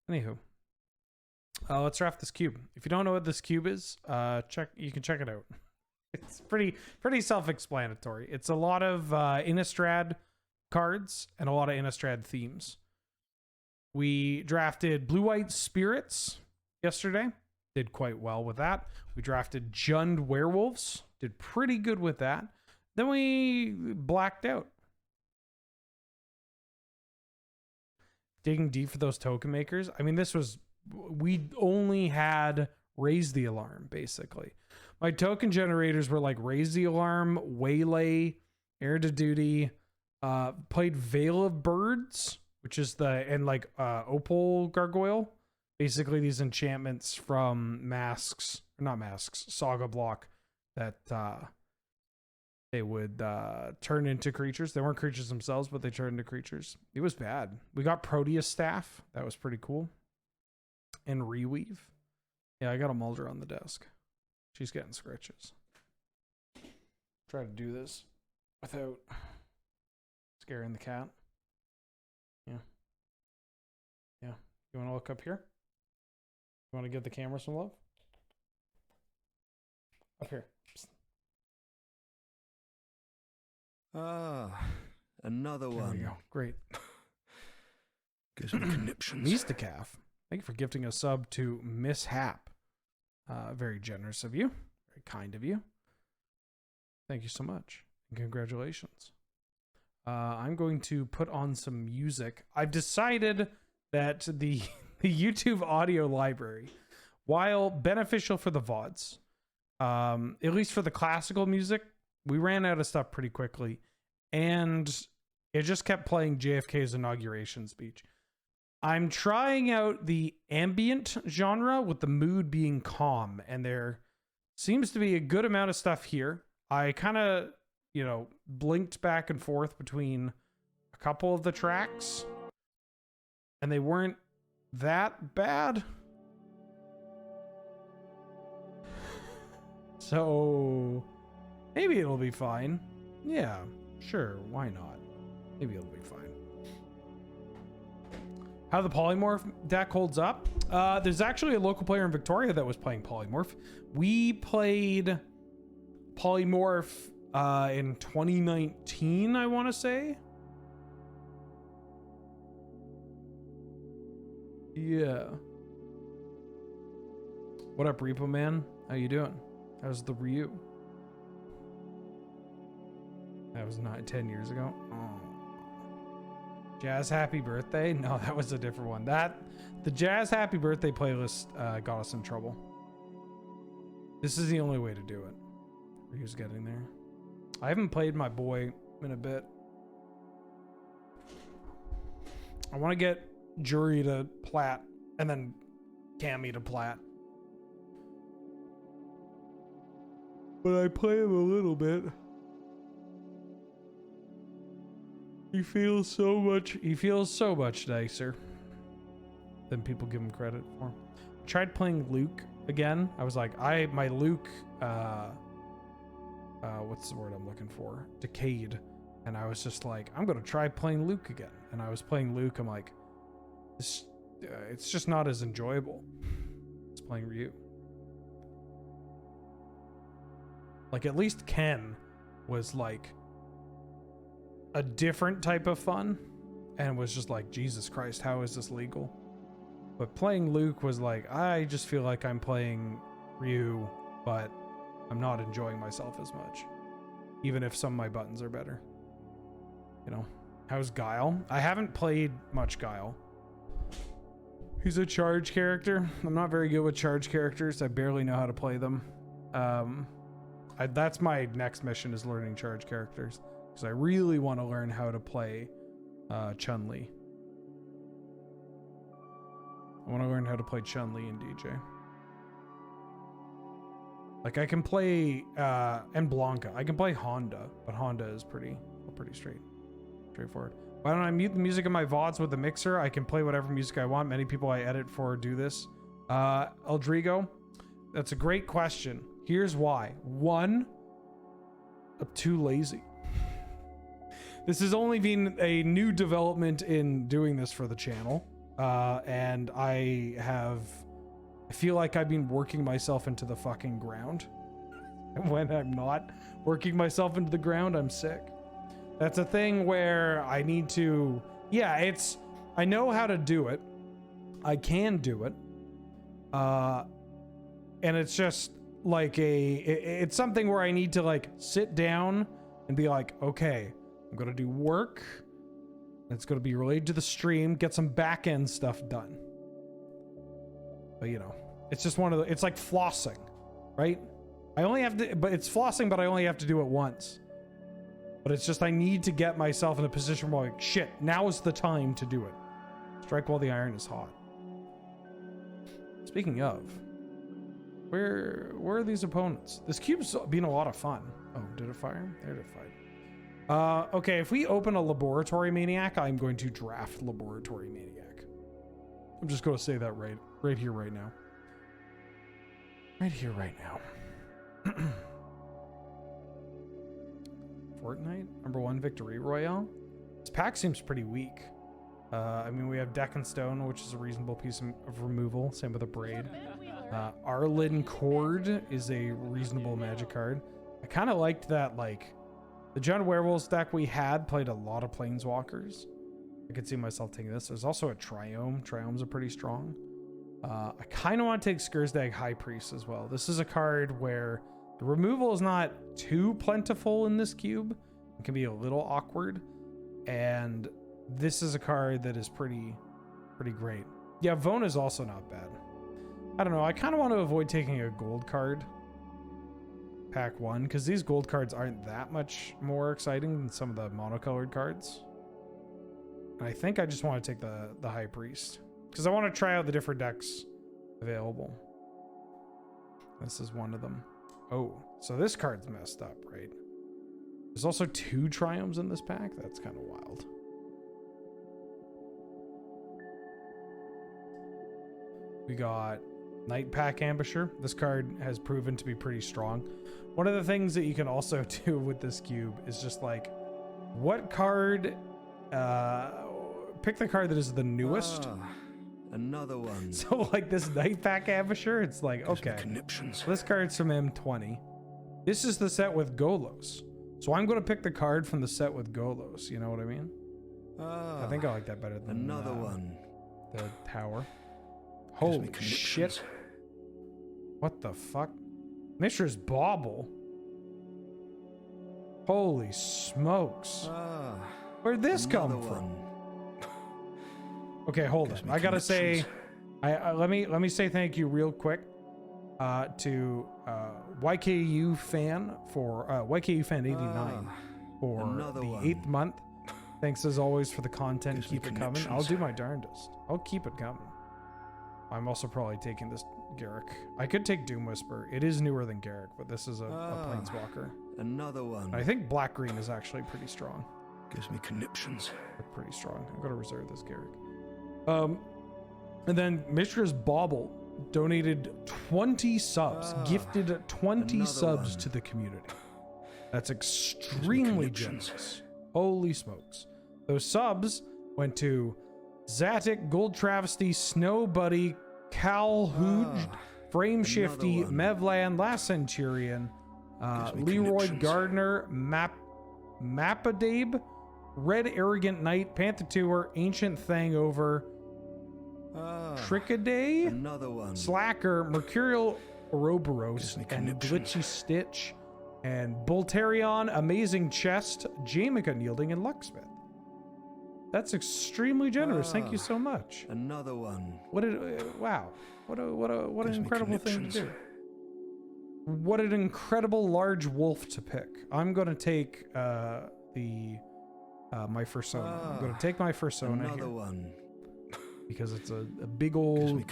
Anywho, let's draft this cube. If you don't know what this cube is, you can check it out. It's pretty self-explanatory. It's a lot of Innistrad cards and a lot of Innistrad themes. We drafted blue-white spirits yesterday. Did quite well with that. We drafted Jund werewolves. Did pretty good with that. Then we blacked out. Digging deep for those token makers. I mean, we only had raise the alarm, basically. My token generators were like raise the alarm, waylay, air to duty, played Veil of Birds, which is opal gargoyle. Basically these enchantments from Saga block that they would turn into creatures. They weren't creatures themselves, but they turned into creatures. It was bad. We got Proteus staff. That was pretty cool. And reweave. Yeah, I got a Mulder on the desk. She's getting scratches. Try to do this without scaring the cat. Yeah. Yeah. You want to look up here? You want to give the camera some love? Up here. Psst. Ah, another one. There we go. Great. Gives me conniptions. Mistakaf. Thank you for gifting a sub to Mishap. Very generous of you. Very kind of you. Thank you so much. And congratulations. I'm going to put on some music. I've decided that the YouTube audio library, while beneficial for the VODs, at least for the classical music, we ran out of stuff pretty quickly. And it just kept playing JFK's inauguration speech. I'm trying out the ambient genre with the mood being calm, and there seems to be a good amount of stuff here. I kind of, blinked back and forth between a couple of the tracks, and they weren't that bad. So maybe it'll be fine. Yeah, sure, why not? Maybe it'll be fine. How the Polymorph deck holds up. There's actually a local player in Victoria that was playing Polymorph. We played Polymorph in 2019, I want to say. Yeah. What up, Repo Man? How you doing? How's the Ryu? That was 10 years ago. Oh. Jazz Happy Birthday? No, that was a different one. The Jazz Happy Birthday playlist got us in trouble. This is the only way to do it. Ryu's getting there. I haven't played my boy in a bit. I want to get Jury to plat and then Cammy to plat. But I play him a little bit. He feels so much nicer than people give him credit for. I tried playing Luke again. I was like, my Luke, what's the word I'm looking for? Decayed. And I was just like, I'm going to try playing Luke again. And I was playing Luke. I'm like, it's just not as enjoyable as playing Ryu. Like, at least Ken was like a different type of fun and was just like, Jesus Christ, how is this legal? But playing Luke was like, I just feel like I'm playing Ryu, but I'm not enjoying myself as much, even if some of my buttons are better. How's Guile? I haven't played much Guile. He's a charge character. I'm not very good with charge characters. I barely know how to play them. That's my next mission, is learning charge characters, because I really want to learn how to play Chun-Li. I want to learn how to play Chun-Li in DJ. Like, I can play and Blanca. I can play Honda, but Honda is pretty straightforward. Why don't I mute the music in my VODs with the mixer? I can play whatever music I want. Many people I edit for do this. Eldrigo, that's a great question. Here's why. One, I'm too lazy. This has only been a new development in doing this for the channel. And I feel like I've been working myself into the fucking ground. And when I'm not working myself into the ground, I'm sick. That's a thing where I need to, I know how to do it. I can do it. And it's just like it's something where I need to like sit down and be like, okay, I'm going to do work. It's going to be related to the stream, get some back end stuff done. But you know, it's just it's like flossing, right? It's flossing, but I only have to do it once. But it's just, I need to get myself in a position where like, shit, now is the time to do it. Strike while the iron is hot. Speaking of, where are these opponents? This cube's been a lot of fun. Oh, did it fire? There it fired. Okay, if we open a Laboratory Maniac, I'm going to draft Laboratory Maniac. I'm just going to say that right here, right now. Right here, right now. Fortnite, #1 Victory Royale. This pack seems pretty weak. I mean, we have Deck and Stone, which is a reasonable piece of removal. Same with a Braid. Arlen Cord is a reasonable magic card. I kind of liked that, like, the Giant Werewolves deck we had played a lot of Planeswalkers. I could see myself taking this. There's also a Triome. Triomes are pretty strong. I kind of want to take Skursdag High Priest as well. This is a card where the removal is not too plentiful in this cube. It can be a little awkward. And this is a card that is pretty great. Yeah, Vona is also not bad. I don't know. I kind of want to avoid taking a gold card. Pack 1, because these gold cards aren't that much more exciting than some of the monocolored cards. And I think I just want to take the High Priest, because I want to try out the different decks available. This is one of them. Oh, so this card's messed up, right? There's also 2 Triomes in this pack. That's kind of wild. We got Night Pack Ambusher. This card has proven to be pretty strong. One of the things that you can also do with this cube is just like, what card, pick the card that is the newest. Another one. So like this Night Pack Ambusher, it's like, okay, this card's from M20. This is the set with Golos. So I'm going to pick the card from the set with Golos. You know what I mean? I think I like that better than another one. The tower. Holy shit. What the fuck? Mishra's Bauble. Holy smokes. Where'd this come from? Okay, hold on. I gotta say, let me say thank you real quick to YKU fan for YKU fan 89 for the 8th month. Thanks as always for the content. Keep it coming. I'll do my darndest. I'll keep it coming. I'm also probably taking this Garrick. I could take Doom Whisper. It is newer than Garrick, but this is a Planeswalker. Another one. I think Black Green is actually pretty strong. Gives me conniptions. They're pretty strong. I'm gonna reserve this Garrick. And then Mishra's Bauble donated 20 subs, gifted 20 subs to the community. That's extremely generous. Holy smokes. Those subs went to Zatic, Gold Travesty, Snow Buddy, Cal Hooge, Frame Shifty, Mevlan, Last Centurion, Leroy Gardner, Mapadabe, Red Arrogant Knight, Panther Tour, Ancient Thangover, Trickaday, Slacker, Mercurial Ouroboros, and Glitchy Stitch, and Bolterion, Amazing Chest, Jameika Unyielding, and Lucksmith. That's extremely generous. Thank you so much. Another one. Wow. What an incredible thing to do. What an incredible large wolf to pick. I'm going to take my Fursona. I'm going to take my Fursona Another here. One. Because it's a big old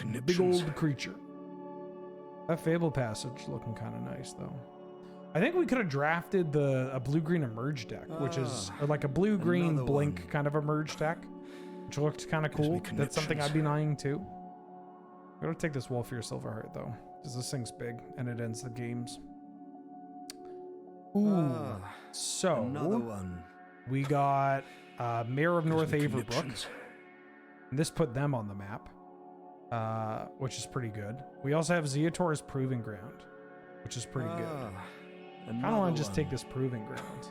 creature. That Fable Passage looking kind of nice though. I think we could have drafted a blue-green emerge deck, which is like a blue-green blink one. Kind of emerge deck, which looked kind of cool. That's something I'd be eyeing too. I'm gonna take this Wolfear Silverheart though, because this thing's big and it ends the games. Ooh, so another one. We got Mayor of North Averbrook. And this put them on the map, which is pretty good. We also have Zeotor's Proving Ground, which is pretty good. I kind of want to just take this Proving Ground.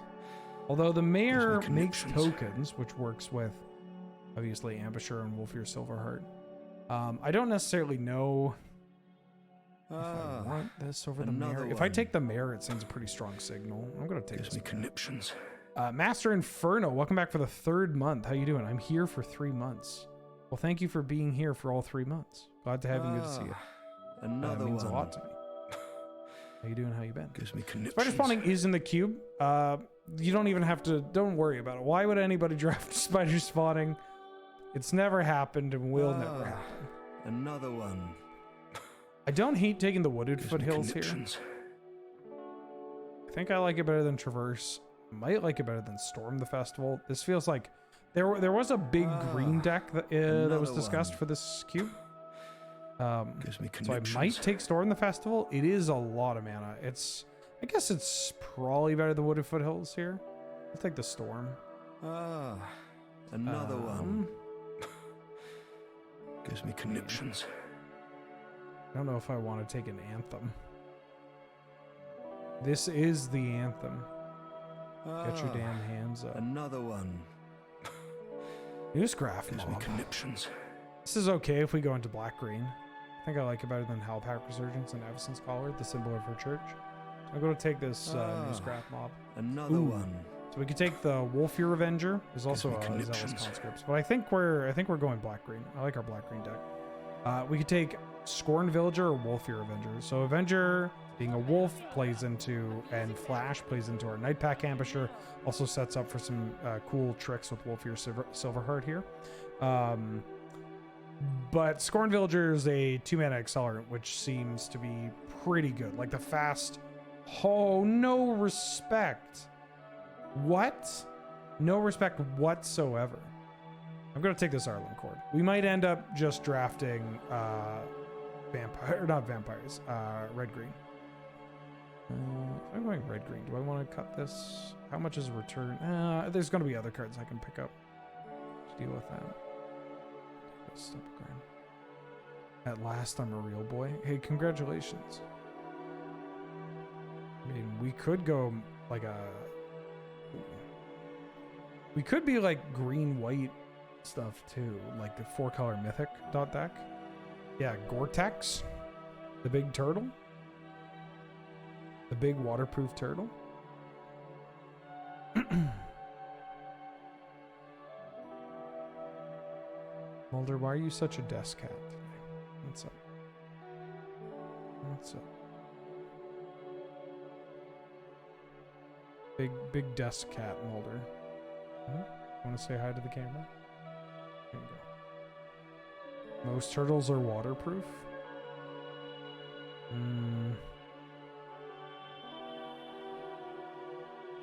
Although the mayor makes tokens, which works with, obviously, Ambusher and Wolfear Silverheart. I don't necessarily know if I want this over the mayor. If I take the mayor, it sends a pretty strong signal. I'm going to take this. Conniptions. Master Inferno, welcome back for the 3rd month. How you doing? I'm here for 3 months. Well, thank you for being here for all 3 months. Glad to have you. Good to see you. That means a lot to me. How you doing? How you been? Gives me conniptions. Spider spawning is in the cube. You don't even have to. Don't worry about it. Why would anybody draft spider spawning? It's never happened and will never happen. Another one. I don't hate taking the wooded foothills here. I think I like it better than Traverse. I might like it better than Storm the Festival. This feels like there was a big green deck that was discussed for this cube. Gives me so I might take Storm the Festival. It is a lot of mana. I guess it's probably better than Wooded Foothills here. I'll take the Storm. Another one. Gives me conniptions. I don't know if I want to take an Anthem. This is the Anthem. Get your damn hands up. Another one. Newsgraph Gives me conniptions. This is okay if we go into black-green. I think I like it better than Howlpack Resurgence and Evason's Collar, the symbol of her church. So I'm going to take this Newsgraph mob. Another one. So we could take the Wolfear Revenger. There's also Zealous Conscripts, but I think we're going black-green. I like our black-green deck. We could take Scorn Villager or Wolfear Avenger. So Avenger, being a wolf, plays into, and Flash plays into our Nightpack Ambusher. Also sets up for some cool tricks with Wolfear Silverheart here. But Scorn Villager is a 2-mana accelerant, which seems to be pretty good. Like the fast. Oh, no respect. What? No respect whatsoever. I'm going to take this Arlen Cord. We might end up just drafting red-green. If I'm going red-green, do I want to cut this? How much is a return? There's going to be other cards I can pick up to deal with that. At last, I'm a real boy. Hey, congratulations. I mean, we could go like a... We could be like green-white stuff too, like the 4-color mythic dot deck. Yeah, Gore-Tex, the big turtle, the big waterproof turtle. Mulder, why are you such a desk cat today? What's up? What's up? Big desk cat, Mulder. Want to say hi to the camera? There you go. Most turtles are waterproof.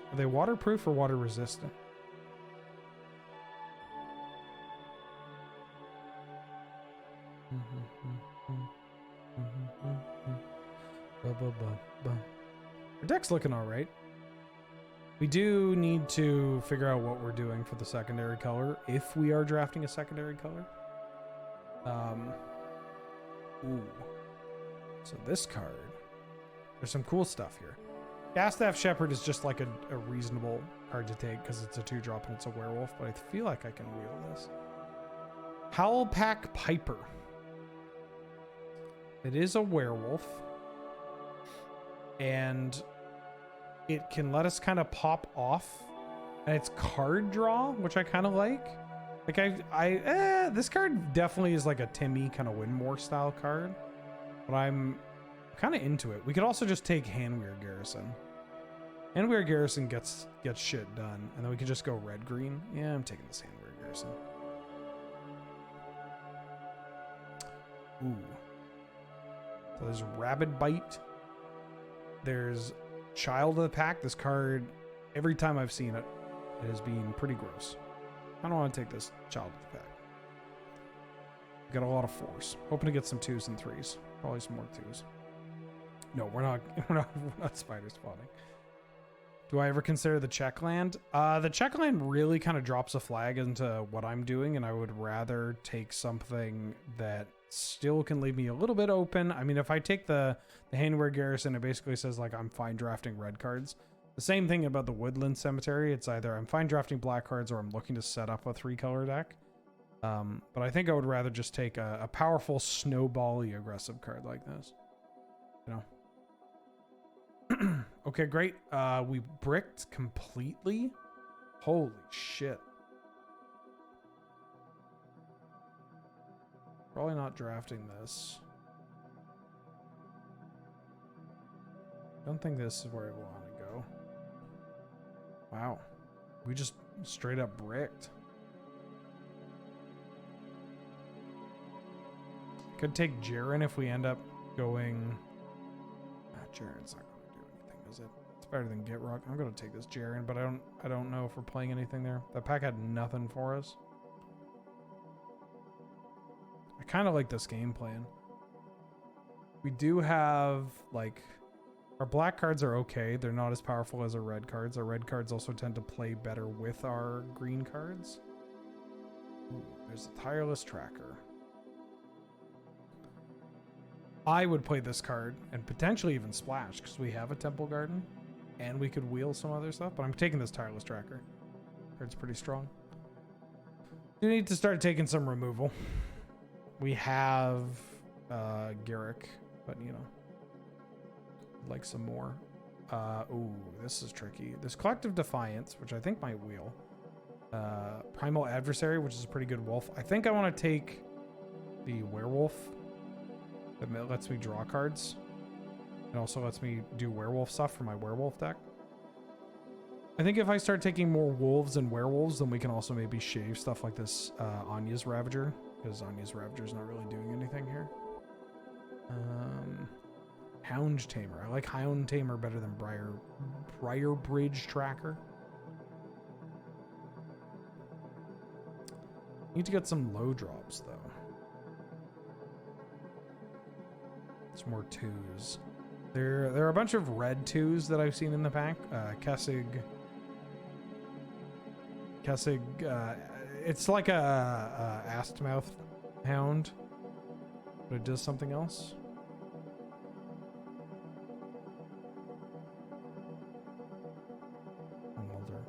Are they waterproof or water resistant? Our deck's looking all right. We do need to figure out what we're doing for the secondary color, if we are drafting a secondary color. So this card, there's some cool stuff here. Gastaff Shepherd is just like a reasonable card to take because it's a 2-drop and it's a werewolf, but I feel like I can wheel this. Howlpack Piper. It is a werewolf, and it can let us kind of pop off, and it's card draw, which I kind of like. Like this card definitely is like a Timmy kind of Winmore style card, but I'm kind of into it. We could also just take Handweir Garrison. Handweir Garrison gets shit done, and then we can just go red-green. Yeah, I'm taking this Handweir Garrison. Ooh. So there's Rabid Bite. There's Child of the Pack. This card, every time I've seen it, it has been pretty gross. I don't want to take this Child of the Pack. Got a lot of 4s. Hoping to get some 2s and 3s. Probably some more 2s. No, we're not spider spawning. Do I ever consider the check land? The check land really kind of drops a flag into what I'm doing, and I would rather take something that still can leave me a little bit open. I mean, if I take the Handwear Garrison, it basically says, like, I'm fine drafting red cards. The same thing about the Woodland Cemetery. It's either I'm fine drafting black cards or I'm looking to set up a 3-color deck. But I think I would rather just take a powerful snowball-y aggressive card like this. You know? Okay, great. We bricked completely. Holy shit. Probably not drafting this. Don't think this is where I want to go. Wow. We just straight up bricked. Could take Jaren if we end up going... Jaren's not going to do anything, is it? It's better than Get Rock. I'm going to take this Jaren, but I don't know if we're playing anything there. That pack had nothing for us. I kind of like this game plan. We do have, like... Our black cards are okay. They're not as powerful as our red cards. Our red cards also tend to play better with our green cards. Ooh, there's a Tireless Tracker. I would play this card and potentially even splash because we have a Temple Garden and we could wheel some other stuff, but I'm taking this Tireless Tracker. Card's pretty strong. We need to start taking some removal. We have Garrick, but you know, like some more. Ooh, this is tricky. There's Collective Defiance, which I think might wheel. Primal Adversary, which is a pretty good wolf. I think I want to take the Werewolf. That lets me draw cards. It also lets me do werewolf stuff for my werewolf deck. I think if I start taking more wolves and werewolves, then we can also maybe shave stuff like this Anya's Ravager, because Anya's Ravager is not really doing anything here. Hound Tamer. I like Hound Tamer better than Briar Bridge Tracker. Need to get some low drops though. Some more 2s. There are a bunch of red 2s that I've seen in the pack. Kessig. It's like a Astmouth Hound, but it does something else. Mulder.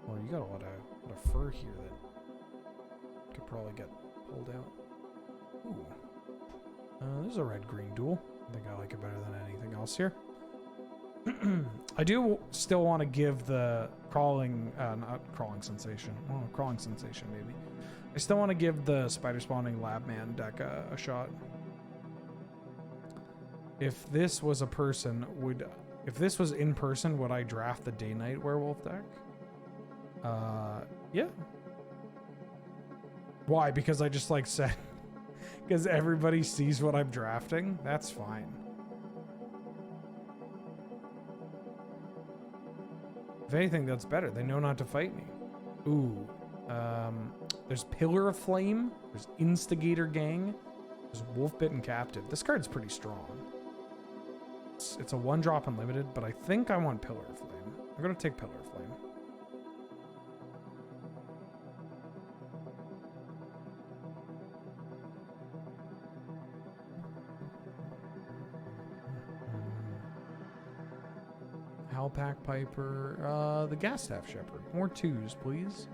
Well, you got a lot of fur here that could probably get pulled out. Ooh. There's a red-green duel. I think I like it better than anything else here. I do still want to give the crawling, not crawling sensation. Oh, crawling sensation maybe. I still want to give the spider spawning Labman deck a shot. If this was a person, if this was in person, would I draft the Day-Night Werewolf deck? Yeah. Why? Because I just like said. Because everybody sees what I'm drafting? That's fine. If anything, that's better. They know not to fight me. Ooh. There's Pillar of Flame. There's Instigator Gang. There's Wolf-Bitten Captive. This card's pretty strong. It's a 1-drop unlimited, but I think I want Pillar of Flame. I'm going to take Pillar of Flame. Alpac Piper, the Gastaff Shepherd. More 2s, please.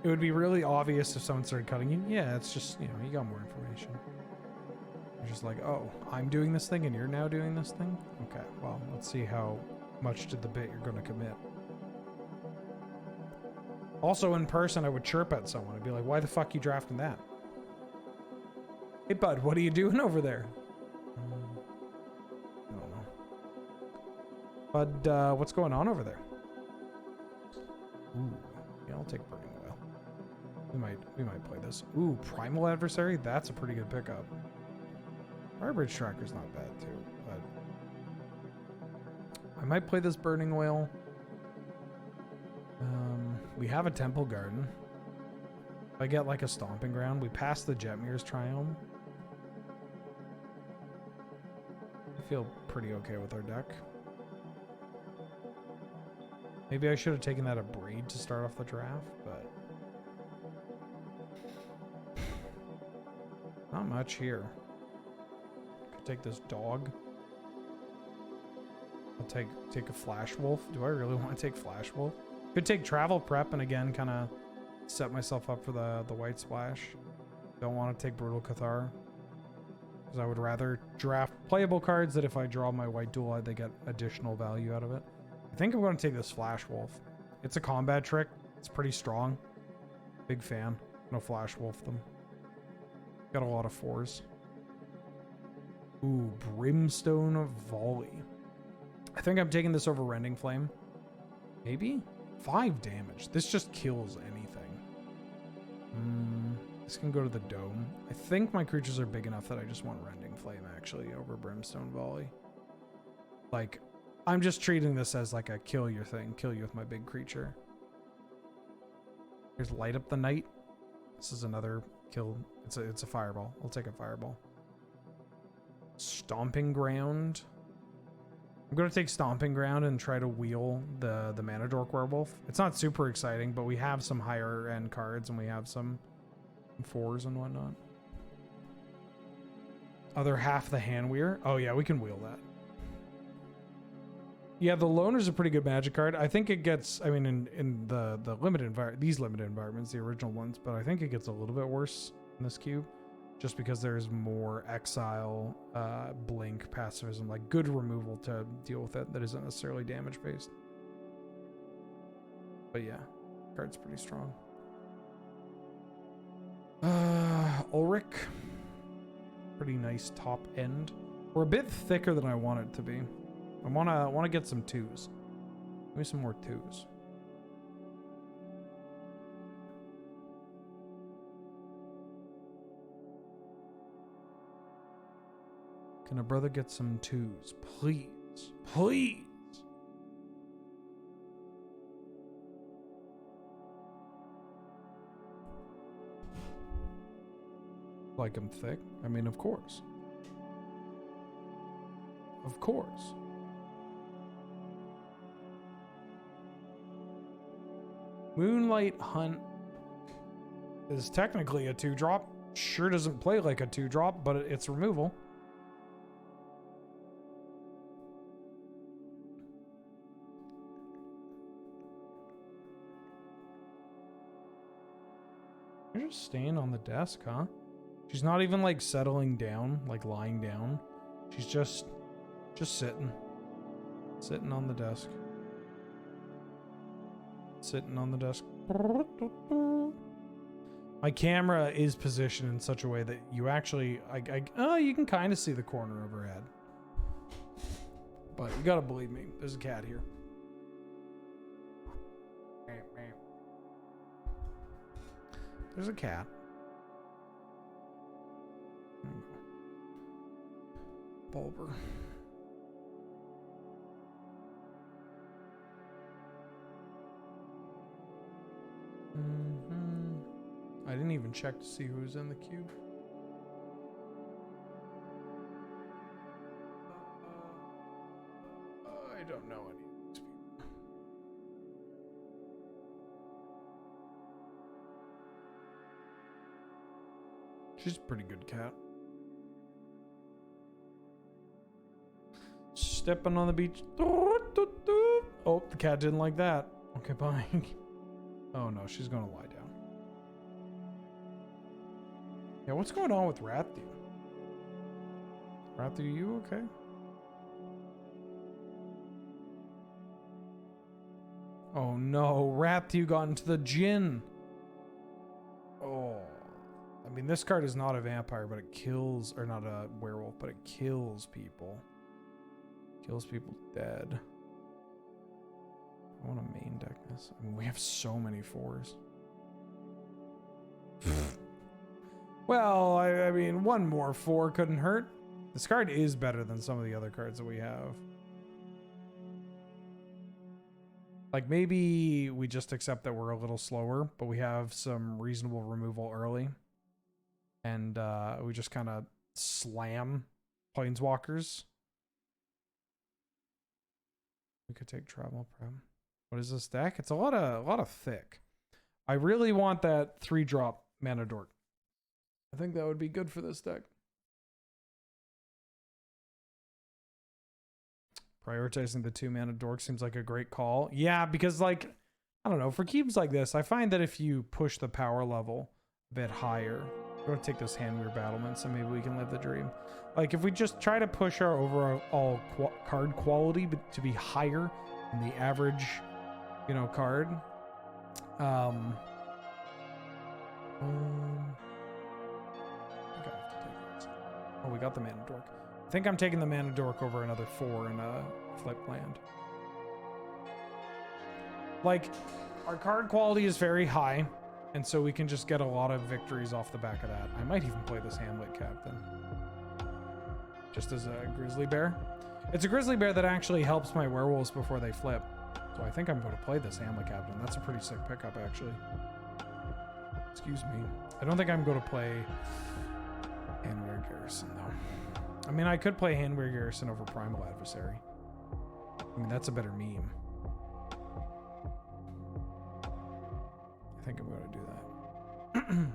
It would be really obvious if someone started cutting you. Yeah, it's just, you know, you got more information. You're just like, oh, I'm doing this thing and you're now doing this thing? Okay, well, let's see how much to the bit you're going to commit. Also, in person, I would chirp at someone. I'd be like, why the fuck you drafting that? Hey, bud, what are you doing over there? Bud, what's going on over there? Ooh, yeah, I'll take Burning Oil. We might play this. Ooh, Primal Adversary? That's a pretty good pickup. Our Bridge Tracker's not bad too, but I might play this Burning Oil. We have a Temple Garden. If I get like a Stomping Ground, we pass the Jetmir's Triome. I feel pretty okay with our deck. Maybe I should have taken that a breed to start off the draft, but not much here. Could take this dog. I'll take a Flash Wolf. Do I really want to take Flash Wolf? Could take Travel Prep and again kind of set myself up for the white splash. Don't want to take Brutal Cathar because I would rather draft playable cards that if I draw my white dual, they get additional value out of it. I think I'm going to take this Flash Wolf. It's a combat trick. It's pretty strong. Big fan. No Flash Wolf them. Got a lot of 4s. Ooh, Brimstone Volley. I think I'm taking this over Rending Flame. Maybe? 5 damage. This just kills anything. This can go to the dome. I think my creatures are big enough that I just want Rending Flame actually over Brimstone Volley. Like, I'm just treating this as like a kill your thing. Kill you with my big creature. Here's Light Up the Night. This is another kill. It's a fireball. I'll take a fireball. Stomping Ground. I'm going to take Stomping Ground and try to wheel the Mana Dork Werewolf. It's not super exciting, but we have some higher end cards and we have some 4s and whatnot. Other half the Handweir. Oh yeah, we can wheel that. Yeah, the Loner's a pretty good Magic card. I think it gets, I mean, in the limited environment, these limited environments, the original ones, but I think it gets a little bit worse in this cube. Just because there's more exile, blink, pacifism, like good removal to deal with it that isn't necessarily damage based. But yeah, card's pretty strong. Ulrich. Pretty nice top end. We're a bit thicker than I want it to be. I wanna get some 2s. Give me some more 2s. Can a brother get some 2s? Please. Please. Like I'm thick? I mean, of course. Of course. Moonlight Hunt is technically a 2-drop. Sure doesn't play like a 2-drop, but it's removal. You're just staying on the desk, huh? She's not even like settling down, like lying down. She's just sitting. Sitting on the desk. Sitting on the desk. My camera is positioned in such a way that you actually, you can kind of see the corner of her head. But you gotta believe me, there's a cat here. There's a cat. Bulber. I didn't even check to see who's in the cube. I don't know any of these people. She's a pretty good cat. Stepping on the beach. Oh, the cat didn't like that. Okay, bye. Oh no, she's gonna lie down. Yeah, what's going on with Rathu? Rathu, you okay? Oh no, Rathu got into the gin. Oh. I mean, this card is not a vampire, but it kills, or not a werewolf, but it kills people. Kills people dead. I want to main deck this. I mean, we have so many 4s. Well, I mean, one more 4 couldn't hurt. This card is better than some of the other cards that we have. Like, maybe we just accept that we're a little slower, but we have some reasonable removal early. And we just kind of slam Planeswalkers. We could take travel prem. What is this deck? It's a lot of thick. I really want that 3-drop mana dork. I think that would be good for this deck. Prioritizing the 2 mana dork seems like a great call. Yeah, because like, I don't know, for cubes like this, I find that if you push the power level a bit higher, we're going to take this hand weird battlements and maybe we can live the dream. Like if we just try to push our overall card quality to be higher than the average, you know, card. I think I have to take this. Oh, we got the mana dork. I think I'm taking the mana dork over another 4 in a flip land. Like, our card quality is very high, and so we can just get a lot of victories off the back of that. I might even play this Hamlet Captain. Just as a grizzly bear. It's a grizzly bear that actually helps my werewolves before they flip. So I think I'm going to play this Hamlet Captain. That's a pretty sick pickup, actually. Excuse me. I don't think I'm going to play Handwear Garrison, though. I mean, I could play Handwear Garrison over Primal Adversary. I mean, that's a better meme. I think I'm going to do that.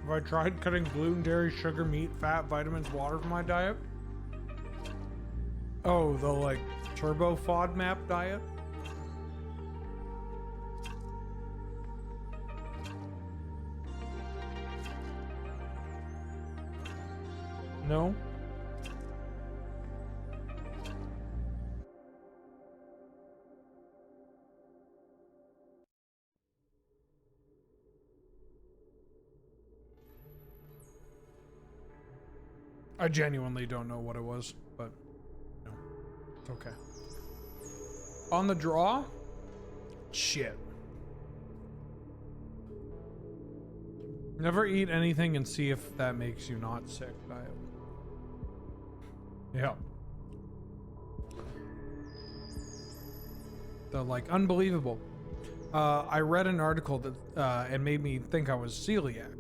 Have I tried cutting gluten, dairy, sugar, meat, fat, vitamins, water from my diet? Oh, the like turbo FODMAP diet? No? I genuinely don't know what it was, but no, it's okay. On the draw? Shit. Never eat anything and see if that makes you not sick. Diet. Yeah. The like unbelievable. I read an article that and made me think I was celiac.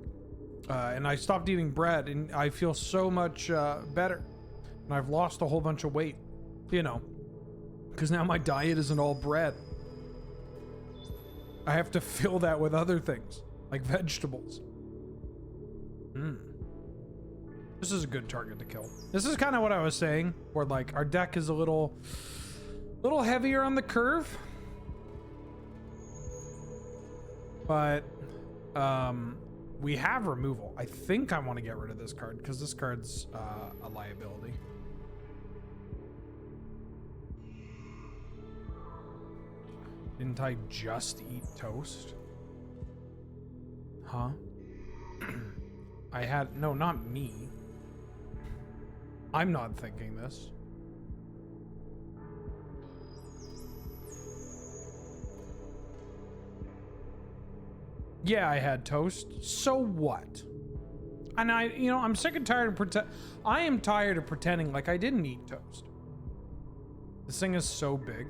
And I stopped eating bread and I feel so much better. And I've lost a whole bunch of weight, you know, because now my diet isn't all bread. I have to fill that with other things, like vegetables. This is a good target to kill. This is kind of what I was saying, where like our deck is a little heavier on the curve. But we have removal. I think I want to get rid of this card because this card's a liability. Didn't I just eat toast? Huh? I had, no, not me. I'm not thinking this. Yeah, I had toast. So what? And I'm sick and tired of I am tired of pretending like I didn't eat toast. This thing is so big.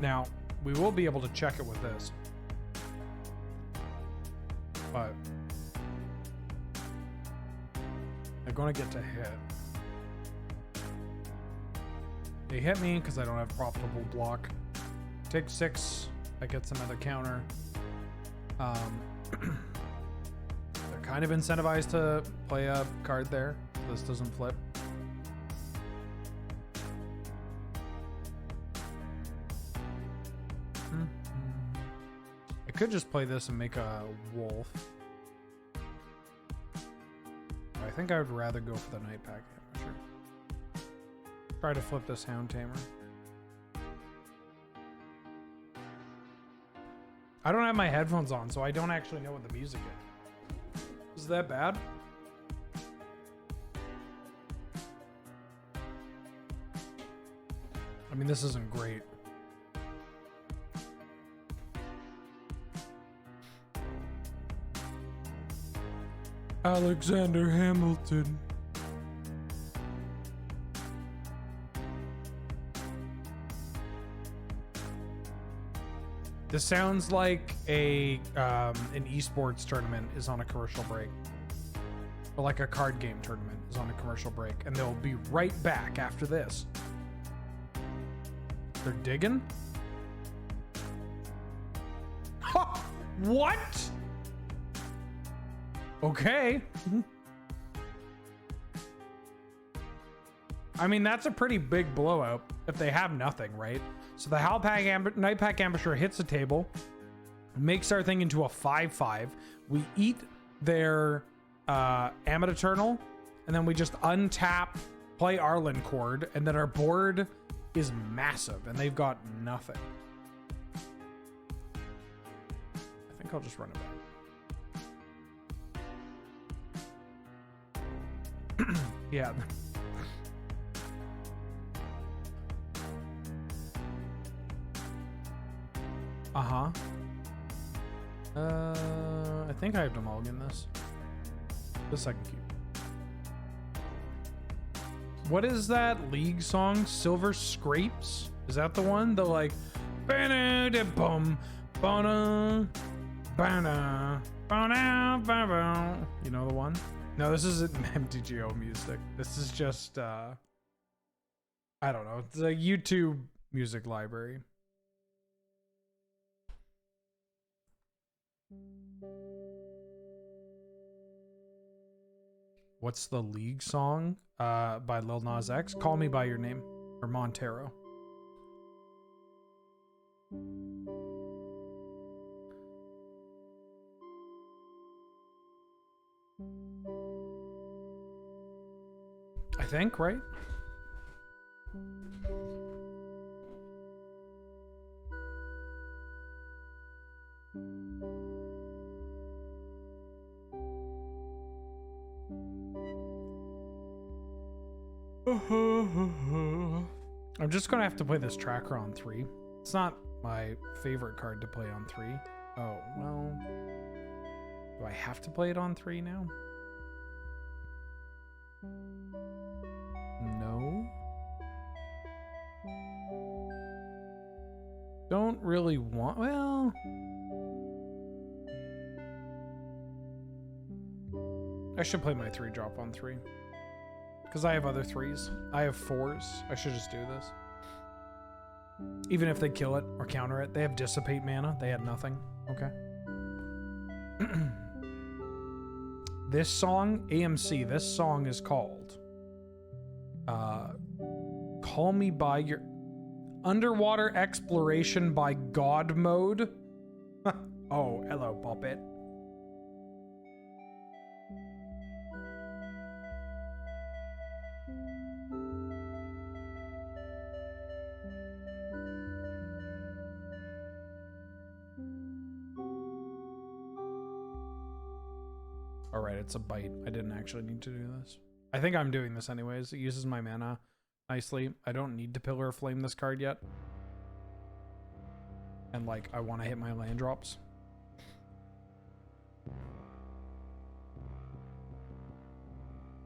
Now, we will be able to check it with this. But they're going to get to hit. They hit me because I don't have profitable block. Take 6. That gets another counter. They're kind of incentivized to play a card there. So this doesn't flip. I could just play this and make a wolf. I think I would rather go for the night pack amateur. Try to flip this hound tamer. I don't have my headphones on, so I don't actually know what the music is. Is that bad? I mean, this isn't great. Alexander Hamilton. This sounds like an esports tournament is on a commercial break. Or like a card game tournament is on a commercial break. And they'll be right back after this. They're digging? Ha! What? Okay. I mean, that's a pretty big blowout if they have nothing, right? So the Night Pack Ambusher hits the table, makes our thing into a 5/5. We eat their Amit Eternal, and then we just untap, play Arlen Cord, and then our board is massive, and they've got nothing. I think I'll just run it back. Yeah. Uh-huh. I think I have to mulligan this. The second cube. What is that League song? Silver Scrapes? Is that the one? The like ba-da-da-bum, ba-da, ba-da, ba-da, you know the one? No, this isn't MTGO music. This is just I don't know. It's a YouTube music library. What's the League song by Lil Nas X? Call Me By Your Name, or Montero. I think, right? I'm just gonna have to play this tracker on 3. It's not my favorite card to play on 3. Oh, well. Do I have to play it on 3 now? No. Don't really want, well. I should play my 3-drop on 3. Because I have other 3s. I have 4s. I should just do this. Even if they kill it or counter it, they have dissipate mana. They had nothing. Okay. This song, AMC, this song is called Call Me By Your Underwater Exploration by God Mode. Oh, hello, puppet. Alright, it's a bite. I didn't actually need to do this. I think I'm doing this anyways. It uses my mana nicely. I don't need to Pillar of Flame this card yet. And like, I want to hit my land drops.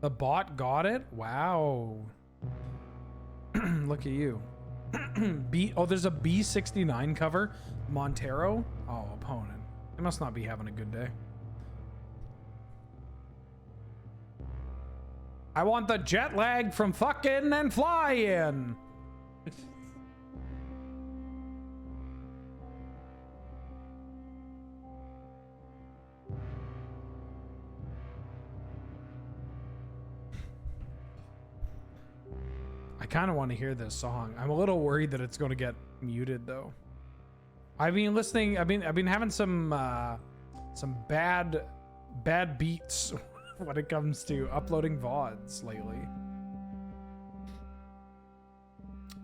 The bot got it? Wow. Look at you. Oh, there's a B69 cover. Montero? Oh, opponent. They must not be having a good day. I want the jet lag from fucking and flying. I kind of want to hear this song. I'm a little worried that it's going to get muted though. I've been listening. I've been having some bad beats when it comes to uploading VODs lately.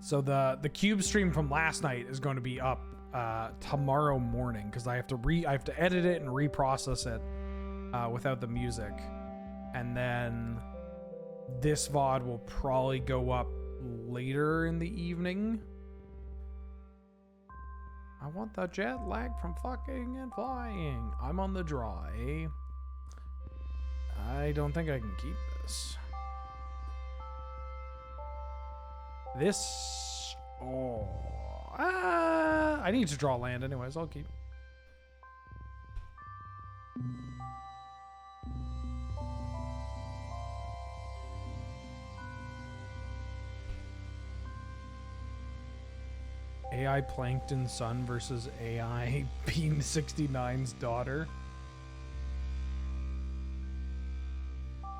So the cube stream from last night is going to be up tomorrow morning because I have to edit it and reprocess it without the music, and then this VOD will probably go up later in the evening. I want the jet lag from fucking and flying. I'm on the draw, eh? I don't think I can keep this. This... Oh... I need to draw land anyways. I'll keep. AI Plankton Son versus AI Beam 69's daughter.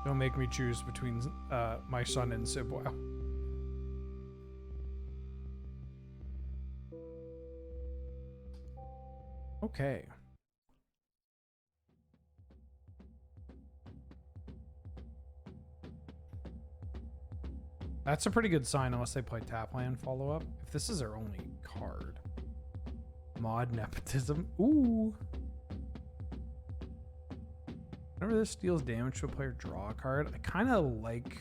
Don't make me choose between my son and Sibwell. Okay. That's a pretty good sign unless they play tap land follow-up. If this is their only card. Mod nepotism. Ooh. Whenever this deals damage to a player, draw a card. I kind of like...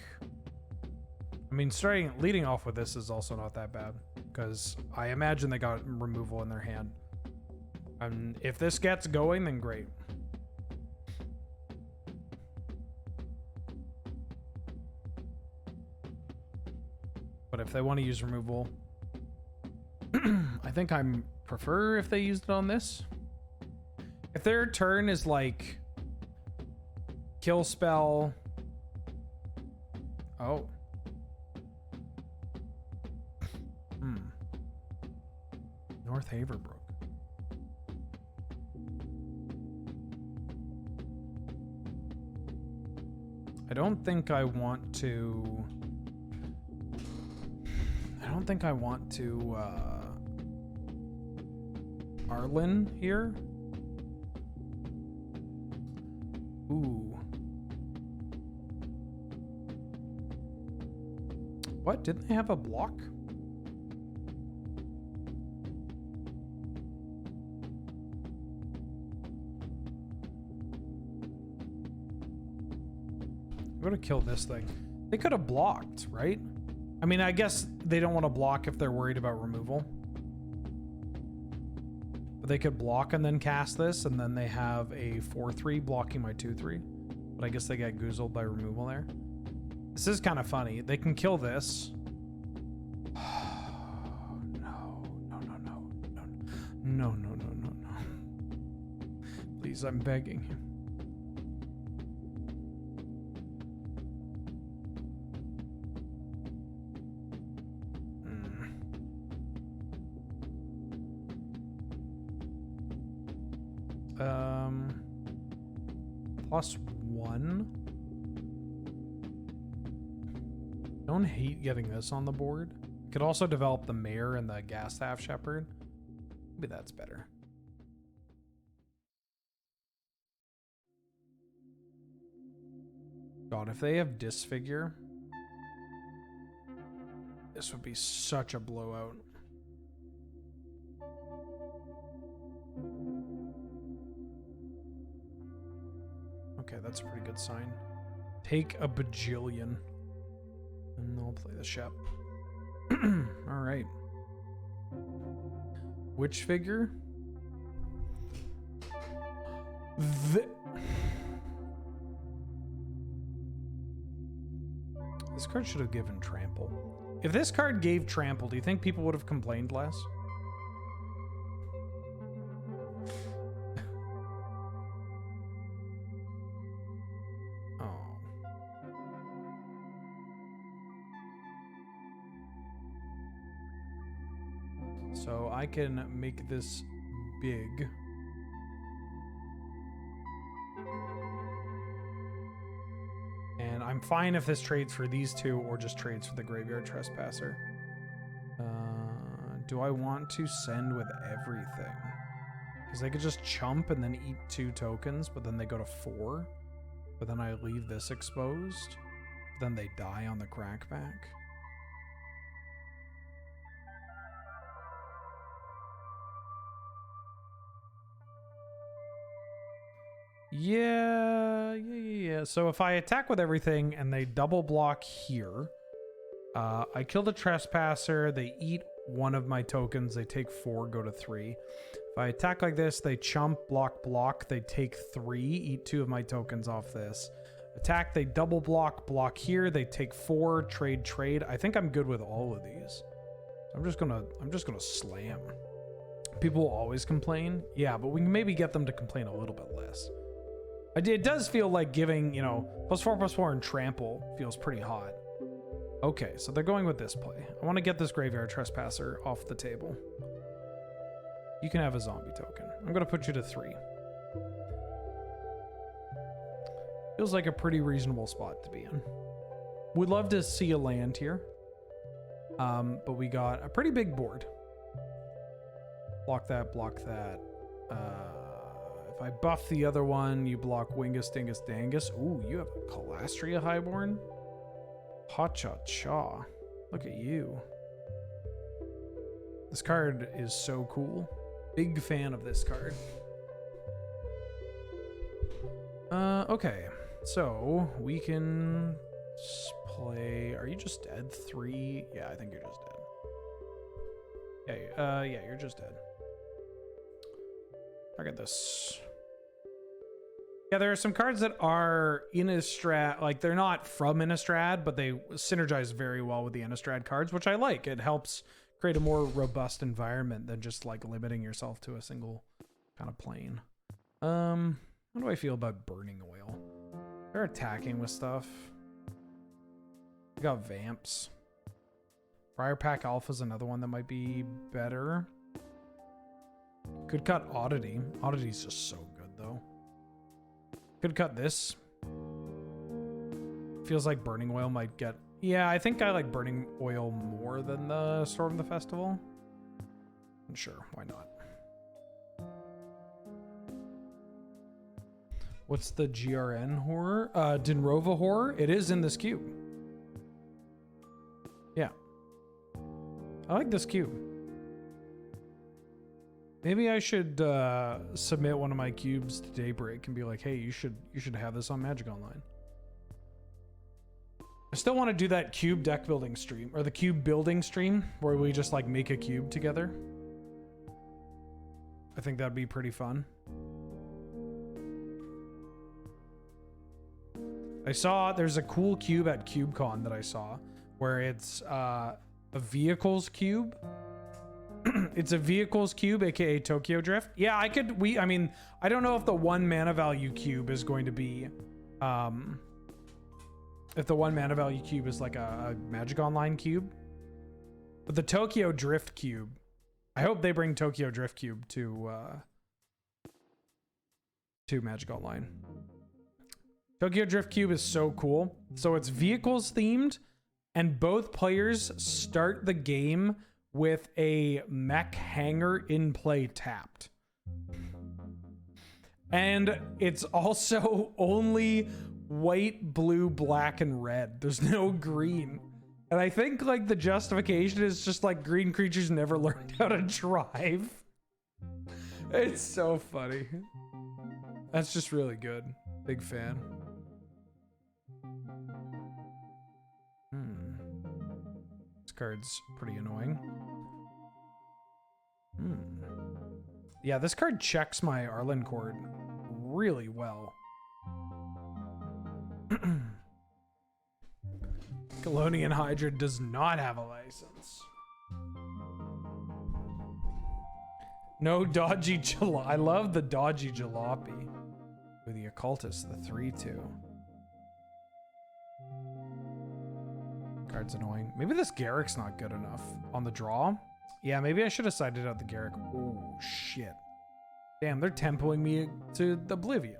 I mean, leading off with this is also not that bad. Because I imagine they got removal in their hand. And if this gets going, then great. But if they want to use removal, I think I prefer if they used it on this. If their turn is like kill spell. Oh. North Haverbrook. I don't think I want to Arlen here. Ooh. What? Didn't they have a block? I'm gonna kill this thing. They could have blocked, right? I mean, I guess they don't want to block if they're worried about removal. But they could block and then cast this, and then they have a 4/3 blocking my 2/3. But I guess they get goozled by removal there. This is kind of funny. They can kill this. No. Please, I'm begging you. +1. Don't hate getting this on the board. Could also develop the Mayor and the Gas Staff Shepherd. Maybe that's better. God, if they have Disfigure, this would be such a blowout. Okay, that's a pretty good sign. Take a bajillion. And I'll play the Shep. Alright. Which figure? This card should have given Trample. If this card gave Trample, do you think people would have complained less? So I can make this big. And I'm fine if this trades for these two or just trades for the Graveyard Trespasser. Do I want to send with everything? Because they could just chump and then eat 2 tokens, but then they go to 4. But then I leave this exposed. Then they die on the crackback. Yeah. So if I attack with everything and they double block here, I kill the Trespasser, they eat 1 of my tokens, they take 4, go to 3. If I attack like this, they chump, block, they take 3, eat 2 of my tokens off this. Attack, they double block here, they take 4, trade. I think I'm good with all of these. I'm just gonna slam. People will always complain. Yeah, but we can maybe get them to complain a little bit less. It does feel like giving, you know, +4/+4 and Trample feels pretty hot. Okay, so they're going with this play. I want to get this Graveyard Trespasser off the table. You can have a zombie token. I'm going to put you to 3. Feels like a pretty reasonable spot to be in. Would love to see a land here. But we got a pretty big board. Block that. If I buff the other one, you block Wingus, Dingus, Dangus. Ooh, you have a Calastria Highborn? Ha-cha-cha. Look at you. This card is so cool. Big fan of this card. Okay. So, we can play... Are you just dead? 3? Yeah, I think you're just dead. Yeah, you're just dead. Look at this. Yeah, there are some cards that are Innistrad, like they're not from Innistrad, but they synergize very well with the Innistrad cards, which I like. It helps create a more robust environment than just like limiting yourself to a single kind of plane. How do I feel about Burning Oil? They're attacking with stuff. We got Vamps. Briar Pack Alpha is another one that might be better. Could cut Oddity. Oddity's just so good, though. Could cut this. Feels like Burning Oil might get... Yeah, I think I like Burning Oil more than the Storm the Festival. And sure, why not? What's the GRN horror? Dinrova horror? It is in this cube. I like this cube. Maybe I should submit one of my cubes to Daybreak and be like, hey, you should have this on Magic Online. I still want to do that cube deck building stream, or the cube building stream, where we just like make a cube together. I think that'd be pretty fun. I saw there's a cool cube at CubeCon that I saw where it's a vehicles cube. It's a vehicles cube, aka Tokyo Drift. Yeah, I mean, I don't know if the 1 mana value cube is going to be if the 1 mana value cube is like a Magic Online cube. But the Tokyo Drift cube, I hope they bring Tokyo Drift cube to Magic Online. Tokyo Drift cube is so cool. So it's vehicles themed, and both players start the game with a mech hanger in play tapped. And it's also only white, blue, black, and red. There's no green. And I think like the justification is just like green creatures never learned how to drive. It's so funny. That's just really good. Big fan. This card's pretty annoying. Yeah, this card checks my Arlen Cord really well. Colonian Hydra does not have a license. No dodgy jalopy. I love the dodgy jalopy. With the occultist, the 3/2. Card's annoying. Maybe this Garrick's not good enough on the draw. Yeah, maybe I should have sided out the Garrick. Oh, shit. Damn, they're tempoing me to oblivion.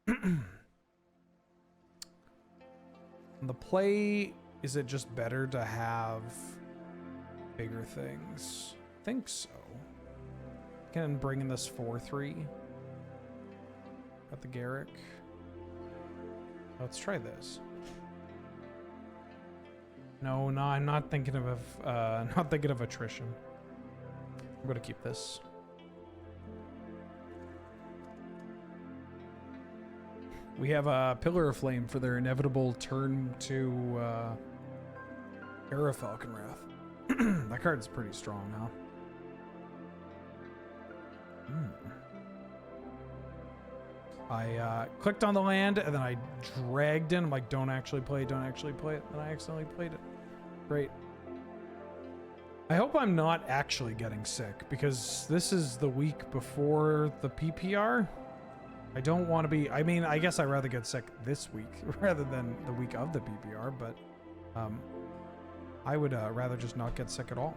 On the play, is it just better to have bigger things? I think so. Can bring in this 4-3 at the Garrick. Let's try this. No, I'm not thinking of attrition. I'm gonna keep this. We have a Pillar of Flame for their inevitable turn to Era Falcon Wrath. That card's pretty strong, huh? I clicked on the land and then I dragged in. I'm like, don't actually play it, don't actually play it. And I accidentally played it. Great. I hope I'm not actually getting sick because this is the week before the PPR. I don't want to be, I mean, I guess I'd rather get sick this week rather than the week of the PPR, but I would rather just not get sick at all.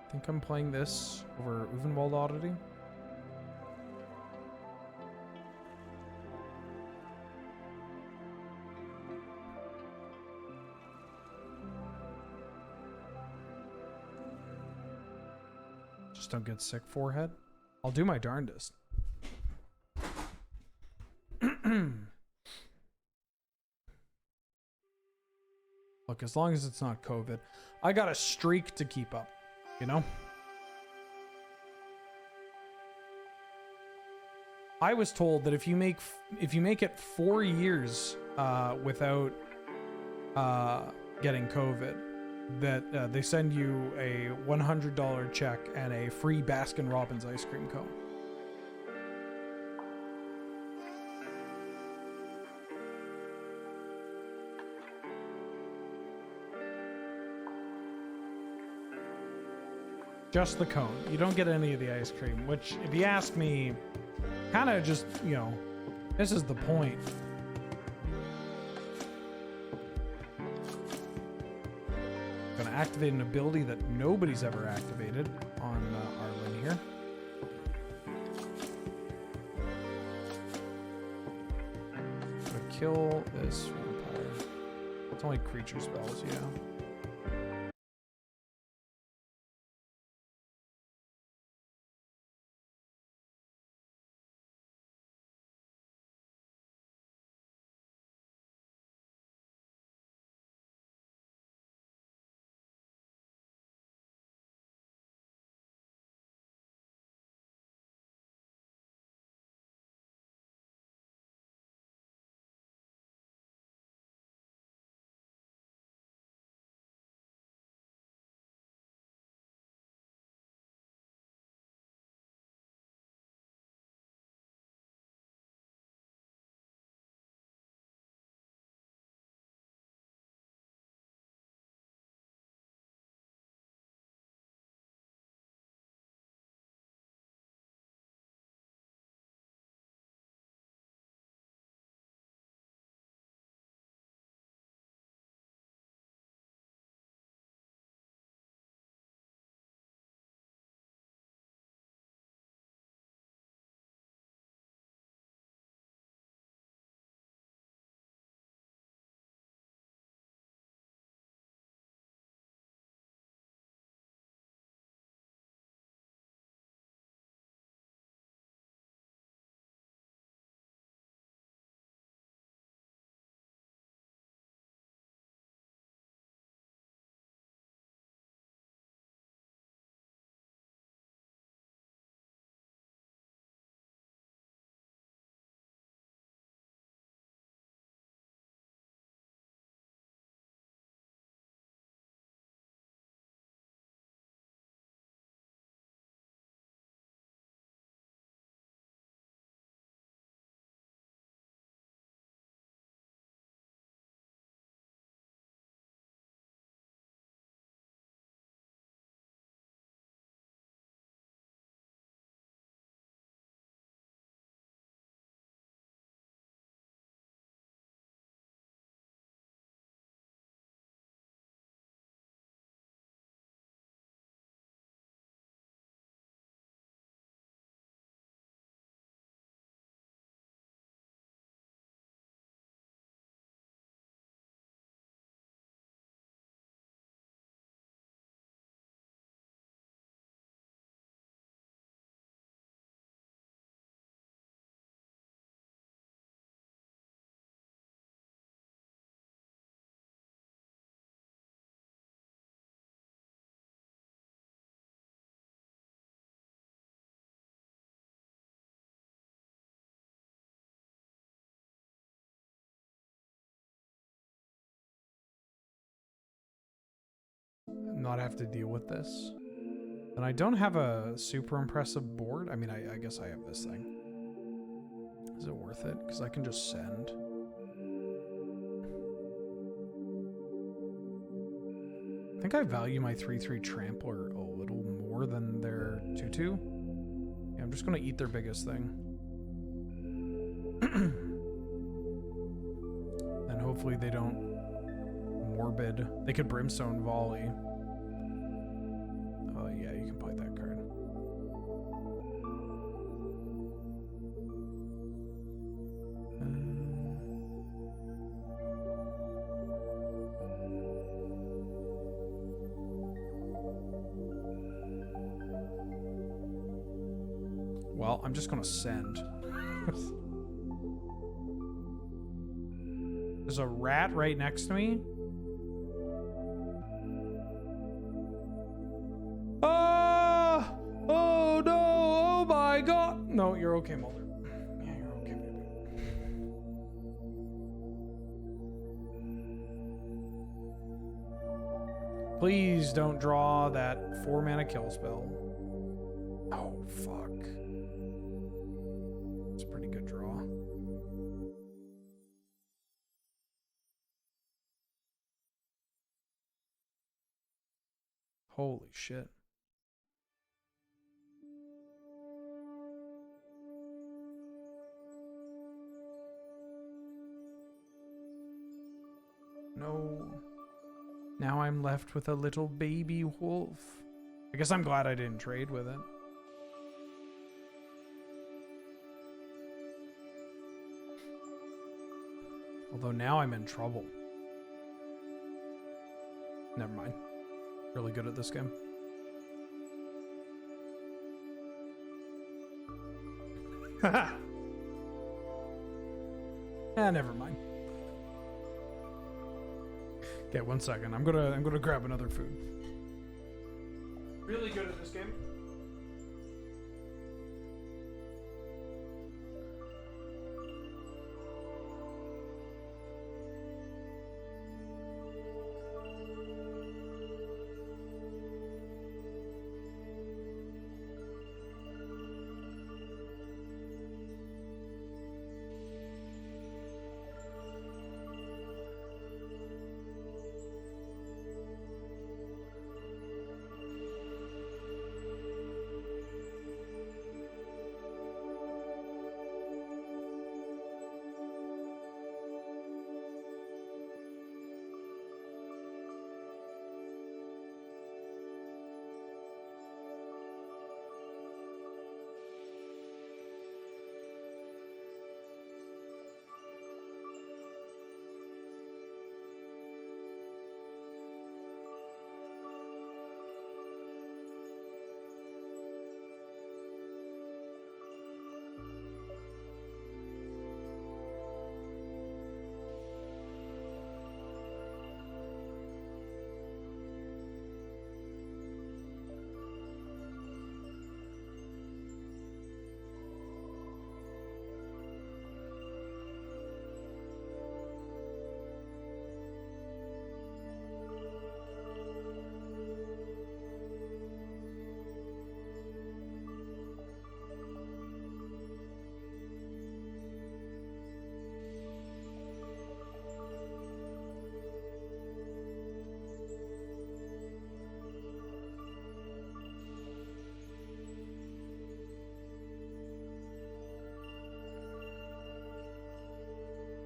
I think I'm playing this over Uvenwald Oddity. Just don't get sick, forehead. I'll do my darndest. Look, as long as it's not COVID, I got a streak to keep up. You know, I was told that if you make it 4 years without getting COVID, that they send you a $100 check and a free Baskin Robbins ice cream cone. Just the cone. You don't get any of the ice cream, which, if you ask me, kind of just, you know, this is the point. Gonna activate an ability that nobody's ever activated on Arlen here. Gonna kill this vampire. It's only creature spells, yeah. not have to deal with this. And I don't have a super impressive board. I mean, I guess I have this thing. Is it worth it? Because I can just send. I think I value my 3/3 trampler a little more than their 2/2. Yeah, I'm just going to eat their biggest thing. And hopefully they don't morbid. They could brimstone volley. Oh yeah, you can play that card. Well, I'm just gonna send. There's a rat right next to me. Ah! Oh no! Oh my god! No, you're okay, Mulder. Yeah, you're okay, baby. Please don't draw that 4-mana kill spell. Oh, fuck. It's a pretty good draw. Holy shit. No. Now I'm left with a little baby wolf. I guess I'm glad I didn't trade with it. Although now I'm in trouble. Never mind. Really good at this game. Haha. Never mind. Okay, 1 second. I'm gonna grab another food. Really good at this game.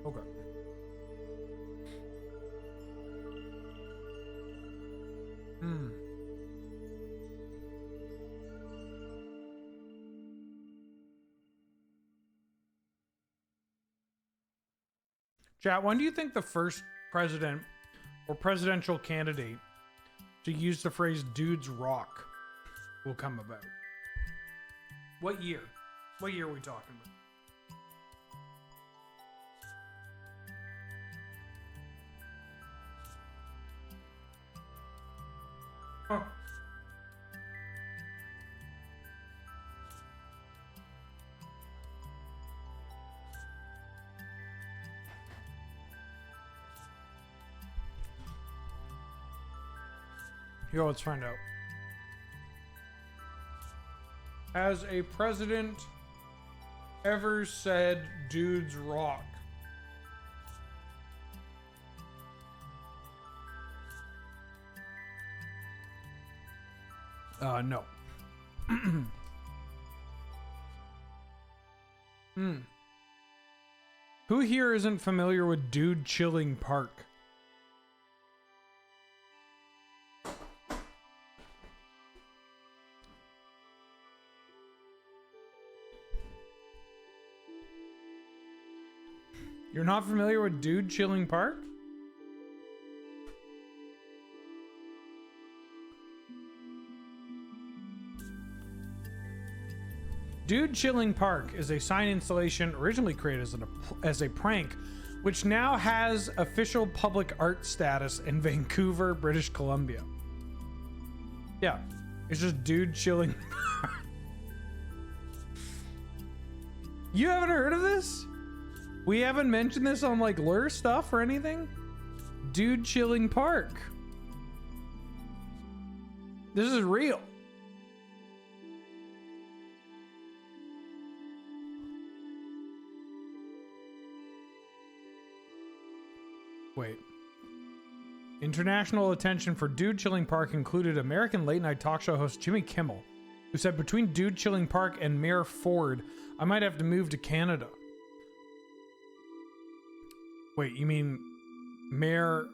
Okay. Chat, when do you think the first president or presidential candidate to use the phrase dudes rock will come about? What year? What year are we talking about? Huh. Here, let's find out. Has a president ever said dudes rock? No. Who here isn't familiar with Dude Chilling Park? You're not familiar with Dude Chilling Park? Dude Chilling Park is a sign installation originally created as a prank, which now has official public art status in Vancouver, British Columbia. Yeah, it's just Dude Chilling Park. You haven't heard of this? We haven't mentioned this on like lure stuff or anything? Dude Chilling Park. This is real. Wait. International attention for Dude Chilling Park included American late night talk show host Jimmy Kimmel, who said, between Dude Chilling Park and Mayor Ford, I might have to move to Canada. Wait, you mean Mayor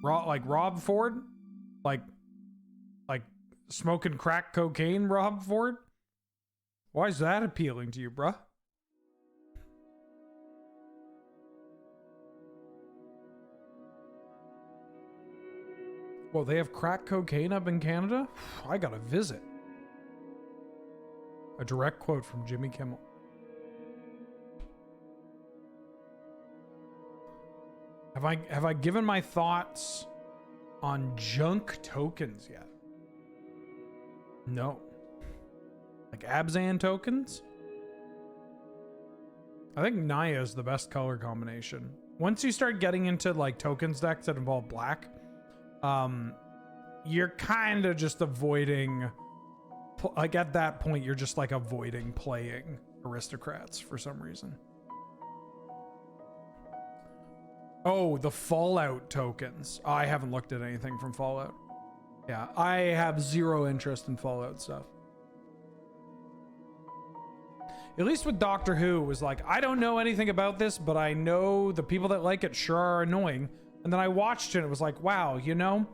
like Rob Ford? Like smoking crack cocaine Rob Ford? Why is that appealing to you, bruh? Well, they have crack cocaine up in Canada? I gotta visit. A direct quote from Jimmy Kimmel. Have I given my thoughts on junk tokens yet? No. Like Abzan tokens? I think Naya is the best color combination. Once you start getting into like tokens decks that involve black, you're kind of just avoiding, like at that point, you're just like avoiding playing aristocrats for some reason. Oh, the Fallout tokens. I haven't looked at anything from Fallout. Yeah, I have zero interest in Fallout stuff. At least with Doctor Who, it was like, I don't know anything about this, but I know the people that like it sure are annoying. And then I watched it and it was like, wow, you know,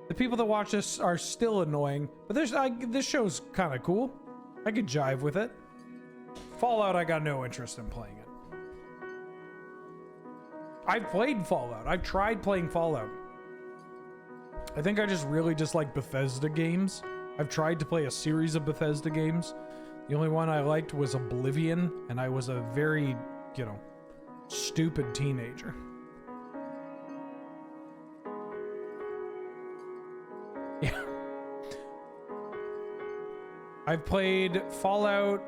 the people that watch this are still annoying, but this show's kind of cool. I could jive with it. Fallout, I got no interest in playing it. I've played Fallout. I've tried playing Fallout. I think I just really dislike Bethesda games. I've tried to play a series of Bethesda games. The only one I liked was Oblivion, and I was a very, you know, stupid teenager. Yeah. I've played Fallout,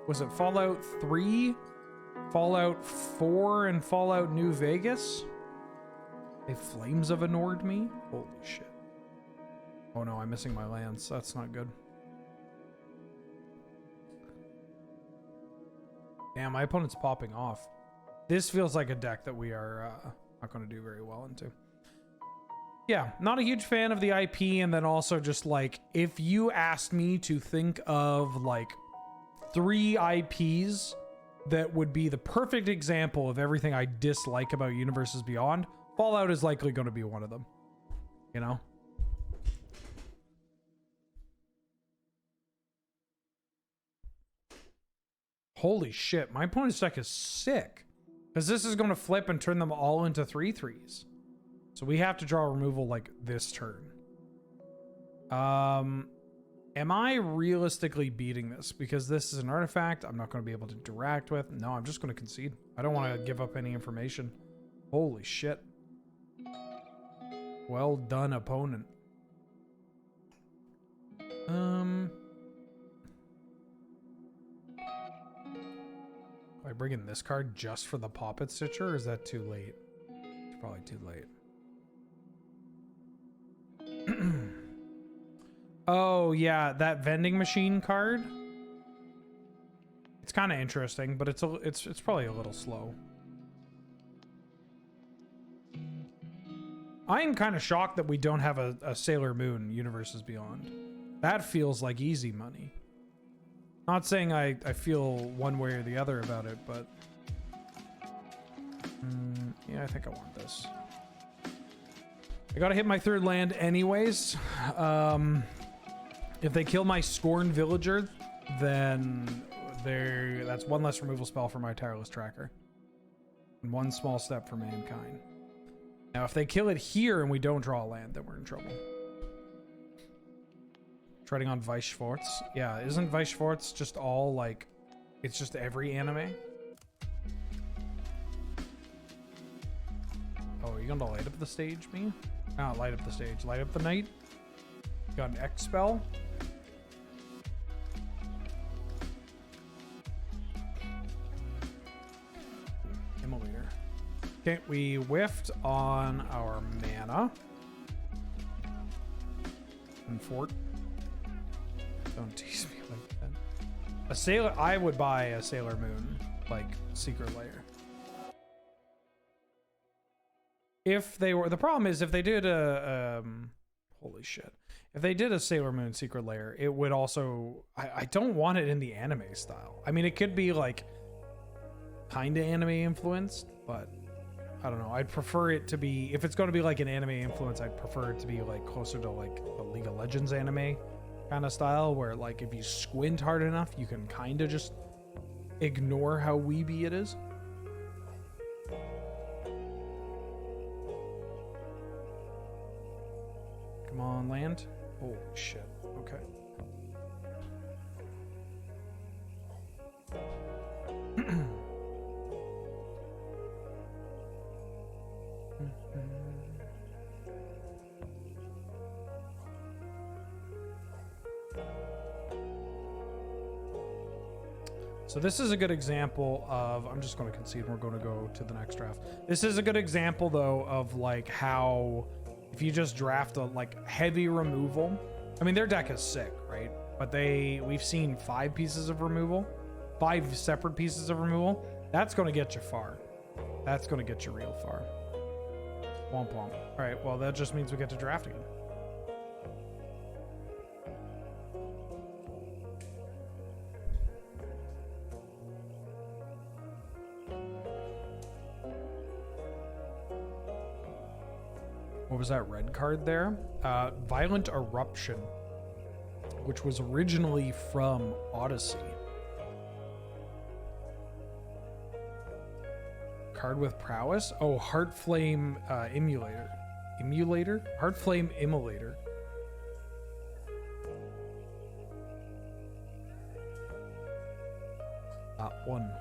was it Fallout 3? Fallout 4 and Fallout New Vegas? They flames have ignored me? Holy shit. Oh no, I'm missing my lance. That's not good. Damn, my opponent's popping off. This feels like a deck that we are not going to do very well into. Yeah, not a huge fan of the IP, and then also just like, if you asked me to think of like 3 IPs that would be the perfect example of everything I dislike about Universes Beyond, Fallout is likely going to be one of them. You know? Holy shit, my opponent's deck is sick. Because this is going to flip and turn them all into 3/3s. So we have to draw removal like this turn. Am I realistically beating this? Because this is an artifact I'm not going to be able to interact with. No, I'm just going to concede. I don't want to give up any information. Holy shit. Well done, opponent. Am I bring in this card just for the Poppet Stitcher, or is that too late? It's probably too late. Oh yeah, that vending machine card. It's kind of interesting, but it's probably a little slow. I am kind of shocked that we don't have a Sailor Moon Universes Beyond. That feels like easy money. Not saying I feel one way or the other about it, but yeah, I think I want this. I gotta hit my third land anyways. If they kill my Scorn Villager, then that's one less removal spell for my Tireless Tracker. And one small step for mankind. Now, if they kill it here and we don't draw a land, then we're in trouble. Treading on Weisschwarz. Yeah, isn't Weisschwarz just all like... It's just every anime? Oh, are you gonna light up the stage, me? Ah, light up the stage. Light up the night. Got an X spell. Immolator. Okay, we whiffed on our mana. And fort. Don't tease me like that. A Sailor... I would buy a Sailor Moon, like, Secret Lair. If they were... The problem is, if they did a... holy shit. If they did a Sailor Moon Secret Lair, it would also... I don't want it in the anime style. I mean, it could be, like, kind of anime influenced, but... I don't know. I'd prefer it to be... If it's going to be, like, an anime influence, I'd prefer it to be, like, closer to, like, the League of Legends anime kind of style, where, like, if you squint hard enough, you can kind of just ignore how weeby it is. Come on, land. Holy shit. Okay. So this is a good example of, I'm just going to concede we're going to go to the next draft. This is a good example though of like how if you just draft a like heavy removal, I mean their deck is sick, right? But we've seen 5 pieces of removal, 5 separate pieces of removal. That's going to get you far. That's going to get you real far. Womp womp. All right, well that just means we get to draft again. What was that red card there? Violent Eruption, which was originally from Odyssey. Card with prowess? Oh, Heartflame Emulator. Emulator? Heartflame Immolator. One.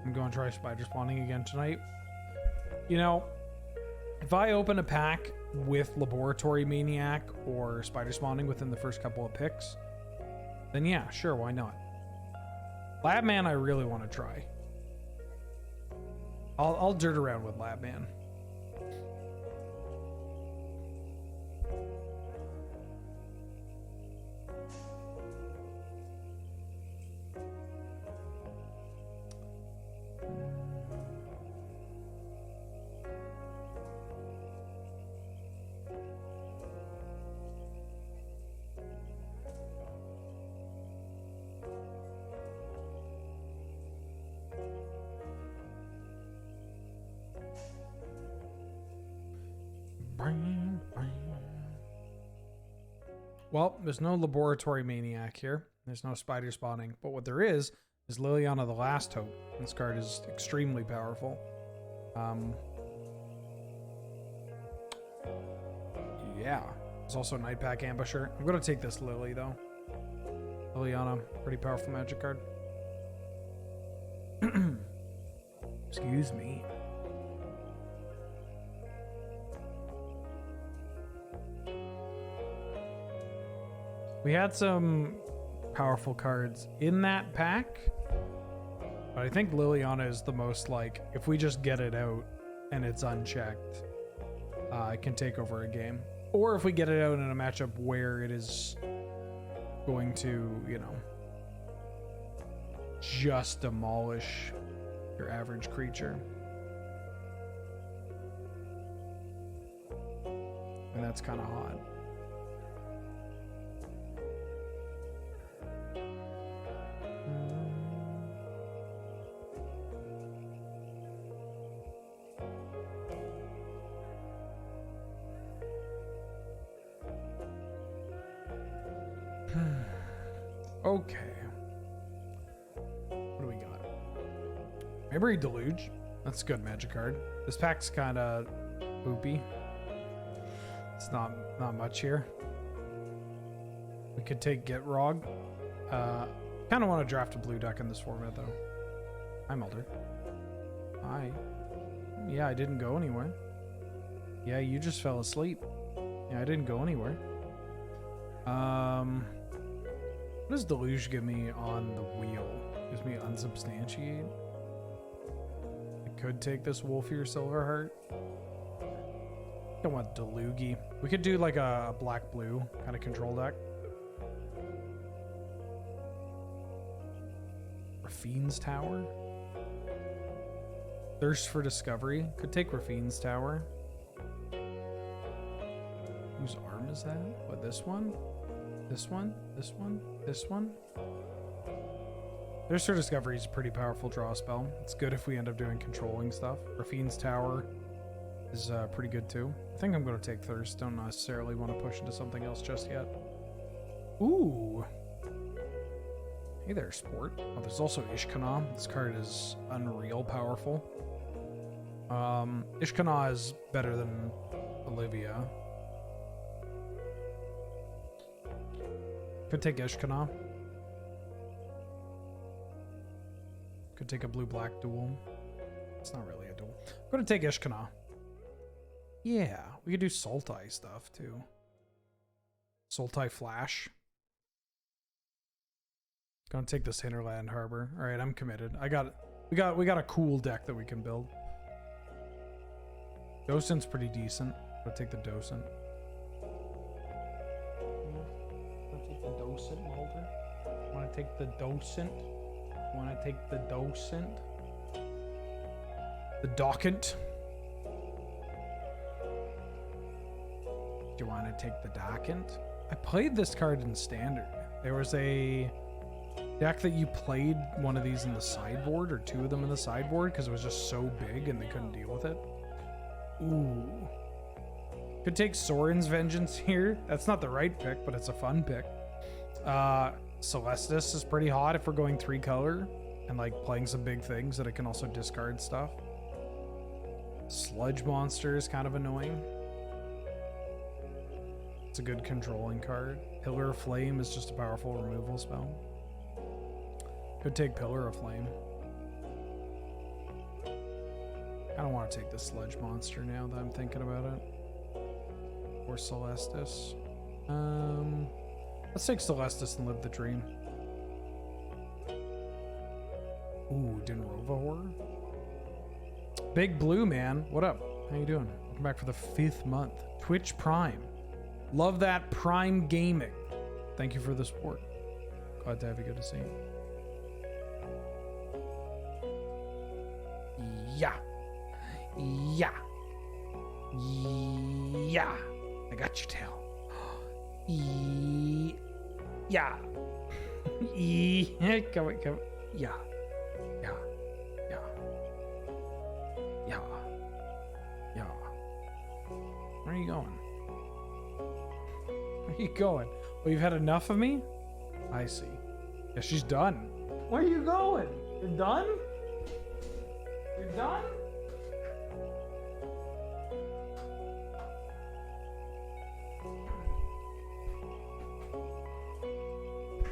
I'm going to try spider spawning again tonight. You know, if I open a pack with Laboratory Maniac or spider spawning within the first couple of picks, then yeah, sure, why not? Labman, I really want to try. I'll dirt around with Labman. Well, there's no Laboratory Maniac here. There's no spider spawning. But what there is Liliana the Last Hope. This card is extremely powerful. Yeah. There's also Night Pack Ambusher. I'm going to take this Lily, though. Liliana, pretty powerful magic card. Excuse me. We had some powerful cards in that pack. But I think Liliana is the most, like, if we just get it out and it's unchecked, it can take over a game. Or if we get it out in a matchup where it is going to, you know, just demolish your average creature. And that's kind of hot. Okay. What do we got? Maybe Deluge. That's a good magic card. This pack's kind of poopy. It's not much here. We could take Get Rog. Kind of want to draft a blue deck in this format though. Hi Mulder. Hi. Yeah, I didn't go anywhere. Yeah, you just fell asleep. Yeah, I didn't go anywhere. What does Deluge give me on the wheel? Gives me Unsubstantiate. I could take this Wolfier Silverheart. I don't want Delugi. We could do like a black-blue kind of control deck. Raffine's Tower. Thirst for Discovery. Could take Raffine's Tower. Whose arm is that? What, this one? This one? This one? This one? Thirst for Discovery is a pretty powerful draw spell. It's good if we end up doing controlling stuff. Raffine's Tower is pretty good too. I think I'm going to take Thirst. Don't necessarily want to push into something else just yet. Ooh. Hey there, Sport. Oh, there's also Ishkana. This card is unreal powerful. Ishkana is better than Olivia. Could take Ishkana. Could take a blue-black duel. It's not really a duel. I'm gonna take Ishkana. Yeah, we could do Sultai stuff too. Sultai Flash. Gonna take this Hinterland Harbor. All right, I'm committed. We got a cool deck that we can build. Docent's pretty decent. I'll take the Docent. The Docent, Mulder? Want to take the Docent? Want to take the Docent? The Dockent? Do you want to take the Dockent? I played this card in Standard. There was a deck that you played one of these in the sideboard, or two of them in the sideboard, because it was just so big and they couldn't deal with it. Ooh. Could take Sorin's Vengeance here. That's not the right pick, but it's a fun pick. Celestis is pretty hot if we're going 3-color and like playing some big things that it can also discard stuff. Sludge Monster is kind of annoying. It's a good controlling card. Pillar of Flame is just a powerful removal spell. Could take Pillar of Flame. I don't want to take the Sludge Monster now that I'm thinking about it. Or Celestis. Let's take Celestis and live the dream. Ooh, Dinrova Horror. Big Blue, man. What up? How you doing? Welcome back for the 5th month. Twitch Prime. Love that Prime Gaming. Thank you for the support. Glad to have you. Good to see you. Yeah. Yeah. Yeah. I got your tail. Yeah. Come on, come on. Yeah. Yeah. Yeah. Yeah. Yeah. Where are you going? Where are you going? Well, you've had enough of me? I see. Yeah, she's done. Where are you going? You're done? You're done?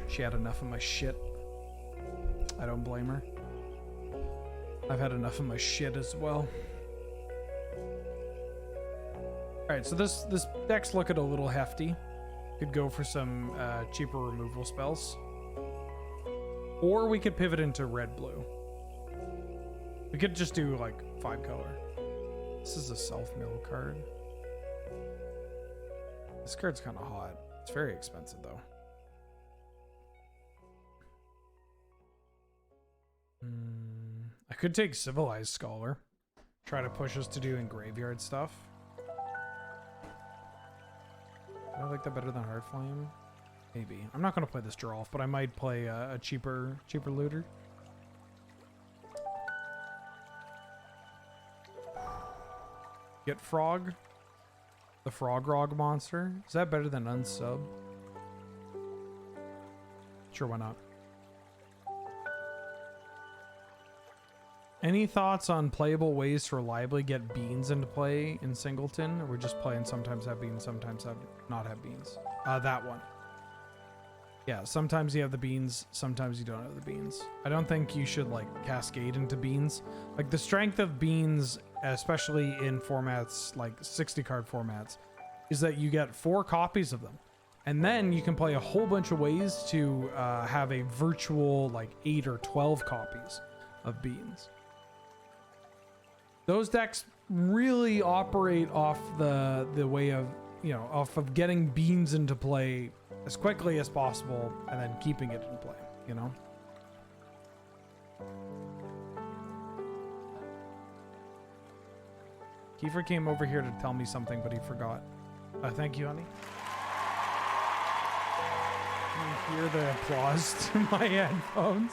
She had enough of my shit. I don't blame her. I've had enough of my shit as well. Alright, so this deck's looking a little hefty. Could go for some cheaper removal spells. Or we could pivot into red-blue. We could just do like 5 color. This is a self-mill card. This card's kind of hot. It's very expensive though. I could take Civilized Scholar. Try to push us to doing graveyard stuff. Do I like that better than Heartflame? Maybe. I'm not going to play this draw off, but I might play a cheaper looter. Get Frog. The Frog Rog monster. Is that better than Unsub? Sure, why not? Any thoughts on playable ways to reliably get beans into play in Singleton? Or we're just playing sometimes have beans, sometimes have not have beans. That one. Yeah, sometimes you have the beans, sometimes you don't have the beans. I don't think you should like cascade into beans. Like the strength of beans, especially in formats like 60 card formats, is that you get 4 copies of them. And then you can play a whole bunch of ways to have a virtual like 8 or 12 copies of beans. Those decks really operate off the way of, you know, off of getting beans into play as quickly as possible and then keeping it in play, you know? Kiefer came over here to tell me something, but he forgot. Thank you, honey. Can you hear the applause to my headphones?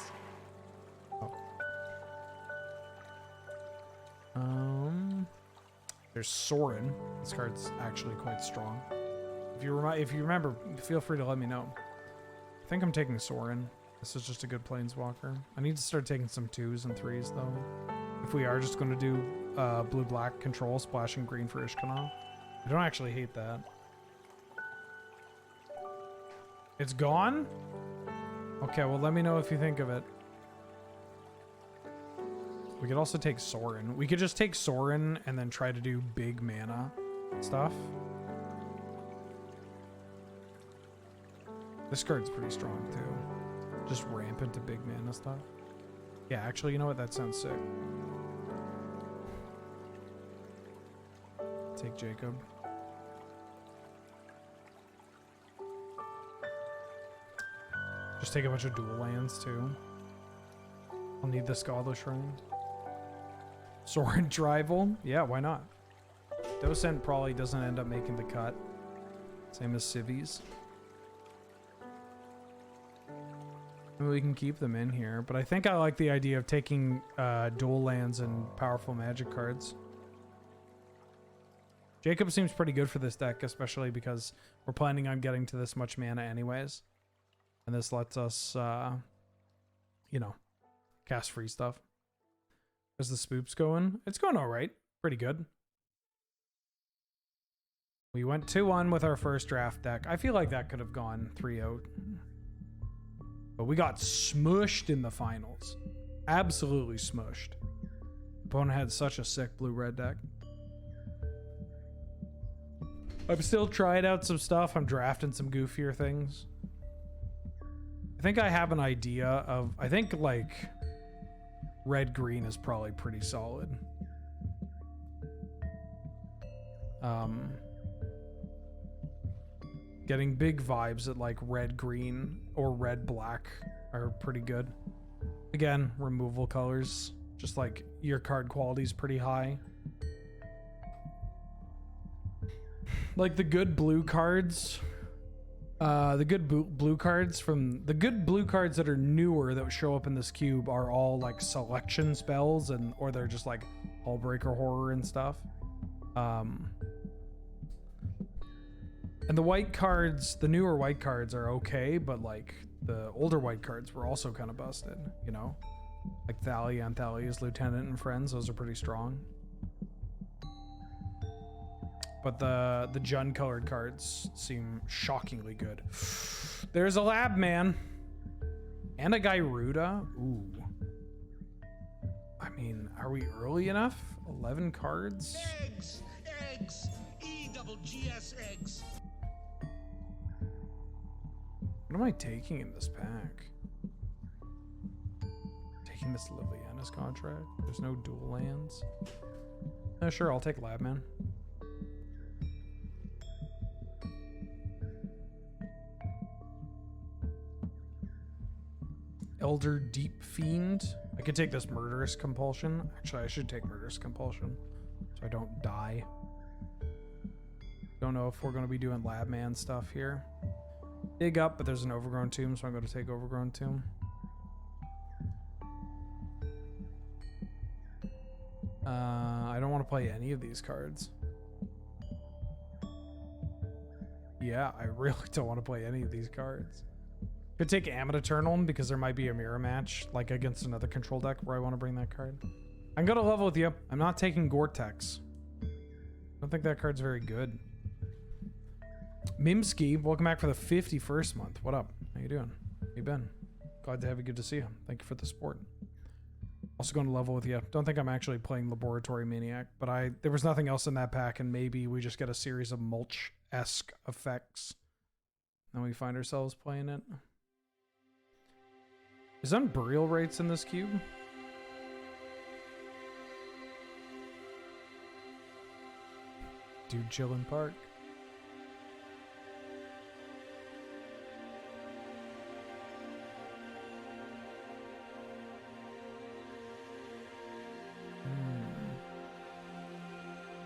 There's Sorin. This card's actually quite strong. If you remember, feel free to let me know. I think I'm taking Sorin. This is just a good planeswalker. I need to start taking some 2s and 3s though. If we are just going to do blue-black control, splashing green for Ishkanah. I don't actually hate that. It's gone? Okay, well let me know if you think of it. We could also take Sorin. We could just take Sorin and then try to do big mana stuff. This card's pretty strong too. Just ramp into big mana stuff. Yeah, actually, you know what? That sounds sick. Take Jacob. Just take a bunch of dual lands too. I'll need the Scholar Shrine. Sorin Drival? Yeah, why not? Docent probably doesn't end up making the cut. Same as Civies. Maybe we can keep them in here, but I think I like the idea of taking dual lands and powerful magic cards. Jacob seems pretty good for this deck, especially because we're planning on getting to this much mana anyways. And this lets us, you know, cast free stuff. How's the spoops going? It's going all right. Pretty good. We went 2-1 with our first draft deck. I feel like that could have gone 3-0. But we got smushed in the finals. Absolutely smushed. Opponent had such a sick blue-red deck. I'm still trying out some stuff. I'm drafting some goofier things. I think I have an idea of... I think, like... red-green is probably pretty solid. Getting big vibes at like red-green or red-black are pretty good. Again, removal colors. Just like your card quality is pretty high. Like the good blue cards. The good blue cards that are newer that show up in this cube are all like selection spells or they're just like Hullbreaker Horror and stuff. And the white cards, the newer white cards are okay, but like the older white cards were also kind of busted, you know? Like Thalia and Thalia's Lieutenant and Friends, those are pretty strong. But the Jund colored cards seem shockingly good. There's a lab man. And a Gyruda. Ooh. I mean, are we early enough? 11 cards? Eggs! E-double-G-S eggs! What am I taking in this pack? Miss Liliana's contract. There's no dual lands. Sure, I'll take Labman. Elder Deep Fiend. I could take this Murderous Compulsion. Actually, I should take Murderous Compulsion so I don't die. Don't know if we're going to be doing Labman stuff here. Dig up, but there's an Overgrown Tomb, so I'm going to take Overgrown Tomb. I don't want to play any of these cards. Yeah, I really don't want to play any of these cards. Could take Ammon Eternal because there might be a mirror match, like against another control deck where I want to bring that card. I'm going to level with you. I'm not taking Gore-Tex. I don't think that card's very good. Mimsky, welcome back for the 51st month. What up? How you doing? How you been? Glad to have you. Good to see you. Thank you for the support. Also going to level with you. Don't think I'm actually playing Laboratory Maniac, but there was nothing else in that pack, and maybe we just get a series of mulch-esque effects. And we find ourselves playing it. Is Unburial Rates in this cube? Dude, chillin' park.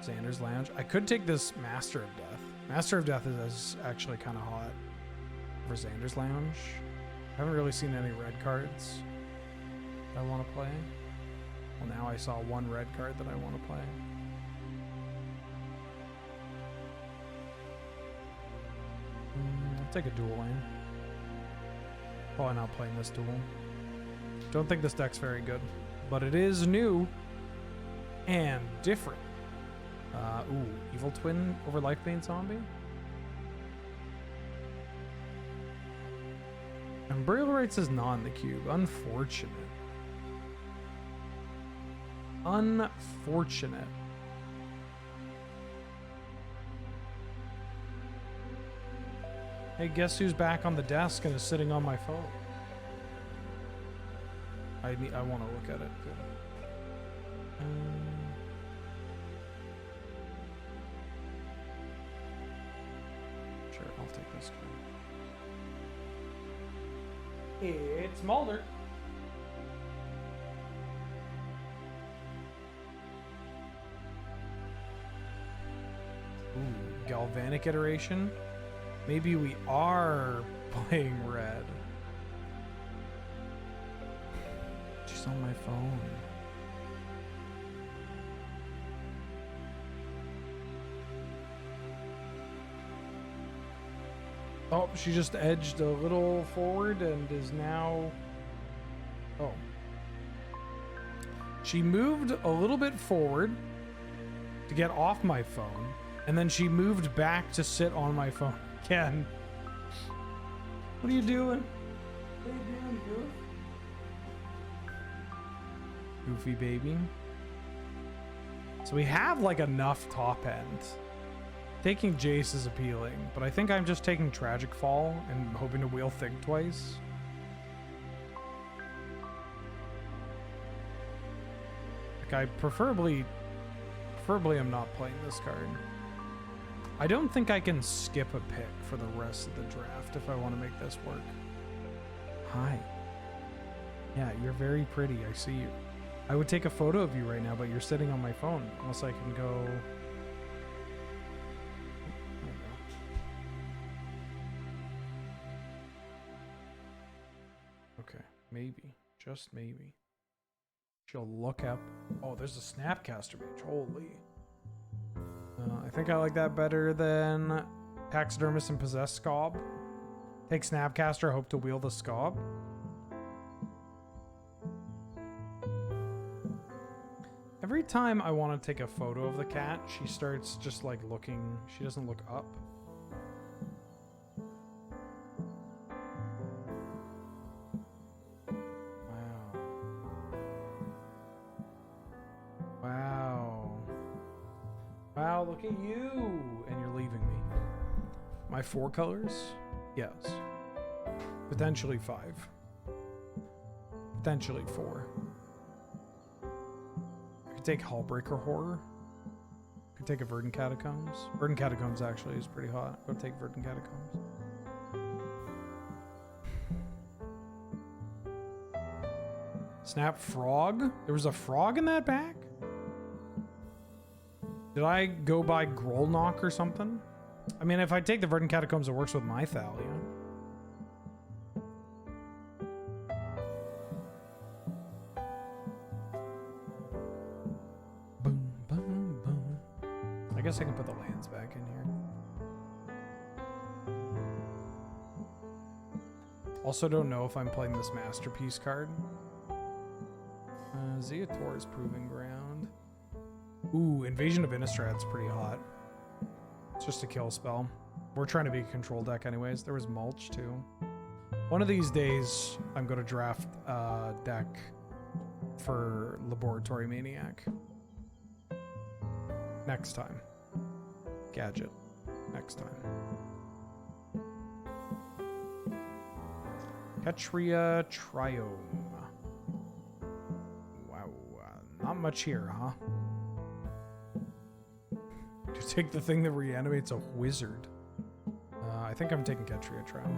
Xander's Lounge. I could take this Master of Death. Master of Death is actually kind of hot for Xander's Lounge. I haven't really seen any red cards that I want to play. Well, now I saw one red card that I want to play. I'll take a dual lane. Probably not playing this duel. Don't think this deck's very good, but it is new and different. Ooh, Evil Twin over Lifebane Zombie. And Burial Rites is not in the cube. Unfortunate. Unfortunate. Hey, guess who's back on the desk and is sitting on my phone? I want to look at it. Good. Sure, I'll take this card. It's Mulder. Ooh, Galvanic Iteration. Maybe we are playing red. She's on my phone. Oh, she just edged a little forward and is now... Oh. She moved a little bit forward to get off my phone, and then she moved back to sit on my phone again. What are you doing? What are you doing, Goofy baby? So we have like enough top end. Taking Jace is appealing, but I think I'm just taking Tragic Fall and hoping to wheel Think twice. Like I preferably I'm not playing this card. I don't think I can skip a pick for the rest of the draft if I want to make this work. Hi. Yeah, you're very pretty. I see you. I would take a photo of you right now, but you're sitting on my phone. Unless I can go... Okay, maybe. Just maybe. She'll look up. Oh, there's a Snapcaster Mage. Holy. I think I like that better than Taxidermist and Possess Scob. Take Snapcaster, hope to wheel the Scob. Every time I want to take a photo of the cat, she starts just like looking. She doesn't look up. Wow, look at you! And you're leaving me. My 4 colors? Yes. Potentially 5. Potentially 4. Could take Hullbreaker Horror. Could take a Verdant Catacombs. Verdant Catacombs actually is pretty hot. Go take Verdant Catacombs. Snap Frog? There was a frog in that bag? Did I go by Grolnock or something? I mean, if I take the Verdant Catacombs, it works with my Thalia. Boom, boom, boom. I guess I can put the lands back in here. Also don't know if I'm playing this Masterpiece card. Zeator's Proving Ground. Ooh, Invasion of Innistrad's pretty hot. It's just a kill spell. We're trying to be a control deck anyways. There was Mulch too. One of these days, I'm going to draft a deck for Laboratory Maniac. Next time. Gadget. Next time. Ketria Triome. Wow. Not much here, huh? To take the thing that reanimates a wizard. I think I'm taking Ketria Triome.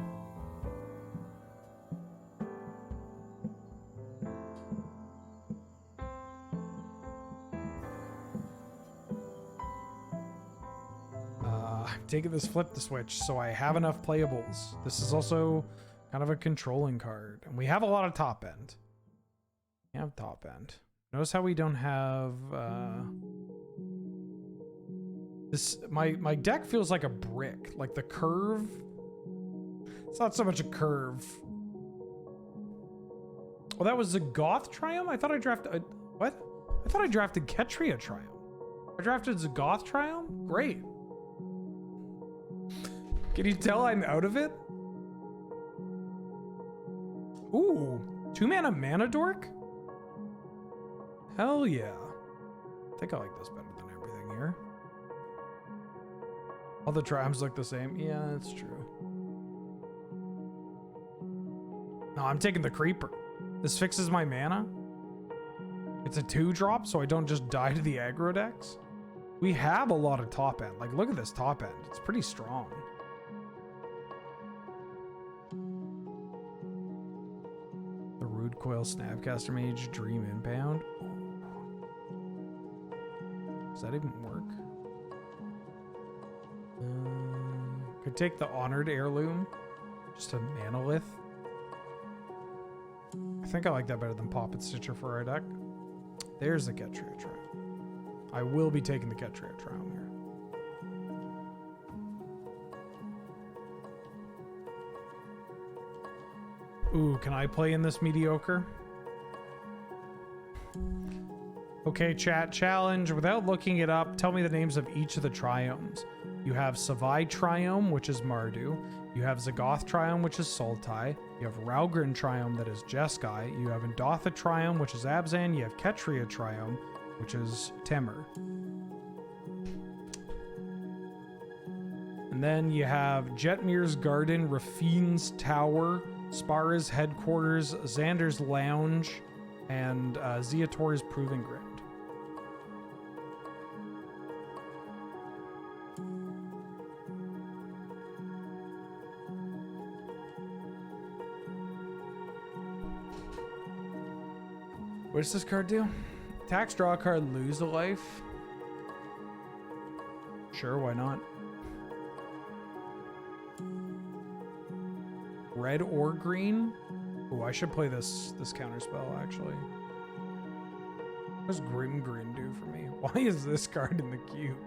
I'm taking this flip the switch, so I have enough playables. This is also kind of a controlling card. And we have a lot of top end. We have top end. Notice how we don't have this my deck feels like a brick. Like the curve. It's not so much a curve. Oh, that was a Goth Triumph? I thought I drafted what? I thought I drafted Ketria Triumph. I drafted Zagoth Triumph? Great. Can you tell I'm out of it? Ooh, 2-mana Mana Dork? Hell yeah. I think I like this better than everything here. All the triumphs look the same. Yeah, that's true. No, I'm taking the Creeper. This fixes my mana. It's a 2-drop, so I don't just die to the aggro decks. We have a lot of top end. Like, look at this top end. It's pretty strong. The Rude Coil Snapcaster Mage Dream Inbound. Does that even work? Could take the Honored Heirloom. Just a Manolith. I think I like that better than Poppet Stitcher for our deck. There's the Ketria Triumph. I will be taking the Ketria Triumph here. Ooh, can I play in this mediocre? Okay, chat, challenge. Without looking it up, tell me the names of each of the triomes. You have Savai Triome, which is Mardu. You have Zagoth Triome, which is Sultai. You have Raugrin Triome, that is Jeskai. You have Endotha Triome, which is Abzan. You have Ketria Triome, which is Temur. And then you have Jetmir's Garden, Rafine's Tower, Spara's Headquarters, Xander's Lounge, and Zeator's Proving Ground. What does this card do? Tax, draw a card, lose a life. Sure, why not? Red or green? Oh, I should play this counter spell actually. What does Grim Grin do for me? Why is this card in the queue?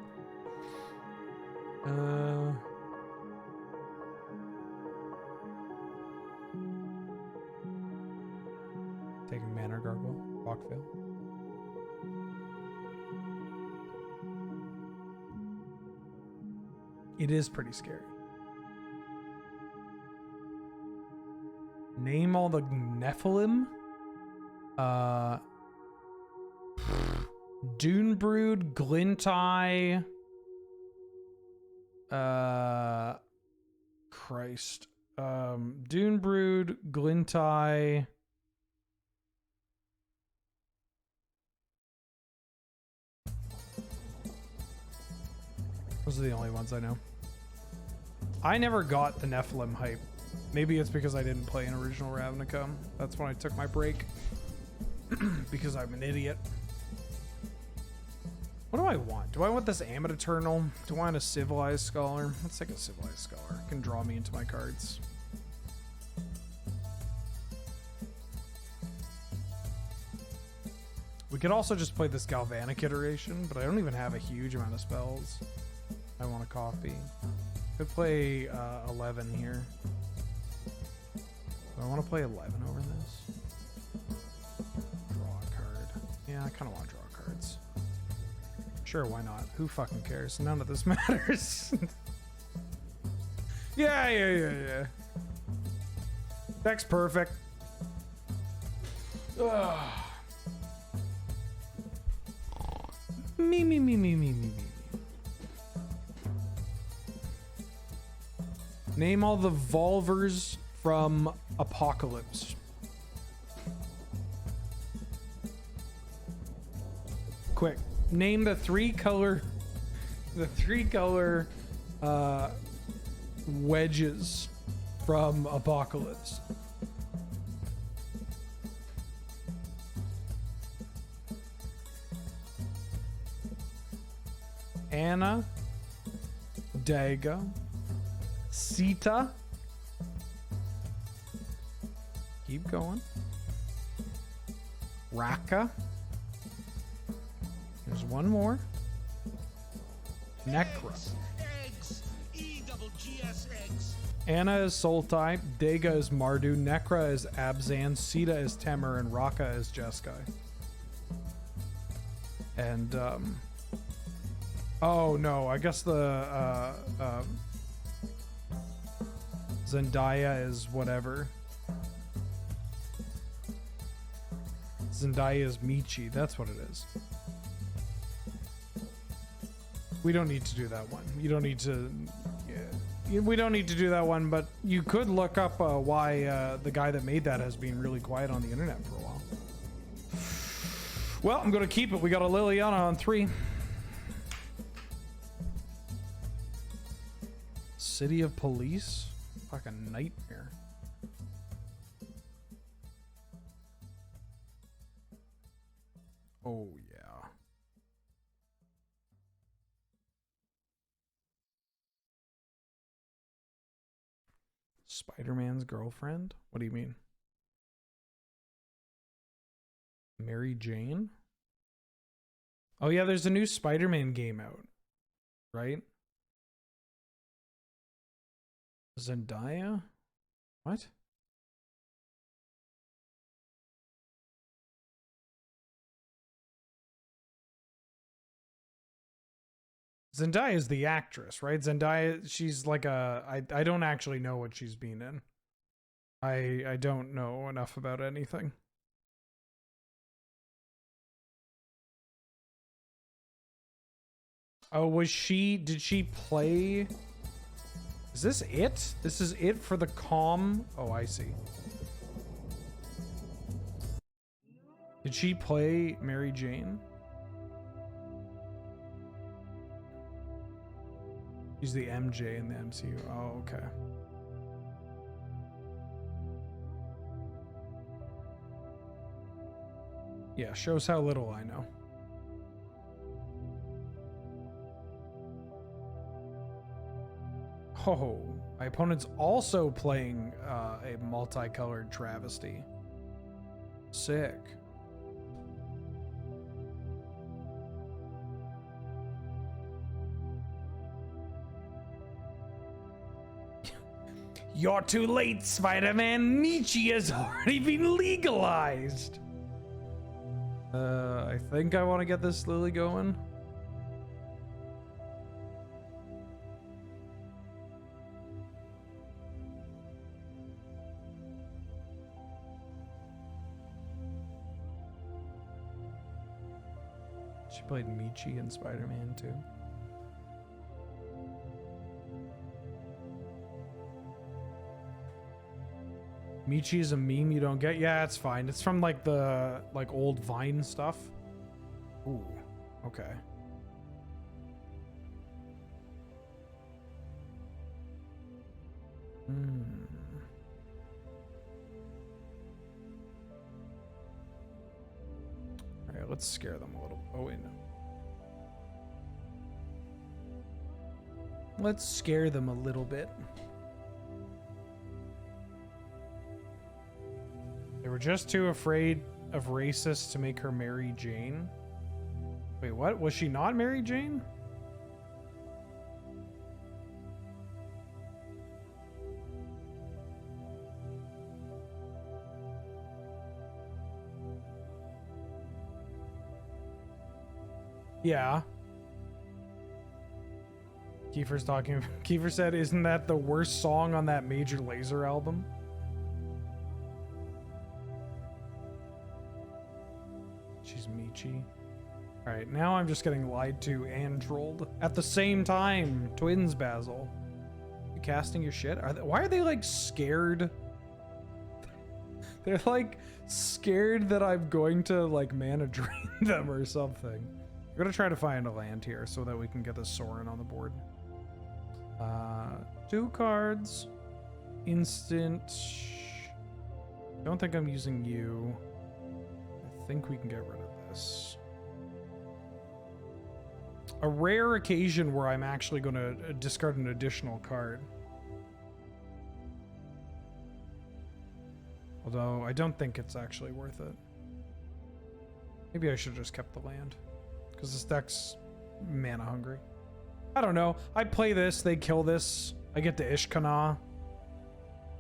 Taking Manor Gargoyle, Rockville. It is pretty scary. Name all the Nephilim. Dunebrood, Glintai. Christ. Dunebrood, Glintai. Those are the only ones I know. I never got the Nephilim hype. Maybe it's because I didn't play an original Ravnica. That's when I took my break. Because I'm an idiot. What do I want? Do I want this Amit Eternal? Do I want a Civilized Scholar? Let's take a Civilized Scholar. It can draw me into my cards. We could also just play this Galvanic iteration, but I don't even have a huge amount of spells. I want a copy. Could play 11 here. Do I want to play 11 over this? Draw a card. Yeah, I kind of want to draw cards. Sure, why not? Who fucking cares? None of this matters. Yeah. Deck's perfect. Ugh. Me. Name all the Volvers from Apocalypse. Quick. Name the three color wedges from Apocalypse. Anna, Daga, Sita. Keep going. Raka. There's one more. Necra. Anna is Soul type. Daga is Mardu. Necra is Abzan. Sita is Temer. And Raka is Jeskai. And, oh no, I guess the, Zendaya is whatever. Zendaya is Michi. That's what it is. We don't need to do that one. You don't need to. Yeah, we don't need to do that one. But you could look up why the guy that made that has been really quiet on the internet for a while. Well, I'm gonna keep it. We got a Liliana on 3. City of Police. Fucking nightmare. Oh yeah. Spider-Man's girlfriend? What do you mean? Mary Jane? Oh yeah, there's a new Spider-Man game out, right? Zendaya? What? Zendaya is the actress, right? Zendaya, she's like a... I don't actually know what she's been in. I don't know enough about anything. Oh, was she... Did she play... Is this it? This is it for the calm? Oh, I see. Did she play Mary Jane? She's the MJ in the MCU. Oh, okay. Yeah, shows how little I know. Oh, my opponent's also playing a multicolored travesty. Sick. You're too late, Spider-Man. Nietzsche has already been legalized. I think I want to get this Lily going. She played Michi in Spider-Man too. Michi is a meme you don't get? Yeah, it's fine. It's from like the old Vine stuff. Ooh, okay. All right, let's scare them a little. Oh, wait, no. Let's scare them a little bit. They were just too afraid of racists to make her Mary Jane. Wait, what? Was she not Mary Jane? Yeah. Kiefer's talking. Kiefer said, "Isn't that the worst song on that Major Lazer album?" She's Michi. All right, now I'm just getting lied to and trolled at the same time. Twins, Basil. You casting your shit? Why are they like scared? They're like scared that I'm going to like mana drain them or something. I'm gonna try to find a land here so that we can get this Sorin on the board. 2 cards. Instant. Don't think I'm using you. I think we can get rid of this. A rare occasion where I'm actually going to discard an additional card. Although I don't think it's actually worth it. Maybe I should have just kept the land. Because this deck's mana hungry. I don't know. I play this, they kill this. I get to Ishkana.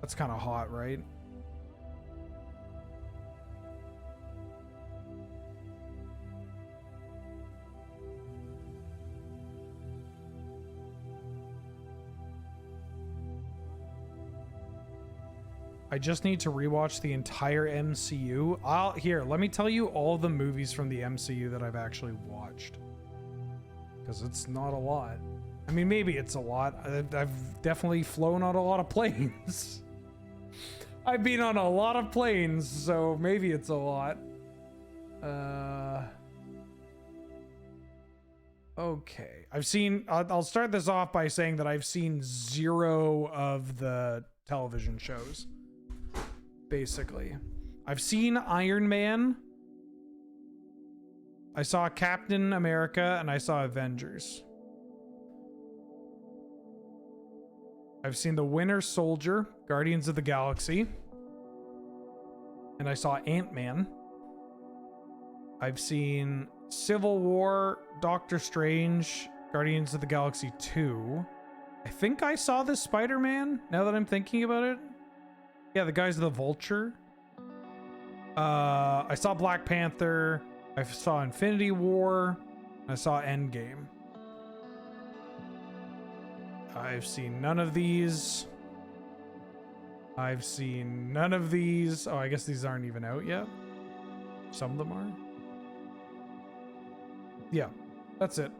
That's kind of hot, right? I just need to rewatch the entire MCU. Here, let me tell you all the movies from the MCU that I've actually watched. Because it's not a lot. I mean, maybe it's a lot. I've definitely flown on a lot of planes. I've been on a lot of planes, so maybe it's a lot. Okay. I'll start this off by saying that I've seen 0 of the television shows. Basically. I've seen Iron Man. I saw Captain America and I saw Avengers. I've seen The Winter Soldier, Guardians of the Galaxy. And I saw Ant-Man. I've seen Civil War, Doctor Strange, Guardians of the Galaxy 2. I think I saw this Spider-Man, now that I'm thinking about it. Yeah, the guys of the Vulture. I saw Black Panther. I saw Infinity War. I saw Endgame. I've seen none of these. I've seen none of these. Oh, I guess these aren't even out yet. Some of them are. Yeah, that's it.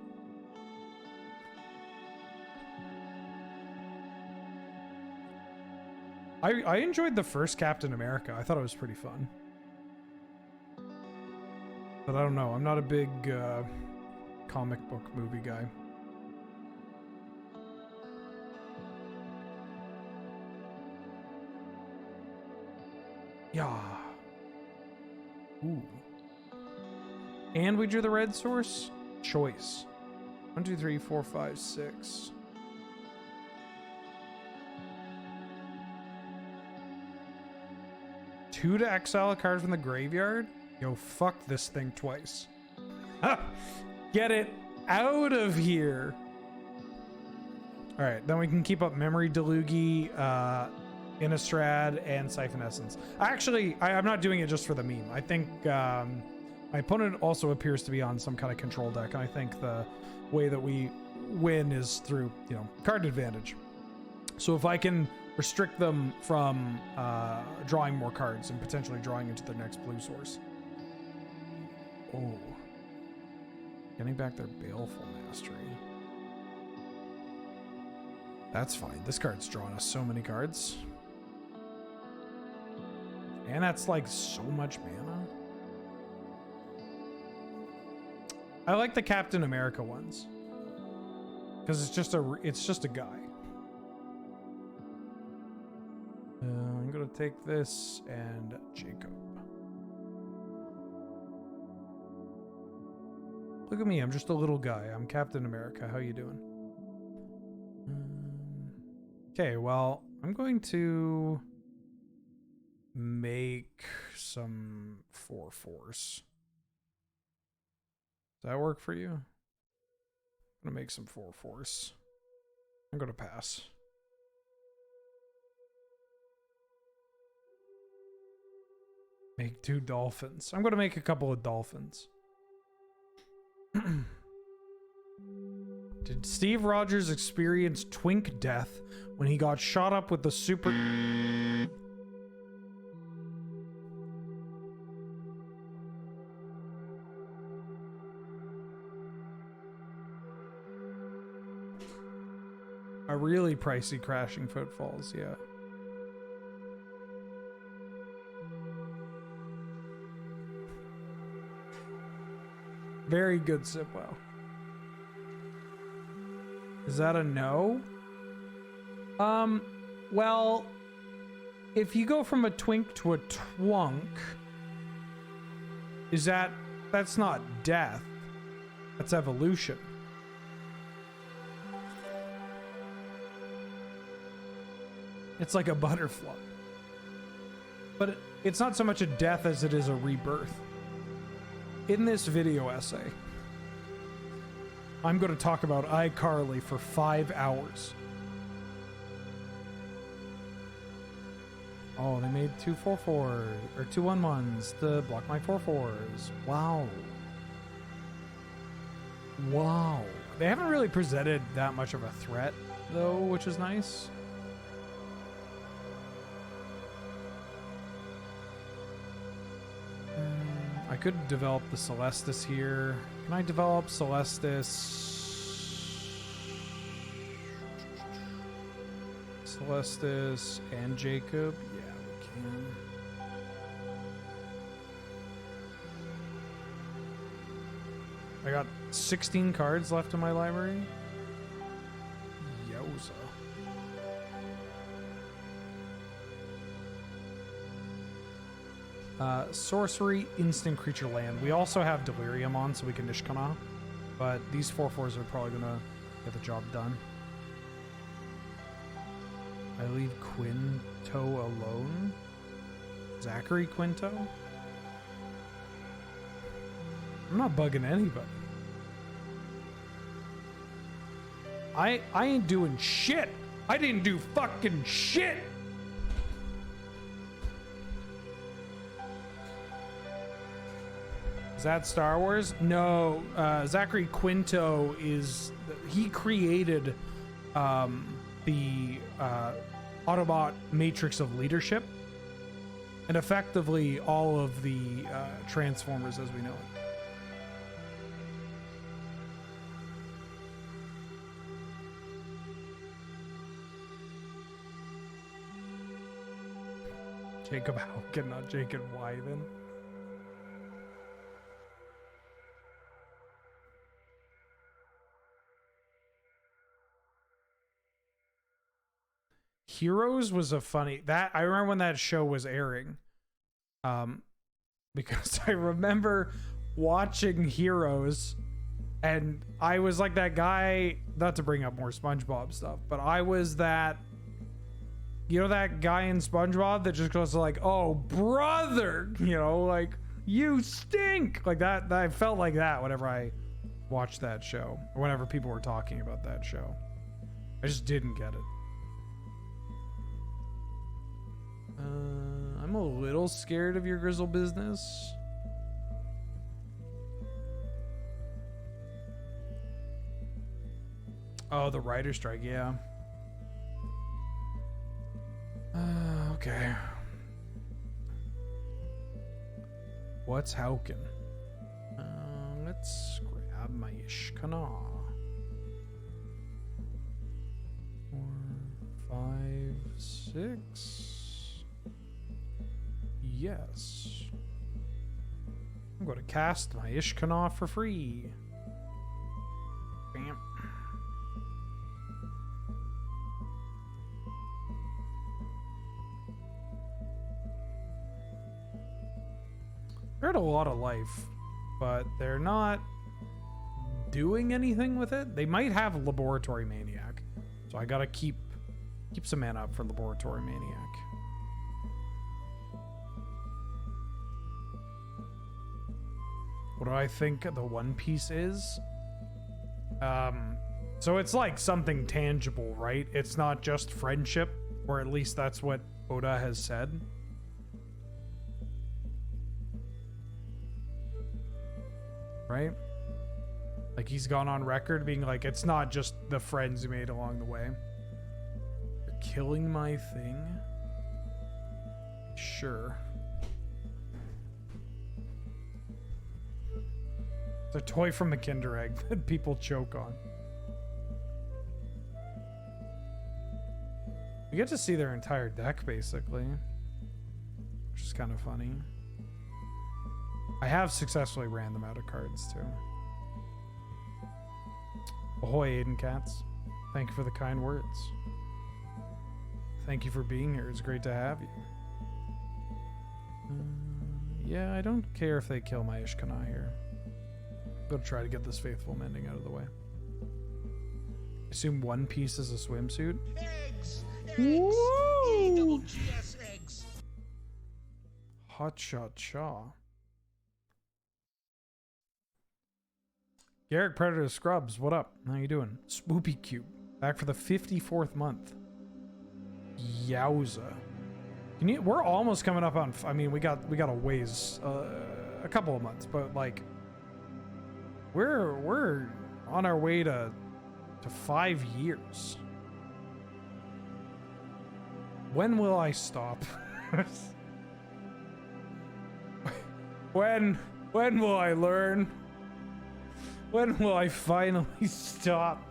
I enjoyed the first Captain America. I thought it was pretty fun. But I don't know. I'm not a big comic book movie guy. Yeah. Ooh. And we drew the red source? Choice. 1, 2, 3, 4, 5, 6. Two to exile a card from the graveyard? Yo, fuck this thing twice. Get it out of here. Alright, then we can keep up Memory Deluge, Innistrad, and Siphon Essence. Actually, I'm not doing it just for the meme. I think my opponent also appears to be on some kind of control deck, and I think the way that we win is through, card advantage. So if I can restrict them from drawing more cards and potentially drawing into their next blue source. Oh. Getting back their Baleful Mastery. That's fine. This card's drawing us so many cards. And that's like so much mana. I like the Captain America ones. Because it's just a guy. gonna take this and Jacob. Look at me, I'm just a little guy. I'm Captain America. How you doing? Okay, well, I'm going to make some 4/4s. Does that work for you? I'm gonna make some 4/4s. I'm gonna pass. Make 2 dolphins. I'm gonna make a couple of dolphins. Did Steve Rogers experience twink death when he got shot up with the super... A really pricey crashing footfalls, yeah. Very good, Sipwell. Is that a no? Well, if you go from a twink to a twunk, that's not death. That's evolution. It's like a butterfly. But it's not so much a death as it is a rebirth. In this video essay, I'm going to talk about iCarly for 5 hours. Oh, they made 2 4/4s, or 2 1/1s to block my 4/4s. Wow. Wow. They haven't really presented that much of a threat, though, which is nice. I could develop the Celestis here. Can I develop Celestis? Celestis and Jacob? Yeah, we can. I got 16 cards left in my library. Yowza. Sorcery, instant creature land. We also have Delirium on, so we can Nishkana. But these 4/4s are probably gonna get the job done. I leave Quinto alone. Zachary Quinto? I'm not bugging anybody. I ain't doing shit. I didn't do fucking shit. Is that Star Wars? No, Zachary Quinto he created the Autobot Matrix of Leadership and effectively all of the Transformers as we know it. Jacob Hauken, not Jacob Wythen. Heroes was a funny that I remember when that show was airing. Because I remember watching Heroes and I was like that guy, not to bring up more SpongeBob stuff, but I was that, you know, that guy in SpongeBob that just goes like, "Oh, brother," you know, like, "You stink." Like that I felt like that whenever I watched that show or whenever people were talking about that show. I just didn't get it. I'm a little scared of your Grizzle business. Oh, the writer's strike, yeah. Okay. What's Hauken? Let's grab my Ishkana. 4, 5, 6. Yes. I'm going to cast my Ishkana for free. Bam. They're at a lot of life, but they're not doing anything with it. They might have Laboratory Maniac, so I gotta keep some mana up for Laboratory Maniac. What do I think the One Piece is? So it's like something tangible, right? It's not just friendship, or at least that's what Oda has said. Right? Like, he's gone on record being like, it's not just the friends you made along the way. You're killing my thing? Sure. It's a toy from a Kinder Egg that people choke on. You get to see their entire deck, basically. Which is kind of funny. I have successfully ran them out of cards, too. Ahoy, Aiden Cats. Thank you for the kind words. Thank you for being here. It's great to have you. Yeah, I don't care if they kill my Ishkana here. I'm gonna try to get this Faithful Mending out of the way. I assume One Piece is a swimsuit. Eggs! Woo! EGS eggs! Hot shot chaw. Garrick Predator Scrubs, what up? How you doing? Swoopy Cube, back for the 54th month. Yowza. Can you? We're almost coming up on. I mean, we got a ways, a couple of months, but like, we're on our way to 5 years. When will I stop? When will I learn? When will I finally stop?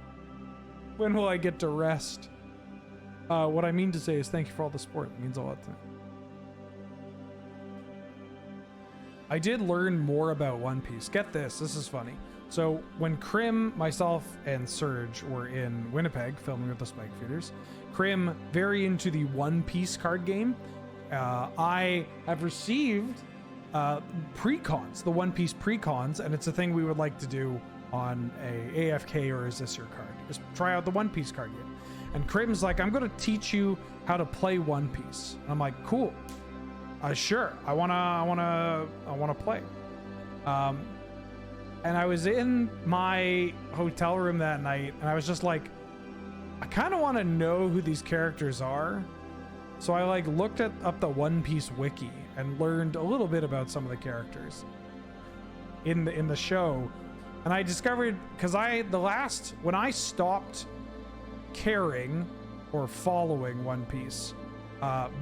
When will I get to rest? What I mean to say is thank you for all the support. It means a lot to me. I did learn more about One Piece. Get this. This is funny. So when Krim, myself, and Serge were in Winnipeg filming with the Spike Feeders, Krim, very into the One Piece card game, I have received precons, the One Piece precons, and it's a thing we would like to do on a AFK or Is This Your Card? Just try out the One Piece card game. And Krim's like, I'm going to teach you how to play One Piece. And I'm like, cool. Sure. I wanna play. And I was in my hotel room that night, and I was just like, I kind of want to know who these characters are. So I like looked up the One Piece wiki and learned a little bit about some of the characters in the show. And I discovered, because when I stopped caring or following One Piece,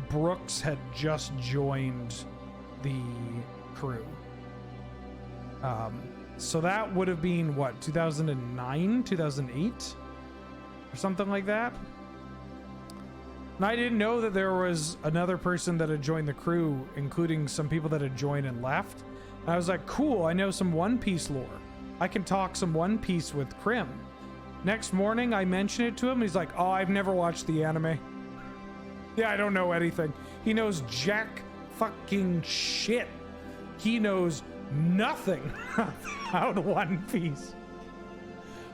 Brooks had just joined the crew. So that would have been what, 2009, 2008 or something like that. And I didn't know that there was another person that had joined the crew, including some people that had joined and left. And I was like, cool, I know some One Piece lore. I can talk some One Piece with Krim. Next morning, I mentioned it to him. He's like, oh, I've never watched the anime. Yeah, I don't know anything. He knows jack fucking shit. He knows nothing about One Piece.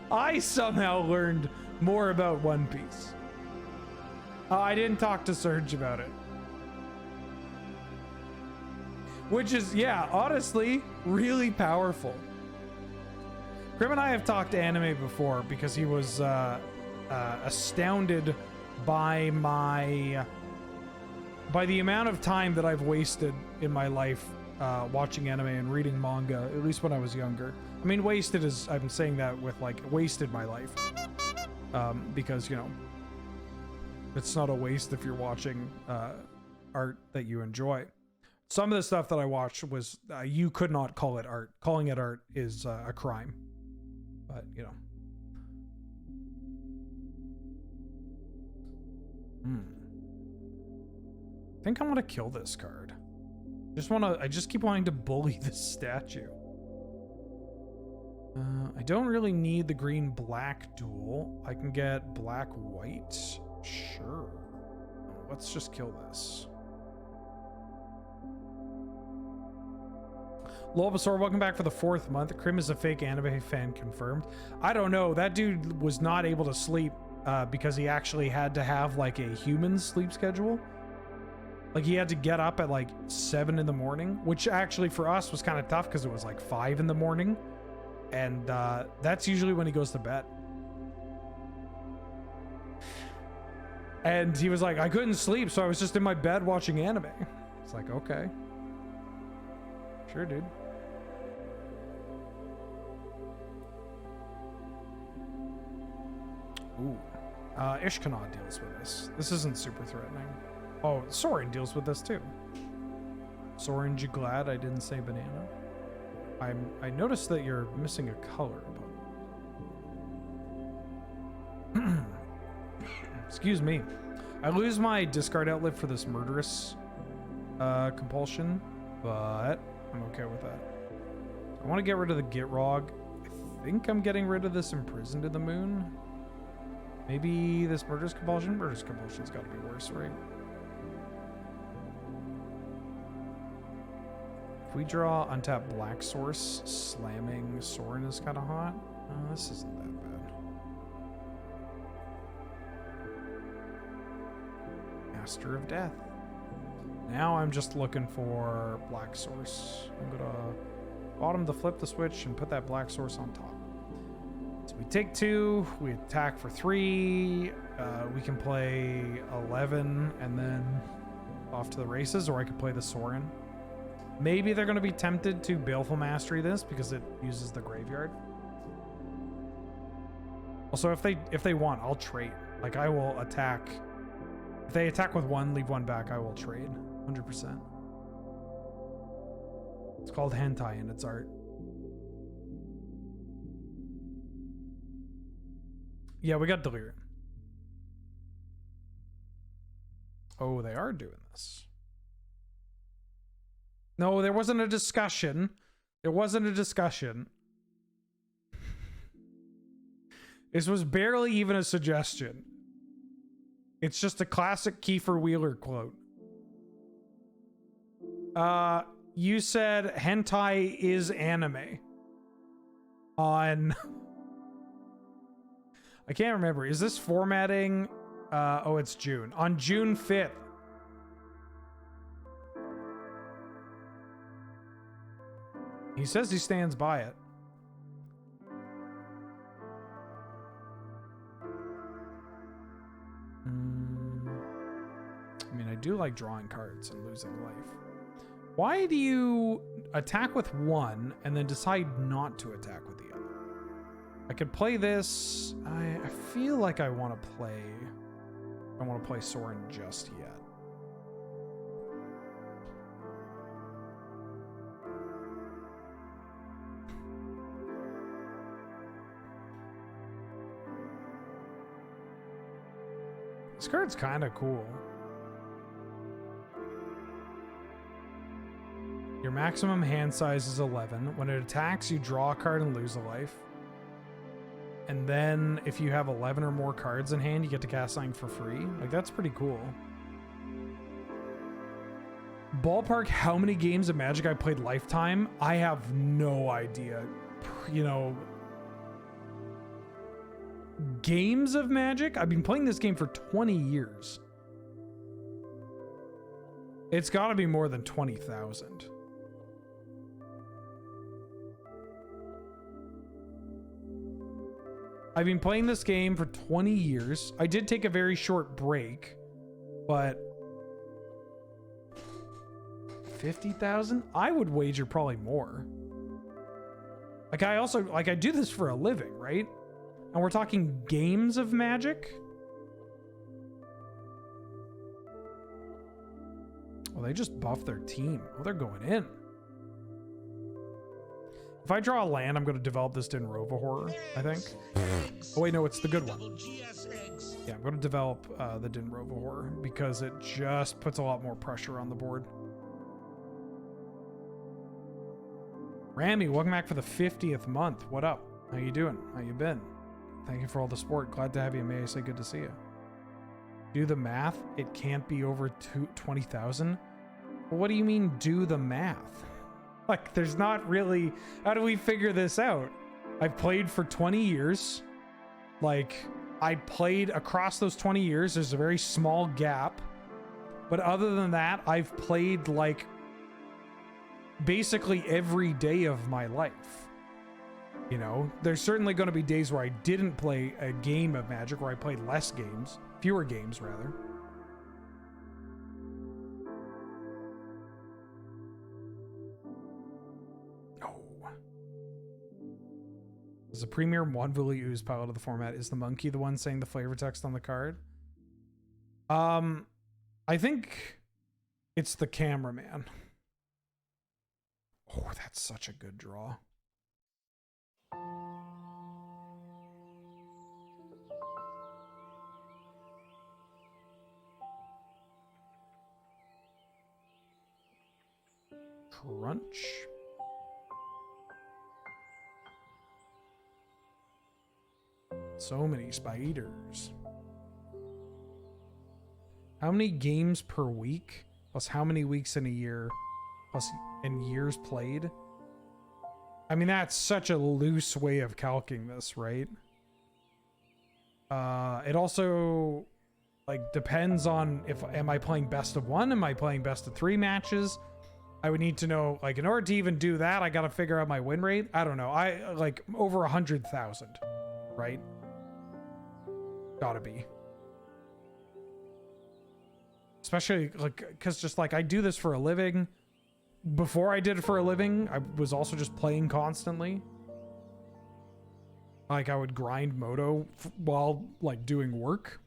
I somehow learned more about One Piece. I didn't talk to Serge about it. Which is, yeah, honestly, really powerful. Grim and I have talked anime before because he was astounded by the amount of time that I've wasted in my life watching anime and reading manga, at least when I was younger. I mean, wasted is, I'm saying that with like, wasted my life. Because, you know, it's not a waste if you're watching art that you enjoy. Some of the stuff that I watched was, you could not call it art. Calling it art is a crime. But, you know. I think I want to kill this card. I just keep wanting to bully this statue. I don't really need the green-black duel. I can get black-white. Sure. Let's just kill this. Lobasaur, welcome back for the 4th month. Krim is a fake anime fan confirmed. I don't know. That dude was not able to sleep because he actually had to have like a human sleep schedule. Like he had to get up at like 7 in the morning, which actually for us was kind of tough because it was like 5 in the morning. And that's usually when he goes to bed. And he was like, I couldn't sleep, so I was just in my bed watching anime. It's like, okay. Sure, dude. Ooh. Ishkanah deals with this. This isn't super threatening. Oh, Soren deals with this too. Soren, you glad I didn't say banana? I noticed that you're missing a color, but excuse me. I lose my discard outlet for this murderous compulsion, but I'm okay with that. I want to get rid of the Gitrog. I think I'm getting rid of this Imprisoned in the Moon. Maybe this Murderous Compulsion? Murderous Compulsion's got to be worse, right? If we draw untap Black Source, slamming Soren is kind of hot. This isn't that bad. Master of Death. Now I'm just looking for Black Source. I'm gonna bottom to flip the switch and put that Black Source on top. So we take 2, we attack for 3, we can play 11 and then off to the races, or I could play the Soren. Maybe they're going to be tempted to Baleful Mastery this because it uses the graveyard. Also, if they want, I'll trade. Like, I will attack. If they attack with 1, leave 1 back, I will trade. 100%. It's called hentai in its art. Yeah, we got Delirium. Oh, they are doing this. No, there wasn't a discussion. There wasn't a discussion. This was barely even a suggestion. It's just a classic Kiefer Wheeler quote. You said hentai is anime. On... I can't remember. Is this formatting? Oh, it's June. On June 5th. He says he stands by it. I mean, I do like drawing cards and losing life. Why do you attack with 1 and then decide not to attack with the other? I could play this. I feel like I want to play... I want to play Soren just yet. This card's kind of cool. Your maximum hand size is 11. When it attacks, you draw a card and lose a life. And then if you have 11 or more cards in hand, you get to cast something for free. Like, that's pretty cool. Ballpark, how many games of Magic I played lifetime? I have no idea. You know... Games of Magic? I've been playing this game for 20 years. It's got to be more than 20,000. I've been playing this game for 20 years. I did take a very short break, but 50,000? I would wager probably more. Like, I do this for a living, right? And we're talking games of Magic? Well, they just buffed their team. Oh, they're going in. If I draw a land, I'm going to develop this Dinrova Horror, I think. Oh, wait, no, it's the good one. Yeah, I'm going to develop the Dinrova Horror because it just puts a lot more pressure on the board. Rami, welcome back for the 50th month. What up? How you doing? How you been? Thank you for all the support. Glad to have you. May I say good to see you. Do the math. It can't be over 20,000. Well, what do you mean do the math? Like, there's not really... How do we figure this out? I've played for 20 years. Like, I played across those 20 years. There's a very small gap. But other than that, I've played, like, basically every day of my life. You know, there's certainly going to be days where I didn't play a game of Magic, where I played less games. Fewer games, rather. As a premier Wanvuli Ooze pilot of the format, is the monkey the one saying the flavor text on the card? I think it's the cameraman. Oh, that's such a good draw. Crunch. So many spiders. How many games per week? Plus how many weeks in a year? Plus in years played? I mean, that's such a loose way of calculating this, right? It also, like, depends on if, am I playing best of one? Am I playing best of three matches? I would need to know, like, in order to even do that, I gotta figure out my win rate. I don't know. I, like, over 100,000, right? Gotta be. Especially, like, because just, like, I do this for a living. Before I did it for a living, I was also just playing constantly. Like, I would grind Moto while, like, doing work.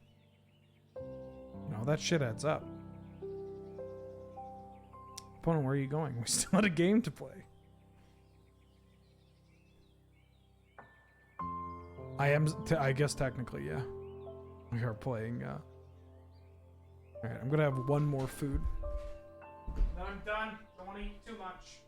You know, that shit adds up. Opponent, where are you going? We still had a game to play. I guess technically, yeah. We are playing, Alright, I'm gonna have one more food. Then I'm done. Don't want to eat too much.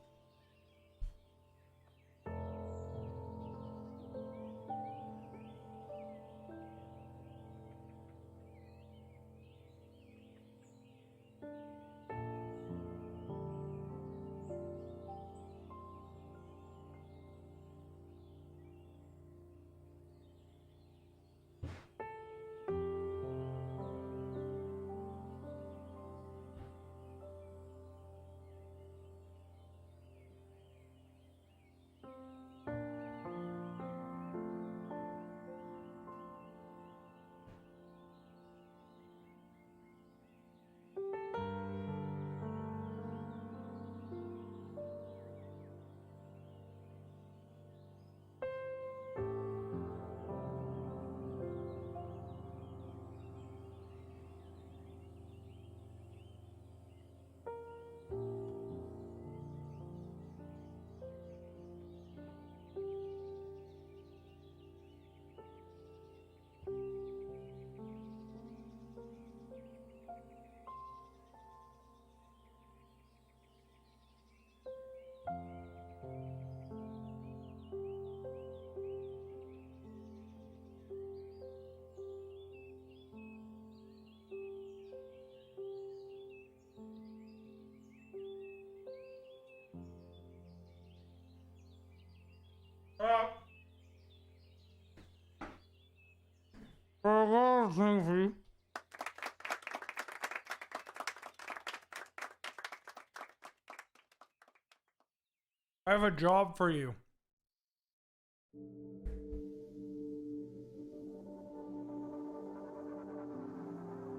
I have a job for you.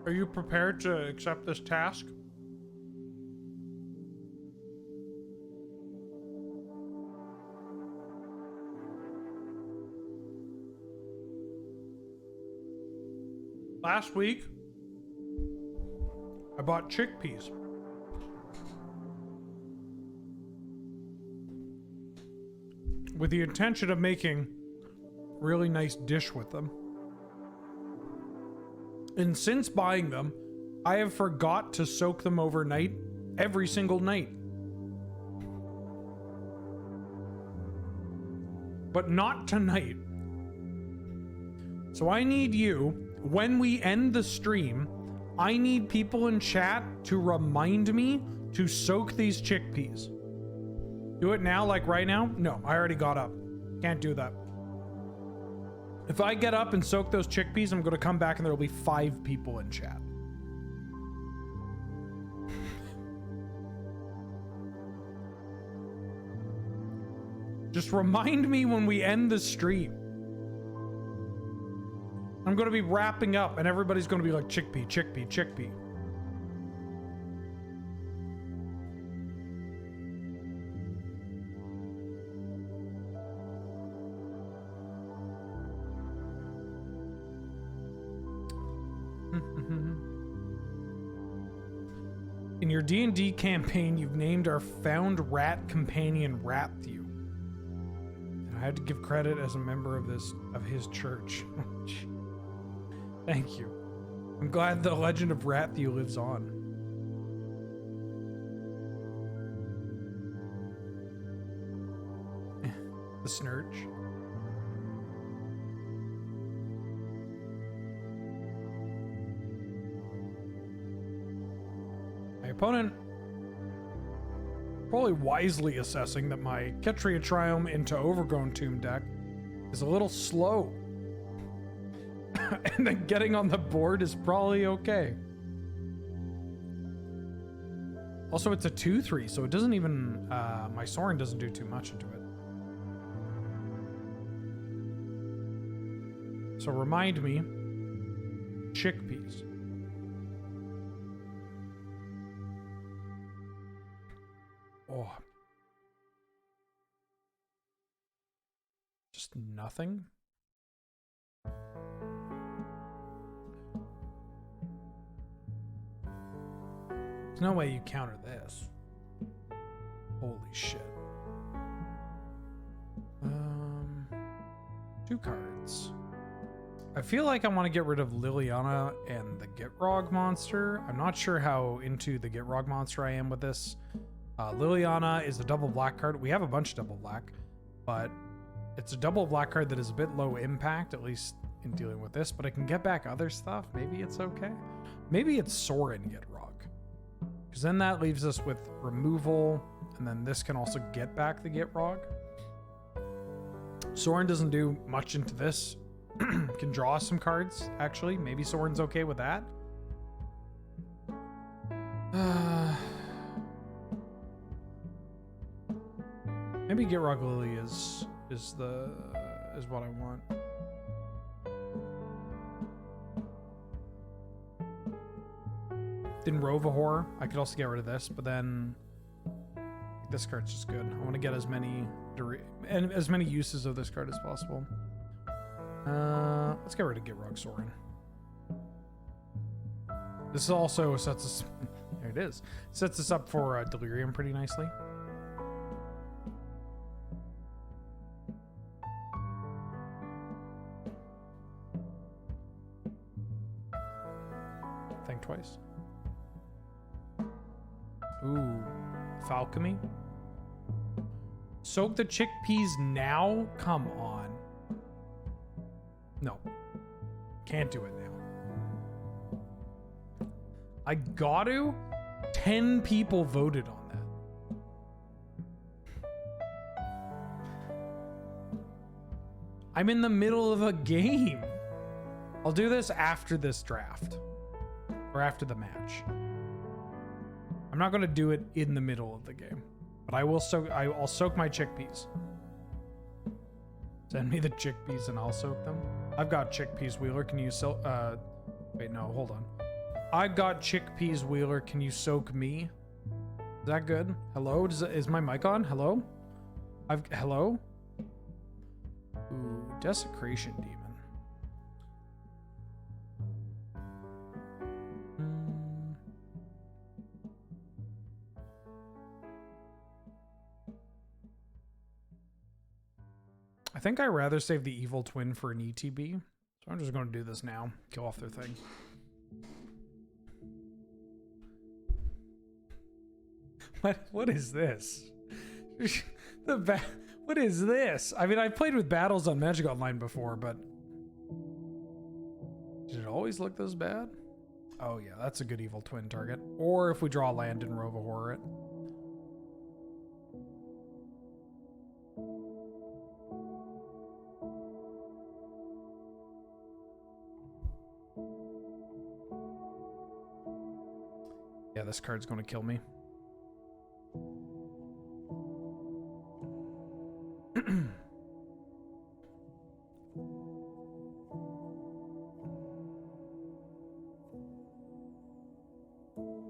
Are you prepared to accept this task? Last week, I bought chickpeas. With the intention of making a really nice dish with them. And since buying them, I have forgot to soak them overnight every single night. But not tonight. So I need you, when we end the stream, I need people in chat to remind me to soak these chickpeas. Do it now, like right now? No, I already got up. Can't do that. If I get up and soak those chickpeas, I'm going to come back and there will be 5 people in chat. Just remind me when we end the stream. I'm going to be wrapping up and everybody's going to be like, chickpea, chickpea, chickpea. In your D&D campaign, you've named our found rat companion Ratthew. And I had to give credit as a member of his church. Thank you. I'm glad the legend of Ratthew lives on. The Snurch. My opponent probably wisely assessing that my Ketria Triome into Overgrown Tomb deck is a little slow. And then getting on the board is probably okay. Also, it's a 2/3, so it doesn't even... my Sorin doesn't do too much into it. So remind me, chickpeas. Oh. Just nothing? There's no way you counter this. Holy shit. 2 cards. I feel like I want to get rid of Liliana and the Gitrog monster. I'm not sure how into the Gitrog monster I am with this. Liliana is a double black card. We have a bunch of double black, but it's a double black card that is a bit low impact, at least in dealing with this, but I can get back other stuff. Maybe it's okay. Maybe it's Sorin Gitrog, because then that leaves us with removal, and then this can also get back the Gitrog. Sorin doesn't do much into this. Can draw some cards, actually. Maybe Sorin's okay with that. Maybe Gitrog Lily is what I want. Then Rovahor, I could also get rid of this, but then this card's just good. I want to get as many uses of this card as possible. Let's get rid of Gitrog Sorin. This also sets us... There it is. Sets us up for Delirium pretty nicely. Think twice. Ooh. Falcony. Soak the chickpeas now? Come on. No. Can't do it now. I got to? 10 people voted on that. I'm in the middle of a game. I'll do this after this draft. Or after the match. I'm not going to do it in the middle of the game. But I'll soak my chickpeas. Send me the chickpeas and I'll soak them. I've got chickpeas, Wheeler. Can you wait, no, hold on. I've got chickpeas, Wheeler. Can you soak me? Is that good? Hello? Is my mic on? Hello? Hello? Ooh, Desecration Demon. I think I'd rather save the Evil Twin for an ETB. So I'm just going to do this now. Kill off their thing. What is this? What is this? I mean, I've played with battles on Magic Online before, but did it always look this bad? Oh yeah, that's a good Evil Twin target. Or if we draw land and Rovahor it. this card's going to kill me.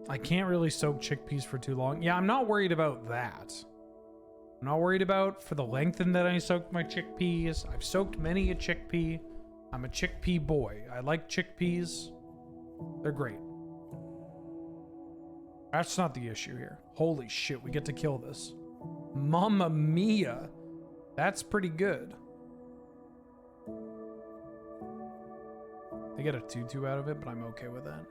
I can't really soak chickpeas for too long. Yeah, I'm not worried about that. I'm not worried about for the length in that I soaked my chickpeas. I've soaked many a chickpea. I'm a chickpea boy. I like chickpeas. They're great. That's not the issue here. Holy shit, we get to kill this. Mamma mia. That's pretty good. They get a 2-2 out of it, but I'm okay with that.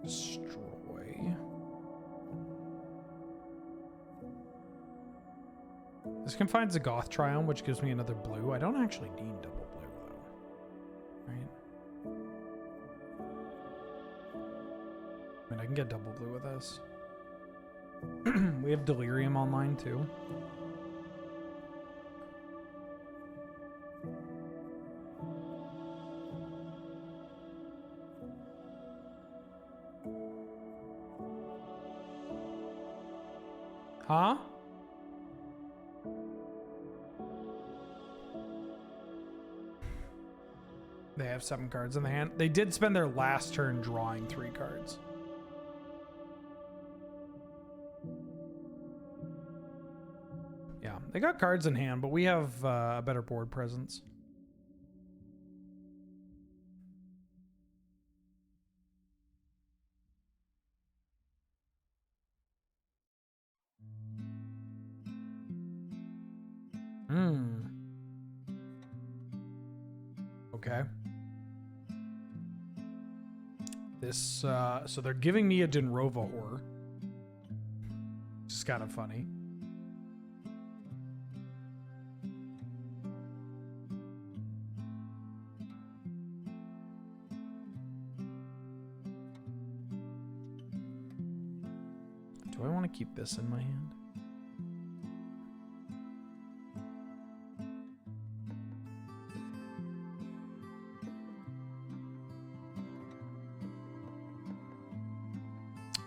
Destroy. This confines the Goth Triumph, which gives me another blue. I don't actually need double blue, though. Right? I mean, I can get double blue with this. We have Delirium online, too. Huh? They have 7 cards in the hand. They did spend their last turn drawing 3 cards. Yeah, they got cards in hand, but we have a better board presence. Okay. This, so they're giving me a Dinrova Horror. Which is kind of funny. Do I want to keep this in my hand?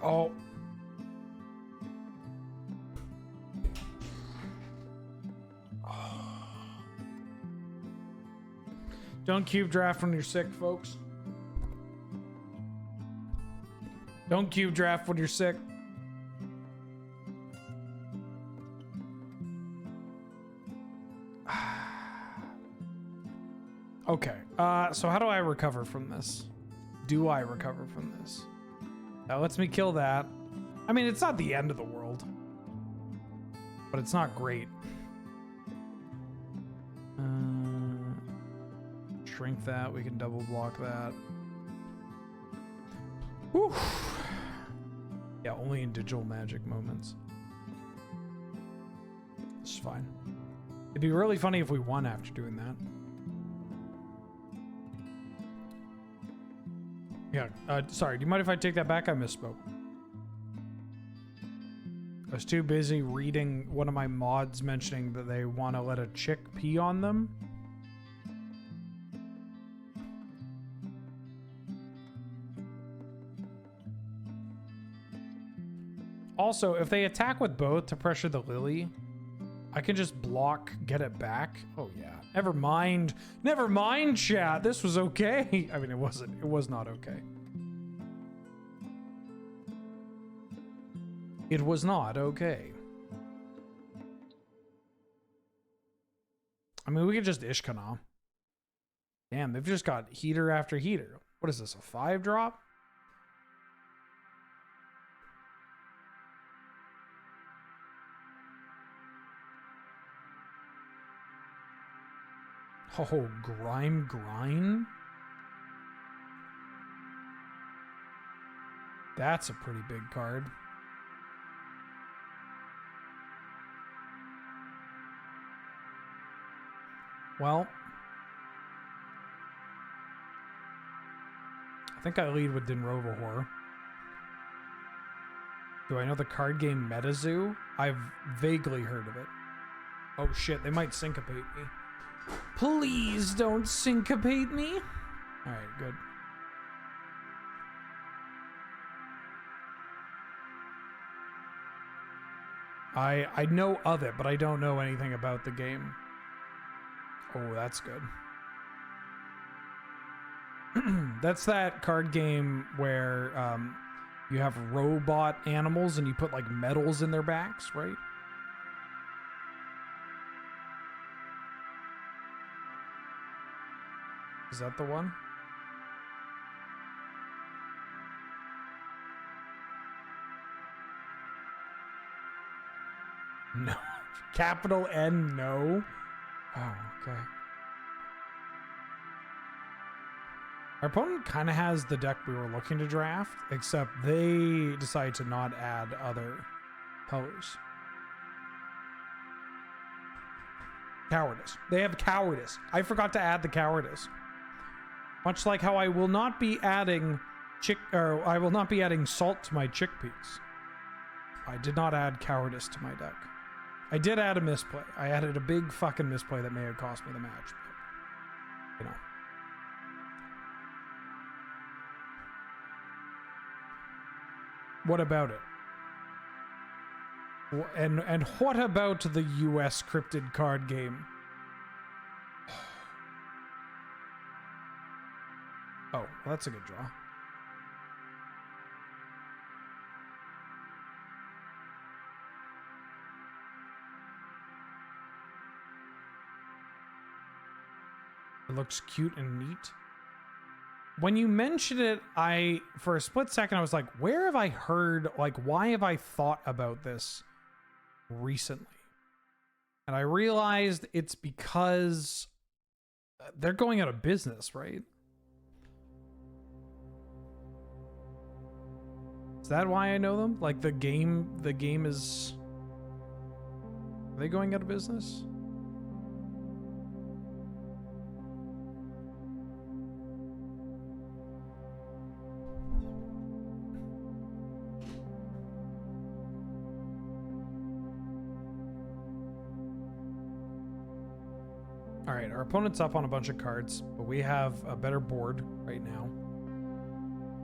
Oh. Don't cube draft when you're sick, folks. Don't cube draft when you're sick. Okay, so how do I recover from this? Do I recover from this? That lets me kill that. I mean, it's not the end of the world, but it's not great. Shrink that. We can double block that. Whew. Yeah, only in digital magic moments. It's fine. It'd be really funny if we won after doing that. Yeah, sorry, do you mind if I take that back? I misspoke. I was too busy reading one of my mods mentioning that they want to let a chick pee on them. Also, if they attack with both to pressure the Lily, I can just block, get it back. Oh yeah. Never mind. Never mind, chat. This was okay. I mean, it wasn't. It was not okay. It was not okay. I mean, we could just Ishkana. Damn, they've just got heater after heater. What is this, a 5-drop? Oh, Grind? That's a pretty big card. Well, I think I lead with Dinrova Horror. Do I know the card game MetaZoo? I've vaguely heard of it. Oh shit, they might syncopate me. Please don't syncopate me. Alright, good. I know of it, but I don't know anything about the game. Oh, that's good. That's that card game where you have robot animals and you put like medals in their backs, right? Is that the one? No. Capital N, no. Oh, okay. Our opponent kind of has the deck we were looking to draft, except they decide to not add other colors. Cowardice. They have cowardice. I forgot to add the cowardice. Much like how I will not be adding I will not be adding salt to my chickpeas. I did not add cowardice to my deck. I did add a misplay. I added a big fucking misplay that may have cost me the match, but, you know. What about it? And what about the US cryptid card game? Oh, well, that's a good draw. It looks cute and neat. When you mentioned it, for a split second, I was like, where have I heard, like, why have I thought about this recently? And I realized it's because they're going out of business, right? Is that why I know them? Like the game is... Are they going out of business? All right, our opponent's up on a bunch of cards, but we have a better board right now.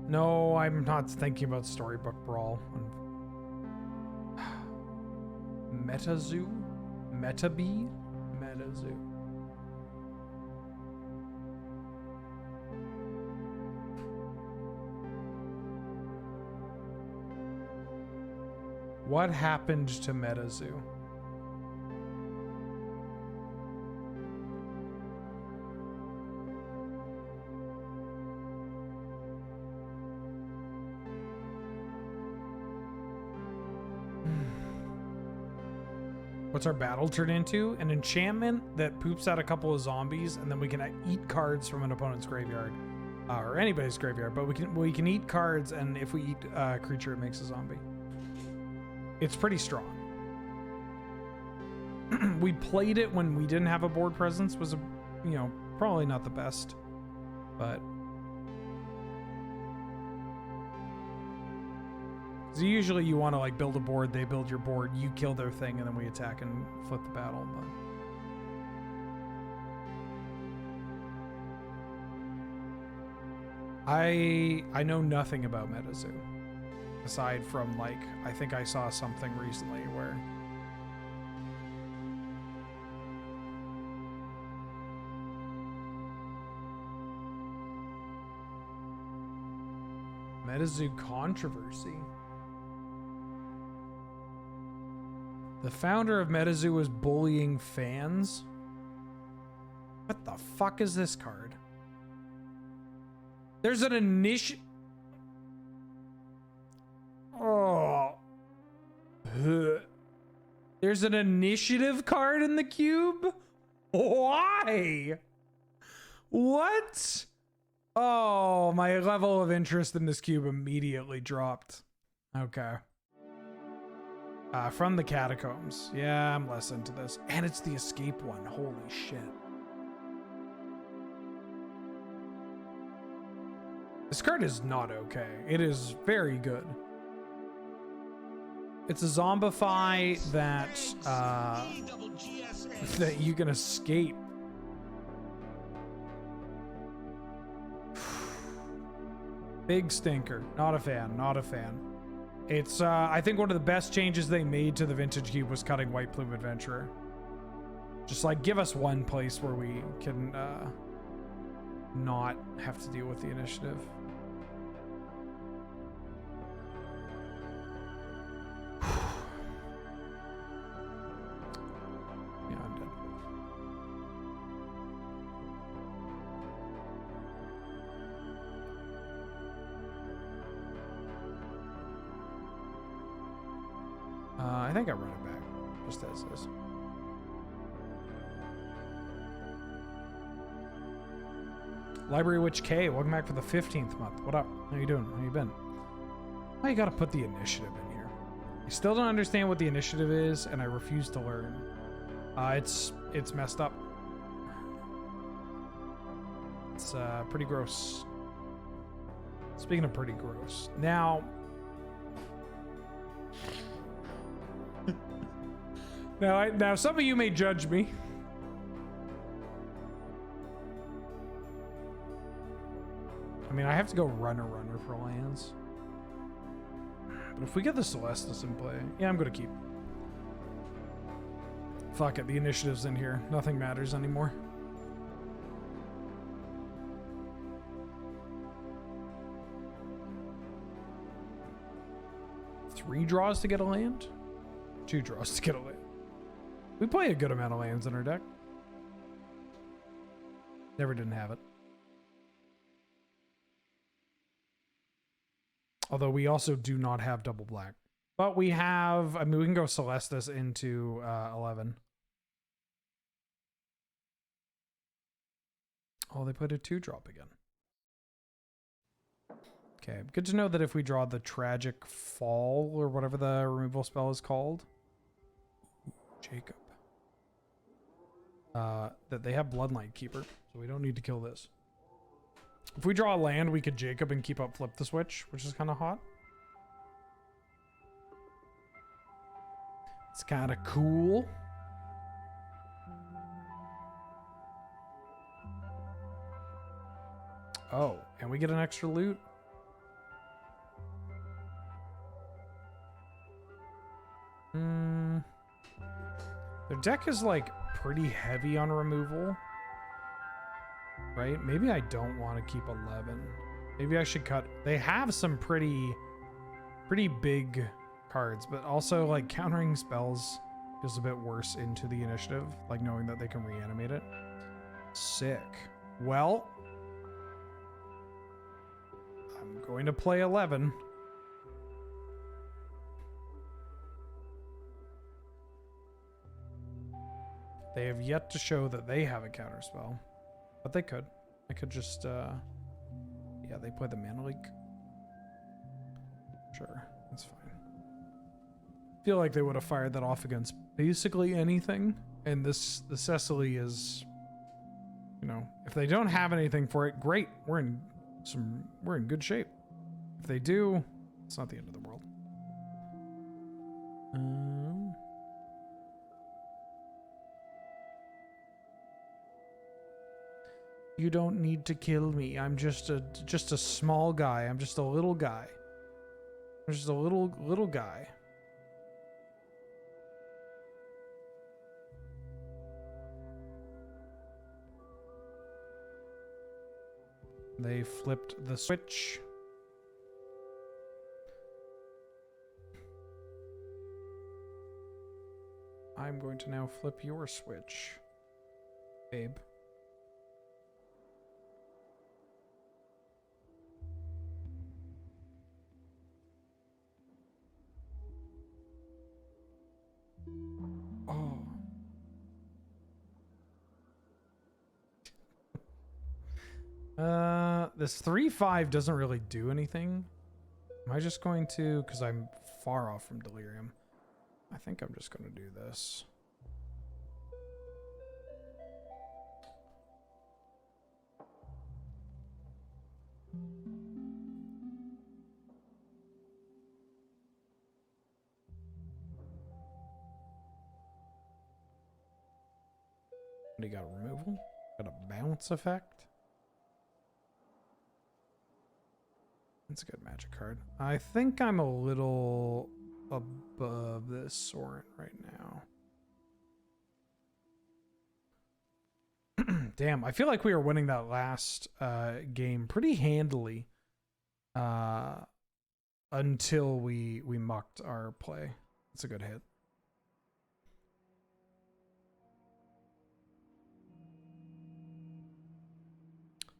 No, I'm not thinking about Storybook Brawl. MetaZoo? MetaBee? MetaZoo. What happened to MetaZoo? What's our battle turn into? An enchantment that poops out a couple of zombies, and then we can eat cards from an opponent's graveyard, or anybody's graveyard. But we can eat cards, and if we eat a creature, it makes a zombie. It's pretty strong. We played it when we didn't have a board presence. Was probably not the best, but. So usually you want to like build a board, they build your board, you kill their thing, and then we attack and flip the battle. But I know nothing about MetaZoo. Aside from like, I think I saw something recently where MetaZoo controversy. The founder of MetaZoo was bullying fans. What the fuck is this card? There's an Oh. There's an initiative card in the cube? Why? What? Oh, my level of interest in this cube immediately dropped. Okay. From the catacombs. Yeah, I'm less into this. And it's the escape one. Holy shit. This card is not okay. It is very good. It's a zombify that that you can escape. Big stinker. Not a fan. Not a fan. It's I think one of the best changes they made to the Vintage Cube was cutting White Plume Adventurer. Just like give us one place where we can not have to deal with the initiative. Yeah, I'm dead. I think I run it back just as is. Library Witch K, welcome back for the 15th month. What up? How you doing? How you been? Why you gotta put the initiative in here? I still don't understand what the initiative is, and I refuse to learn. It's messed up. It's pretty gross. Speaking of pretty gross, now now some of you may judge me. I mean, I have to go runner for lands. But if we get the Celestis in play, yeah, I'm gonna keep. Fuck it, the initiative's in here. Nothing matters anymore. Three draws to get a land? 2 draws to get a land. We play a good amount of lands in our deck. Never didn't have it. Although we also do not have double black. But we have, I mean, we can go Celestis into 11. Oh, they put a 2-drop again. Okay, good to know that if we draw the Tragic Fall, or whatever the removal spell is called. Jacob. That they have Bloodlight Keeper, so we don't need to kill this. If we draw a land, we could Jacob and keep up Flip the Switch, which is kind of hot. It's kind of cool. Oh, and we get an extra loot. Their deck is like pretty heavy on removal. Right? Maybe I don't want to keep 11. Maybe I should cut. They have some pretty big cards, but also like countering spells feels a bit worse into the initiative, like knowing that they can reanimate it. Sick. Well, I'm going to play 11. They have yet to show that they have a counter spell. But they could. I could just, yeah, they play the Mana Leak. Sure, that's fine. Feel like they would have fired that off against basically anything. And the Cecily is, you know, if they don't have anything for it, great. We're in good shape. If they do, it's not the end of the world. You don't need to kill me. I'm just a small guy. I'm just a little guy. I'm just a little guy. They flipped the switch. I'm going to now flip your switch, babe. Oh. This 3/5 doesn't really do anything. Am I just going to, because I'm far off from Delirium, I think I'm just going to do this. What do you got? Removal? Got a bounce effect? That's a good magic card. I think I'm a little above this Sorin right now. Damn, I feel like we were winning that last game pretty handily until we mucked our play. That's a good hit.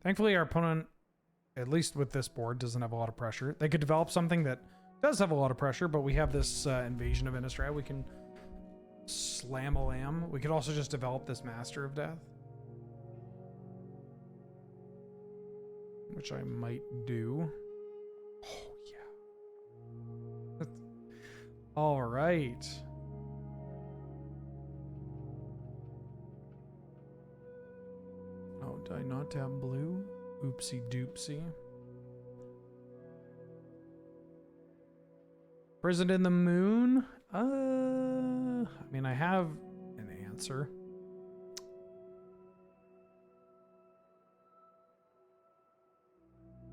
Thankfully, our opponent, at least with this board, doesn't have a lot of pressure. They could develop something that does have a lot of pressure, but we have this invasion of Innistrad. We can slam a lamb. We could also just develop this Master of Death, which I might do. Oh, yeah. All right. Oh, did I not have blue? Oopsie doopsie. Prison in the Moon? I mean, I have an answer.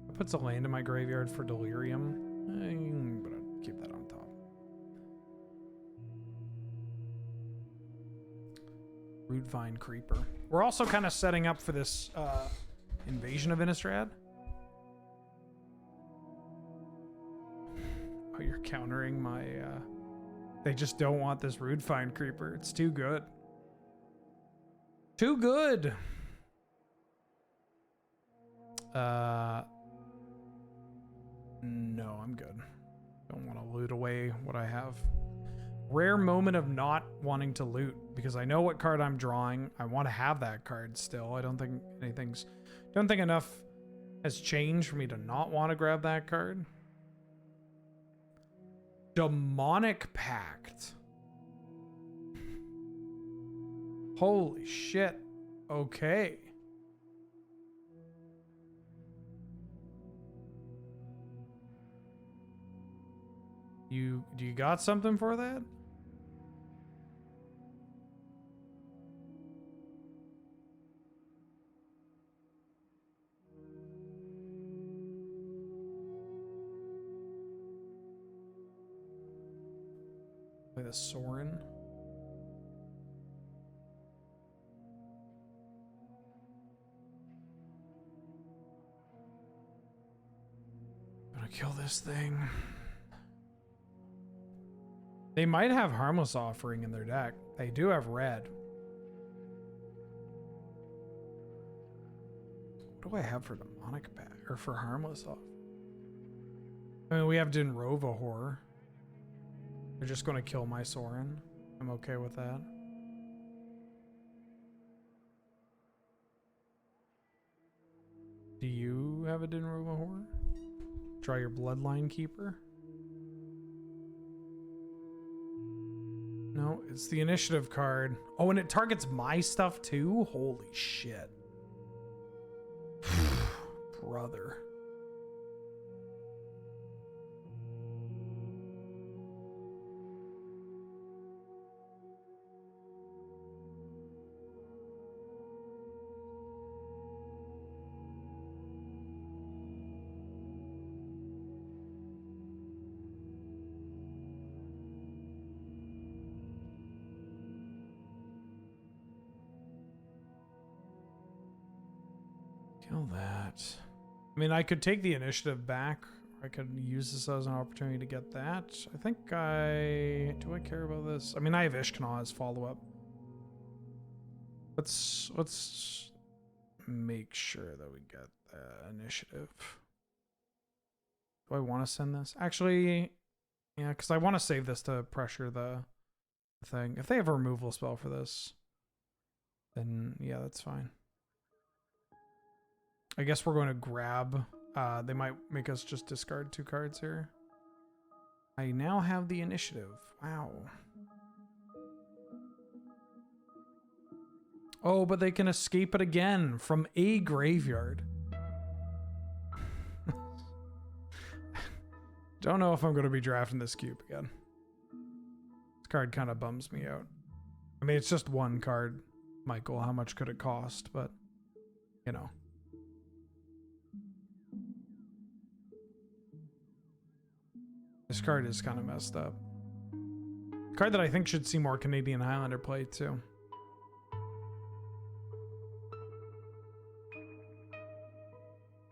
It puts a land in my graveyard for Delirium. But I'll keep that on top. Root-Vine Creeper. We're also kind of setting up for this invasion of Innistrad. Oh, you're countering my... They just don't want this Root-Vine Creeper. It's too good. Too good! No, I'm good. Don't want to loot away what I have. Rare moment of not wanting to loot, because I know what card I'm drawing. I want to have that card still. I don't think enough has changed for me to not want to grab that card. Demonic Pact. Holy shit. Okay. Do you got something for that? Play the Sorin. Gonna kill this thing. They might have Harmless Offering in their deck. They do have red. What do I have for Demonic Pact? Or for Harmless Offering? I mean, we have Dinrova Horror. They're just going to kill my Sorin. I'm okay with that. Do you have a Dinrova Horror? Draw your Bloodline Keeper? No, it's the initiative card. Oh, and it targets my stuff too? Holy shit. Brother. Kill that. I mean, I could take the initiative back. I could use this as an opportunity to get that. I think do I care about this? I mean, I have Ishkanah as follow-up. Let's make sure that we get the initiative. Do I want to send this? Actually, yeah, because I want to save this to pressure the thing. If they have a removal spell for this, then yeah, that's fine. I guess we're going to grab... they might make us just discard 2 cards here. I now have the initiative. Wow. Oh, but they can escape it again from a graveyard. Don't know if I'm going to be drafting this cube again. This card kind of bums me out. I mean, it's just 1 card. Michael, how much could it cost? But, you know. This card is kind of messed up. Card that I think should see more Canadian Highlander play too.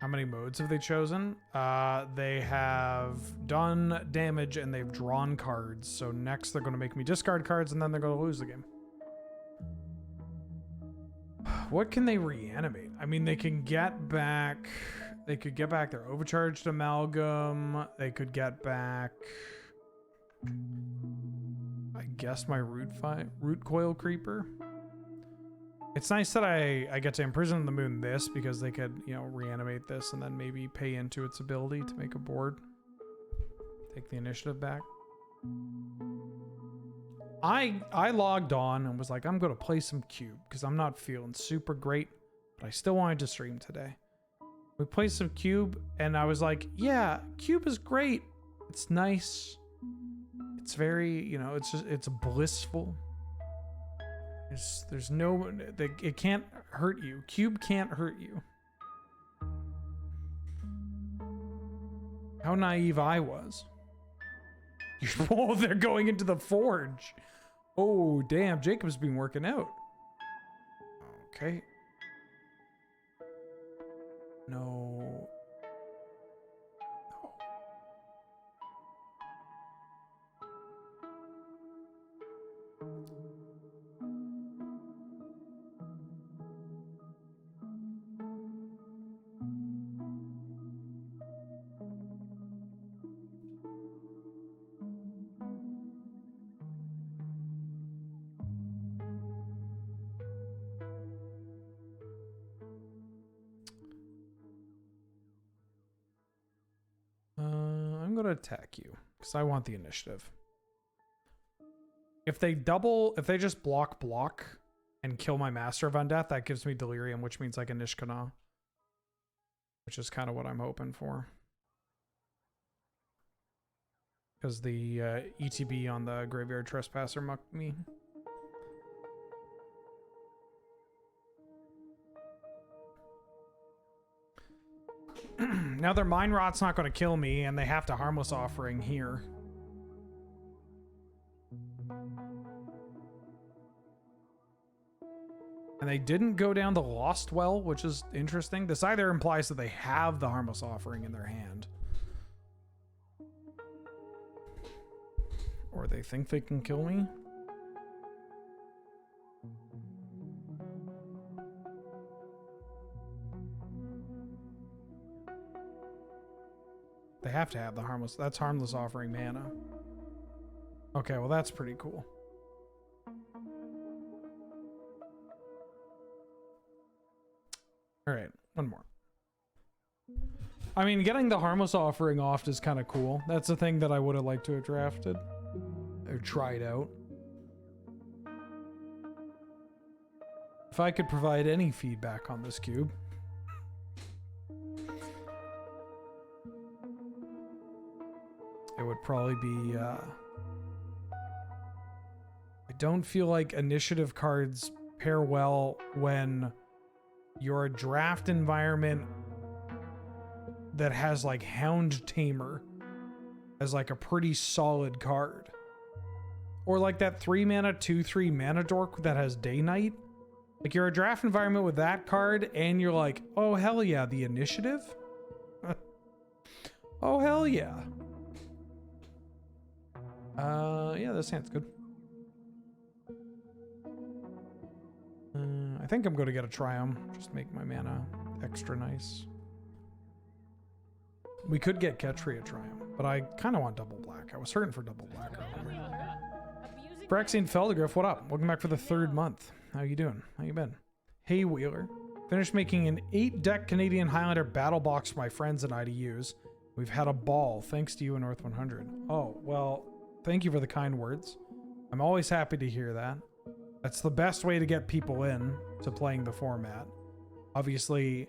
How many modes have they chosen? They have done damage and they've drawn cards. So next they're going to make me discard cards and then they're going to lose the game. What can they reanimate? I mean, they can get back... They could get back their overcharged amalgam. They could get back... I guess my root coil creeper. It's nice that I get to imprison the moon this because they could, you know, reanimate this and then maybe pay into its ability to make a board. Take the initiative back. I logged on and was like, I'm going to play some Cube because I'm not feeling super great, but I still wanted to stream today. We played some Cube and I was like, yeah, Cube is great. It's nice. It's very, you know, it's blissful. There's no, it can't hurt you. Cube can't hurt you. How naive I was. Oh, they're going into the forge. Oh, damn, Jacob's been working out. Okay. No. I'm gonna attack you because I want the initiative. If they just block and kill my Master of Undeath, that gives me Delirium, which means I can Nishkana. Which is kind of what I'm hoping for. Because the ETB on the Graveyard Trespasser mucked me. Now their Mind Rot's not going to kill me, and they have to Harmless Offering here. And they didn't go down the Lost Well, which is interesting. This either implies that they have the Harmless Offering in their hand, or they think they can kill me. They have to have the Harmless... That's Harmless Offering mana. Okay, well that's pretty cool. Alright, one more. I mean, getting the Harmless Offering off is kind of cool. That's a thing that I would have liked to have drafted. Or tried out. If I could provide any feedback on this cube. It would probably be, I don't feel like initiative cards pair well when you're a draft environment that has like Hound Tamer as like a pretty solid card. Or like that 3 mana, 2/3 mana dork that has Day Knight. Like you're a draft environment with that card and you're like, oh hell yeah, the initiative? Oh hell yeah. Yeah, this hand's good. I think I'm going to get a Triumph. Just make my mana extra nice. We could get Ketria Triumph, but I kind of want double black. I was hurting for double black earlier. Braxian Feldegrif, what up? Welcome back for the 3rd month. How you doing? How you been? Hey Wheeler. Finished making an 8-deck Canadian Highlander battle box for my friends and I to use. We've had a ball, thanks to you and North 100. Oh, well, thank you for the kind words. I'm always happy to hear that. That's the best way to get people in to playing the format. Obviously,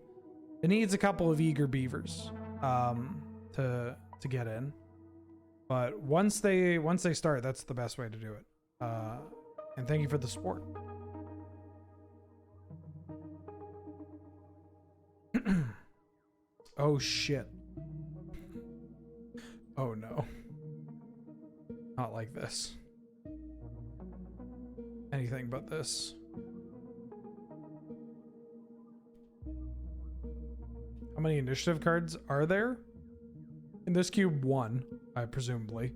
it needs a couple of eager beavers to get in. But once they start, that's the best way to do it. And thank you for the support. Oh shit. Oh no. Not like this. Anything but this. How many initiative cards are there? In this cube, 1, presumably.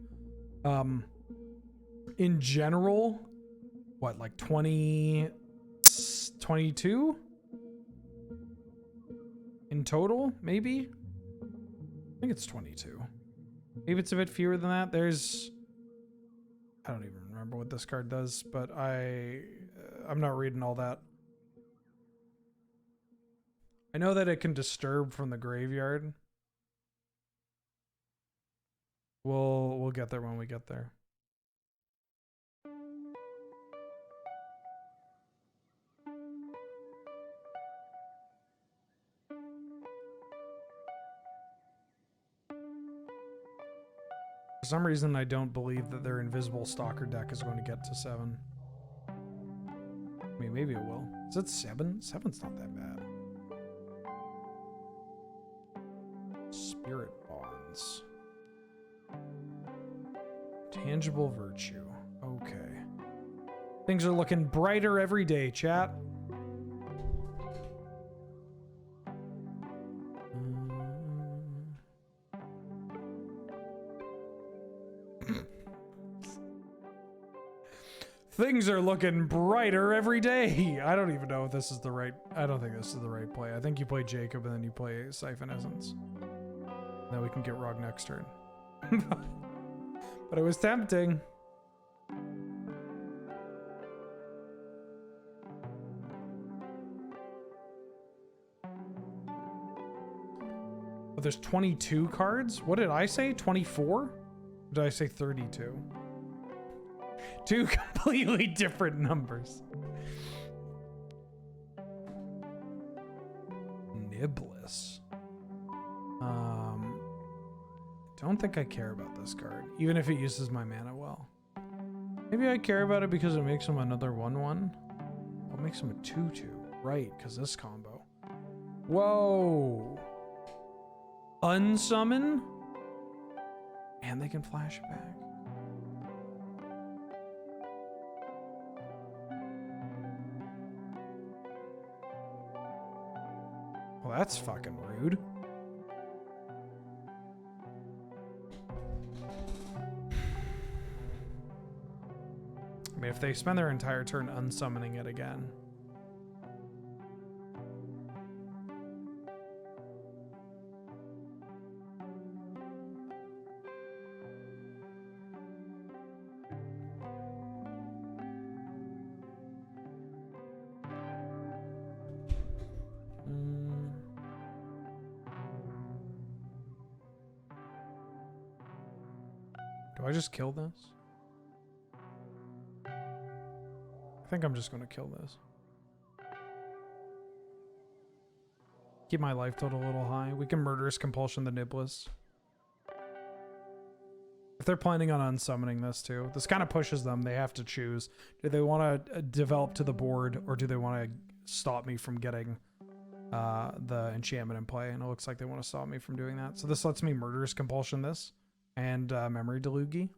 In general, what, like 20, 22? In total, maybe? I think it's 22. Maybe it's a bit fewer than that. There's... I don't even remember what this card does, but I'm not reading all that. I know that it can disturb from the graveyard. We'll get there when we get there. For some reason, I don't believe that their invisible stalker deck is going to get to 7. I mean, maybe it will. Is it 7? 7's not that bad. Spirit bonds. Tangible virtue. Okay. Things are looking brighter every day, chat. Things are looking brighter every day. I don't even know if this is the right... I don't think this is the right play. I think you play Jacob and then you play Siphon Essence. Then we can get Rog next turn. But it was tempting. But there's 22 cards? What did I say? 24? Or did I say 32? Two completely different numbers. Niblis. Don't think I care about this card, even if it uses my mana well. Maybe I care about it because it makes him another 1/1. What makes him a 2/2? Right, because this combo. Whoa! Unsummon? And they can flash it back. Well, that's fucking rude. I mean, if they spend their entire turn unsummoning it again. Do I just kill this? I think I'm just going to kill this. Keep my life total a little high. We can Murderous Compulsion the Niblis. If they're planning on unsummoning this too, this kind of pushes them. They have to choose. Do they want to develop to the board, or do they want to stop me from getting the enchantment in play? And it looks like they want to stop me from doing that. So this lets me Murderous Compulsion this and Memory Deluge.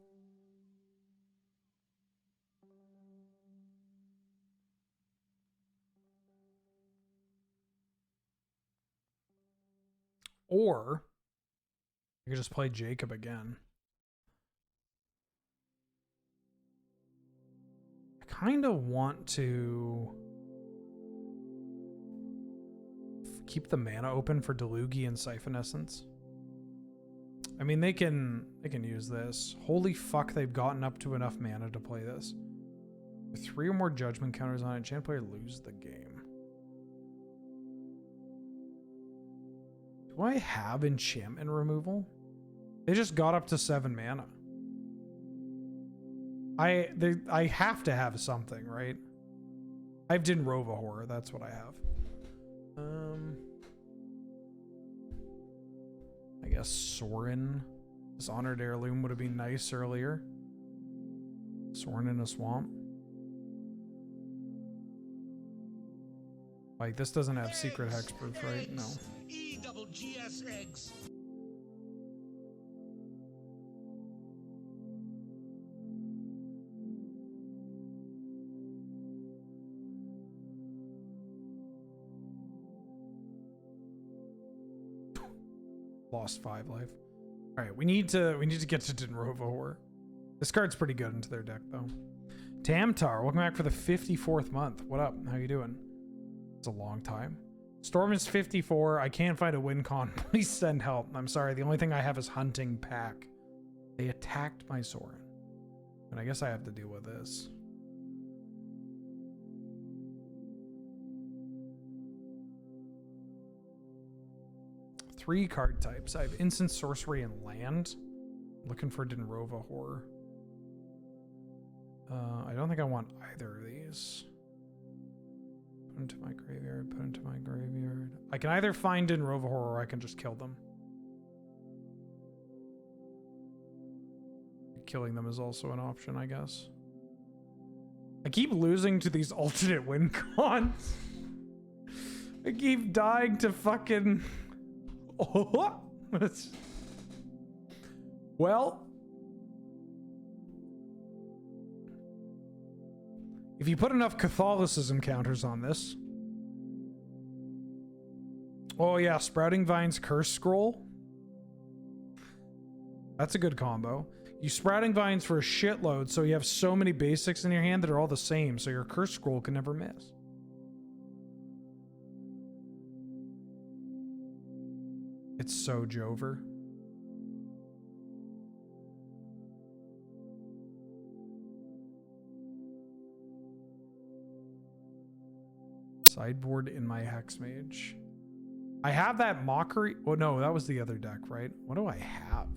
Or I could just play Jacob again. I kind of want to keep the mana open for Deluge and Siphon Essence. I mean, they can use this. Holy fuck, they've gotten up to enough mana to play this. With 3 or more judgment counters on it, enchant player lose the game. Do I have enchantment removal? They just got up to 7 mana. I have to have something, right? I have Dinrova Horror, that's what I have. I guess Sorin. This Honored Heirloom would have been nice earlier. Sorin in a swamp. Like, this doesn't have secret hexproof, right? No. E-double-G-S-Eggs. Lost 5 life. All right, we need to get to Dinrova Horror. This card's pretty good into their deck though. Tamtar, welcome back for the 54th month. What up? How you doing? It's a long time. Storm is 54. I can't find a win con. Please send help. I'm sorry. The only thing I have is Hunting Pack. They attacked my Sorin. And I guess I have to deal with this. Three card types. I have Instant, Sorcery, and Land. Looking for Dinrova Horror. I don't think I want either of these. Put into my graveyard, put into my graveyard. I can either find Dinrova Horror or I can just kill them. Killing them is also an option, I guess. I keep losing to these alternate win cons. I keep dying to fucking... Oh, well, if you put enough Catholicism counters on this. Oh yeah, Sprouting Vines Curse Scroll. That's a good combo. You Sprouting Vines for a shitload, so you have so many basics in your hand that are all the same, so your Curse Scroll can never miss. It's so Jover. Sideboard in my Hex Mage. I have that Mockery. Oh no, that was the other deck, right? What do I have?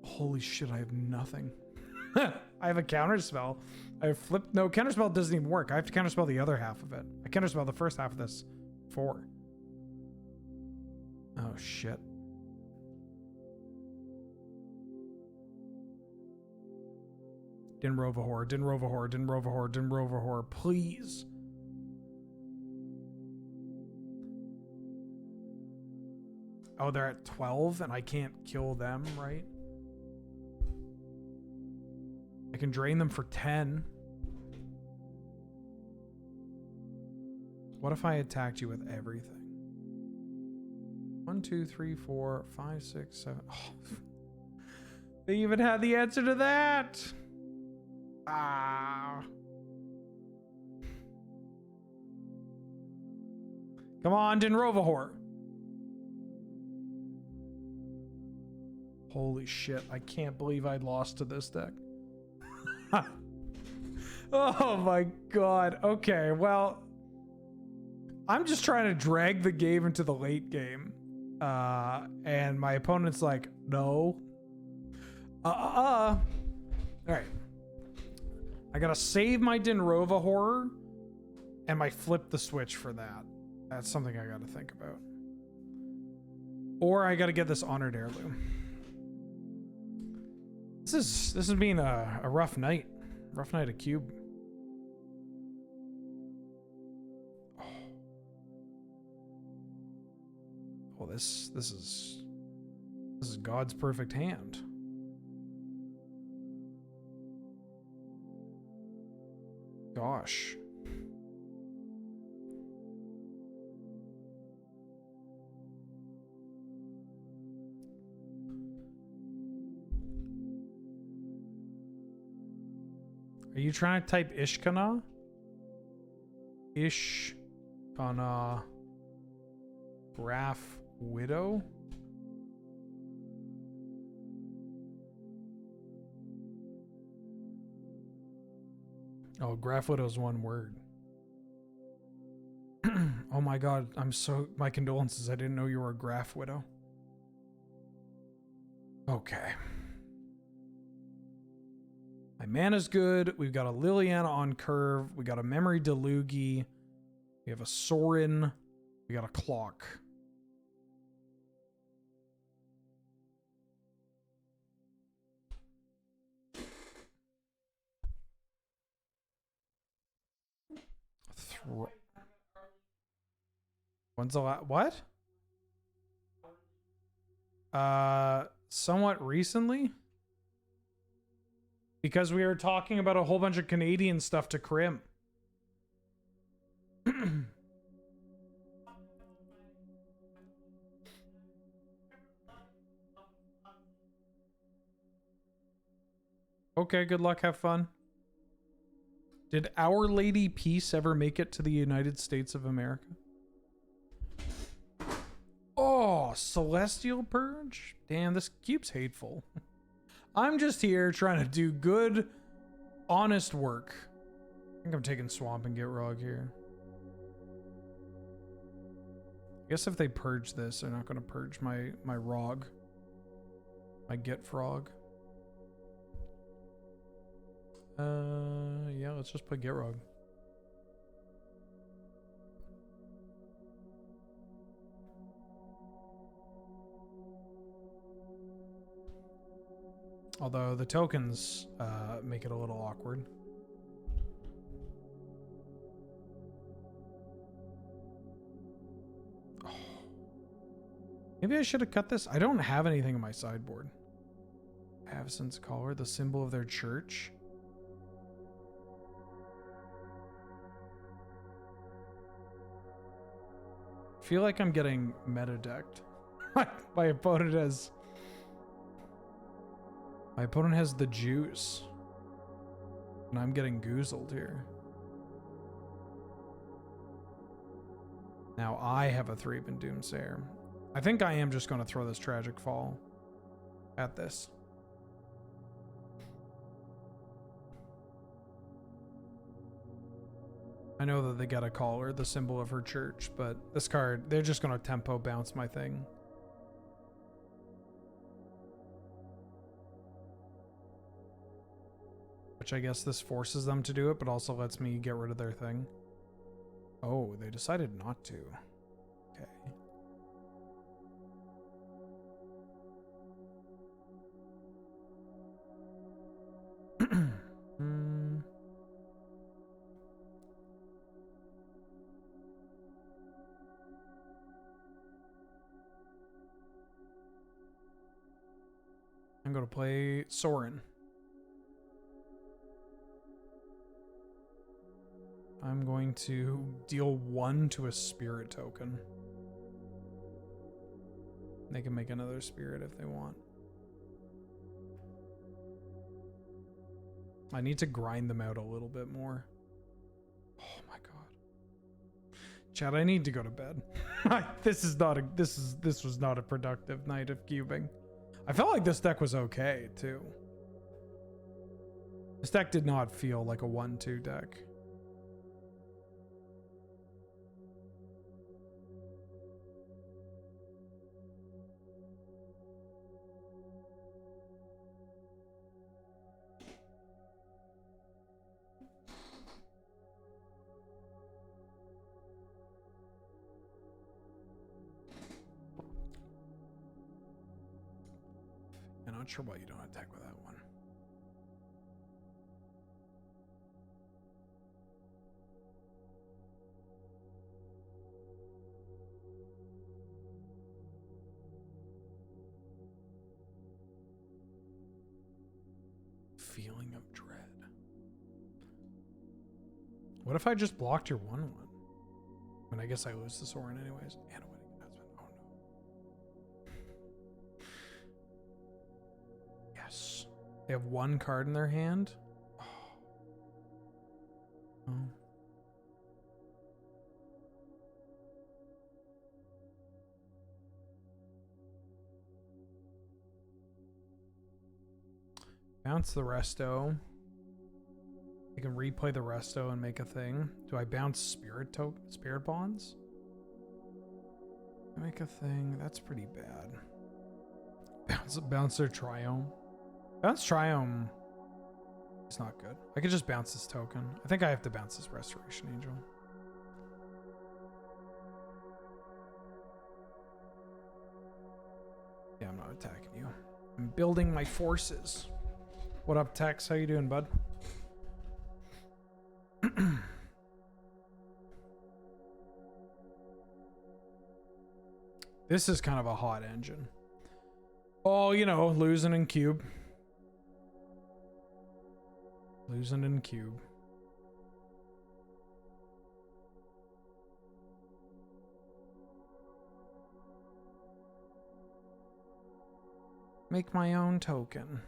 Holy shit, I have nothing. I have a counterspell. I have flipped. No, counterspell doesn't even work. I have to counterspell the other half of it. I counterspell the first half of this. 4. Oh shit. Dinrova Horror, Dinrova Horror, Dinrova Horror, Dinrova Horror, please. Oh, they're at 12 and I can't kill them, right? I can drain them for 10. What if I attacked you with everything? 1, 2, 3, 4, 5, 6, 7. Oh, they even had the answer to that. Ah. Come on, Dinrova Horror. Holy shit, I can't believe I lost to this deck. Oh my god. Okay, well, I'm just trying to drag the game into the late game. And my opponent's like, no. All right. I gotta save my Dinrova Horror and my flip the switch for that. That's something I gotta think about. Or I gotta get this Honored Heirloom. This has been a rough night. Rough night of Cube. Oh, this is God's perfect hand. Gosh. Are you trying to type Ishkana? Ishkana Graph Widow? Oh, Graph Widow is one word. Oh my god, my condolences. I didn't know you were a Graph Widow. Okay. My mana's good. We've got a Liliana on curve. We got a Memory Delugi. We have a Sorin. We got a Clock. When's the last... What? Somewhat recently? Because we were talking about a whole bunch of Canadian stuff to crimp. Okay, good luck, have fun. Did Our Lady Peace ever make it to the United States of America? Oh, Celestial Purge? Damn, this cube's hateful. I'm just here trying to do good, honest work. I think I'm taking Swamp and Get Rog here. I guess if they purge this, they're not going to purge my Rog. My Get Frog. Yeah, let's just play Get Rog. Although the tokens make it a little awkward. Oh. Maybe I should have cut this. I don't have anything in my sideboard. Avacyn's collar, the symbol of their church. I feel like I'm getting meta decked. My opponent has the juice. And I'm getting goozled here. Now I have a 3-bin Doomsayer. I think I am just going to throw this Tragic Fall at this. I know that they got a collar, the symbol of her church, but this card, they're just going to tempo bounce my thing. Which I guess this forces them to do it, but also lets me get rid of their thing. Oh, they decided not to. Okay. I'm going to play Sorin. I'm going to deal 1 to a spirit token. They can make another spirit if they want. I need to grind them out a little bit more. Oh my god. Chad, I need to go to bed. This was not a productive night of cubing. I felt like this deck was okay too. This deck did not feel like a 1-2 deck. I'm not sure why you don't attack with that one. Feeling of dread. What if I just blocked your 1/1? I mean, I guess I lose the Sorin anyways. And a winning husband. Oh no. Yes. They have 1 card in their hand. Oh. Oh. Bounce the resto. I can replay the resto and make a thing. Do I bounce spirit bonds? Make a thing. That's pretty bad. Bounce their Triome. Bounce Triome is not good. I could just bounce this token. I think I have to bounce this Restoration Angel. Yeah, I'm not attacking you. I'm building my forces. What up, Tex? How you doing, bud? This is kind of a hot engine. Oh, you know, losing in cube. Losing in cube. Make my own token.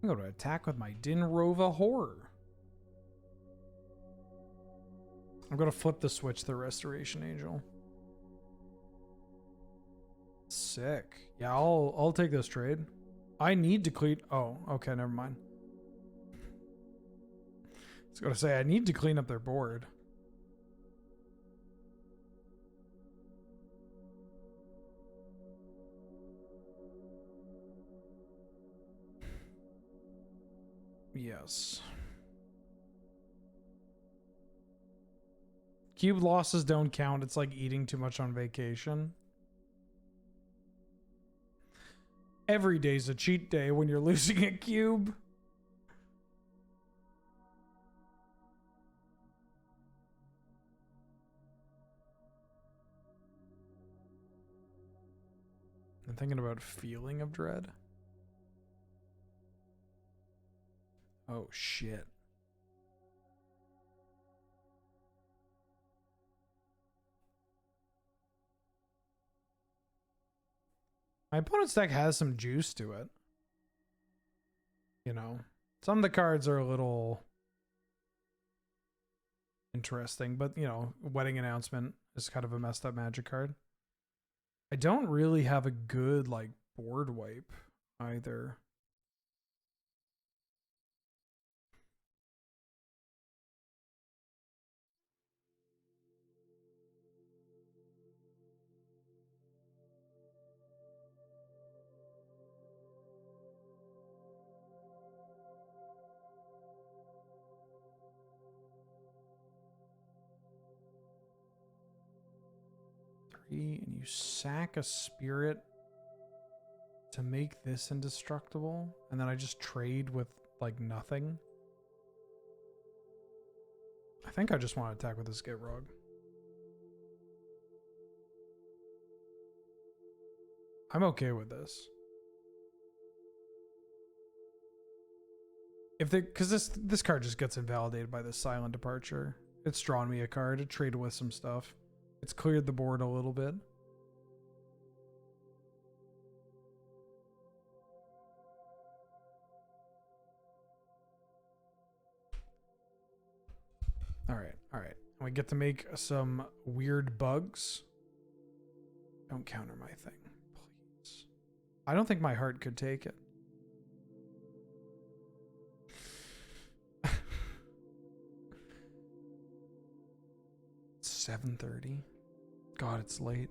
I'm going to attack with my Dinrova Horror. I'm going to flip the switch the Restoration Angel. Sick. Yeah, I'll take this trade. I need to clean. Oh, okay, never mind. I was going to say I need to clean up their board. Yes. Cube losses don't count. It's like eating too much on vacation. Every day's a cheat day when you're losing a cube. I'm thinking about Feeling of Dread. Oh, shit. My opponent's deck has some juice to it. You know, some of the cards are a little interesting, but, you know, Wedding Announcement is kind of a messed up Magic card. I don't really have a good, like, board wipe either. And you sack a spirit to make this indestructible, and then I just trade with like nothing. I think I just want to attack with this Get Rog. I'm okay with this. If they, because this card just gets invalidated by this Silent Departure. It's drawn me a card. It traded with some stuff. It's cleared the board a little bit. All right. And we get to make some weird bugs. Don't counter my thing, please. I don't think my heart could take it. It's 7:30. God, it's late.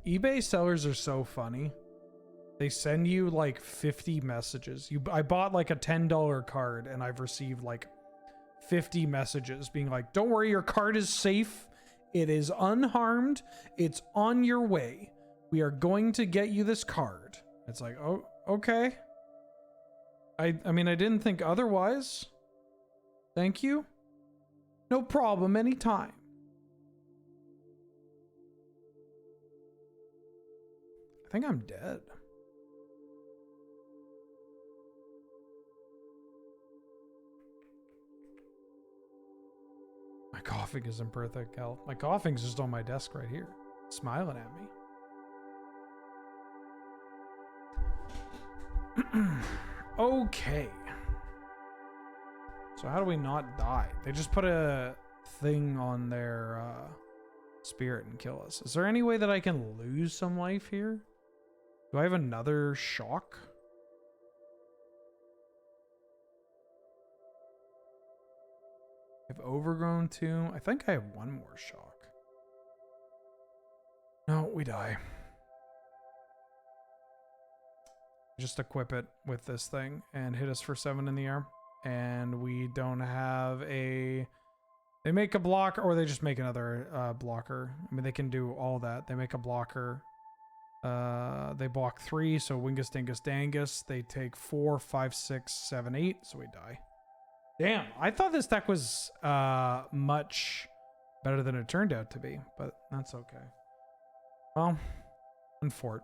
eBay sellers are so funny. They send you like 50 messages. I bought like a $10 card and I've received like 50 messages being like, don't worry, your card is safe. It is unharmed. It's on your way. We are going to get you this card. It's like, oh, okay. I mean, I didn't think otherwise. Thank you. No problem, anytime. I think I'm dead. My coughing is in perfect health. My coughing's just on my desk right here, smiling at me. Okay. So how do we not die? They just put a thing on their spirit and kill us. Is there any way that I can lose some life here? Do I have another shock? I have Overgrown too. I think I have one more shock. No, we die. Just equip it with this thing and hit us for 7 in the air. and we don't have a... They make a blocker, or they just make another blocker. I mean, they can do all that. They make a blocker. They block 3, so Wingus, Dingus, Dangus. They take 4, 5, 6, 7, 8, so we die. Damn, I thought this deck was much better than it turned out to be, but that's okay. Well, unfort.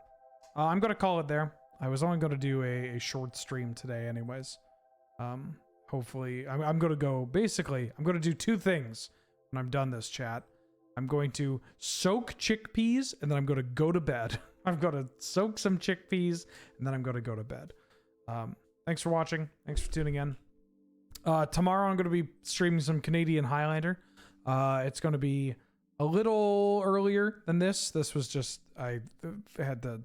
I'm going to call it there. I was only going to do a short stream today anyways. Hopefully, I'm going to go, basically, I'm going to do 2 things when I'm done this chat. I'm going to soak chickpeas, and then I'm going to go to bed. I'm going to soak some chickpeas, and then I'm going to go to bed. Thanks for watching. Thanks for tuning in. Tomorrow, I'm going to be streaming some Canadian Highlander. It's going to be a little earlier than this. This was just, I had to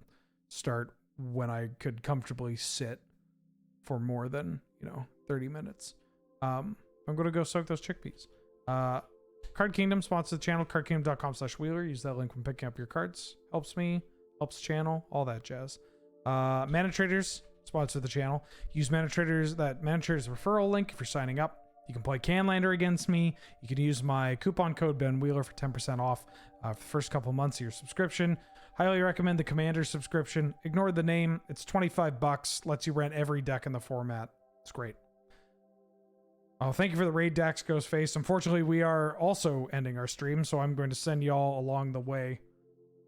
start when I could comfortably sit for more than, 30 minutes. I'm going to go soak those chickpeas. Card Kingdom sponsors the channel, cardkingdom.com/wheeler. Use that link when picking up your cards. Helps me, helps channel, all that jazz. Mana Traders sponsor the channel. Use Mana Traders, that Mana Traders referral link if you're signing up. You can play Canlander against me. You can use my coupon code Ben Wheeler for 10% off for the first couple months of your subscription. Highly recommend the Commander subscription. Ignore the name. It's $25. Lets you rent every deck in the format. It's great. Oh, thank you for the raid, Dax Ghostface. Unfortunately, we are also ending our stream, so I'm going to send y'all along the way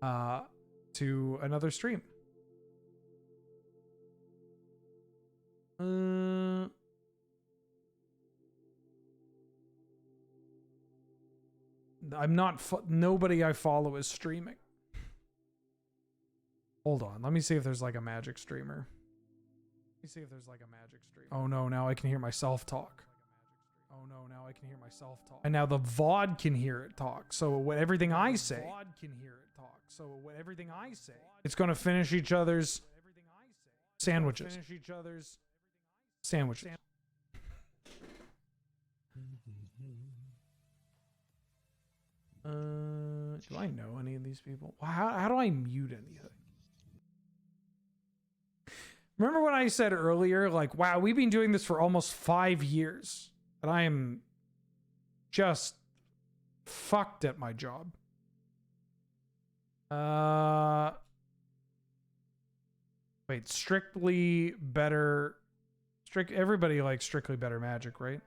to another stream. I'm not... Nobody I follow is streaming. Hold on. Let me see if there's like a magic streamer. Oh no, now I can hear myself talk. And now the VOD can hear it talk. So everything I say, it's going to finish each other's sandwiches. Sandwiches. Do I know any of these people? How do I mute anything? Remember when I said earlier, like, wow, we've been doing this for almost 5 years, and I am just fucked at my job. Wait, strictly better. Everybody likes strictly better magic, right?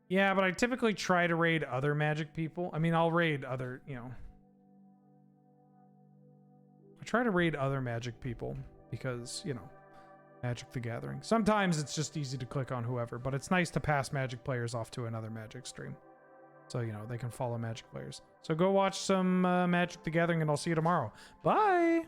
Yeah, but I typically try to raid other magic people. I mean, I'll raid other, I try to raid other magic people because, Magic the Gathering. Sometimes it's just easy to click on whoever, but it's nice to pass magic players off to another magic stream. So, they can follow magic players. So go watch some Magic the Gathering, and I'll see you tomorrow. Bye!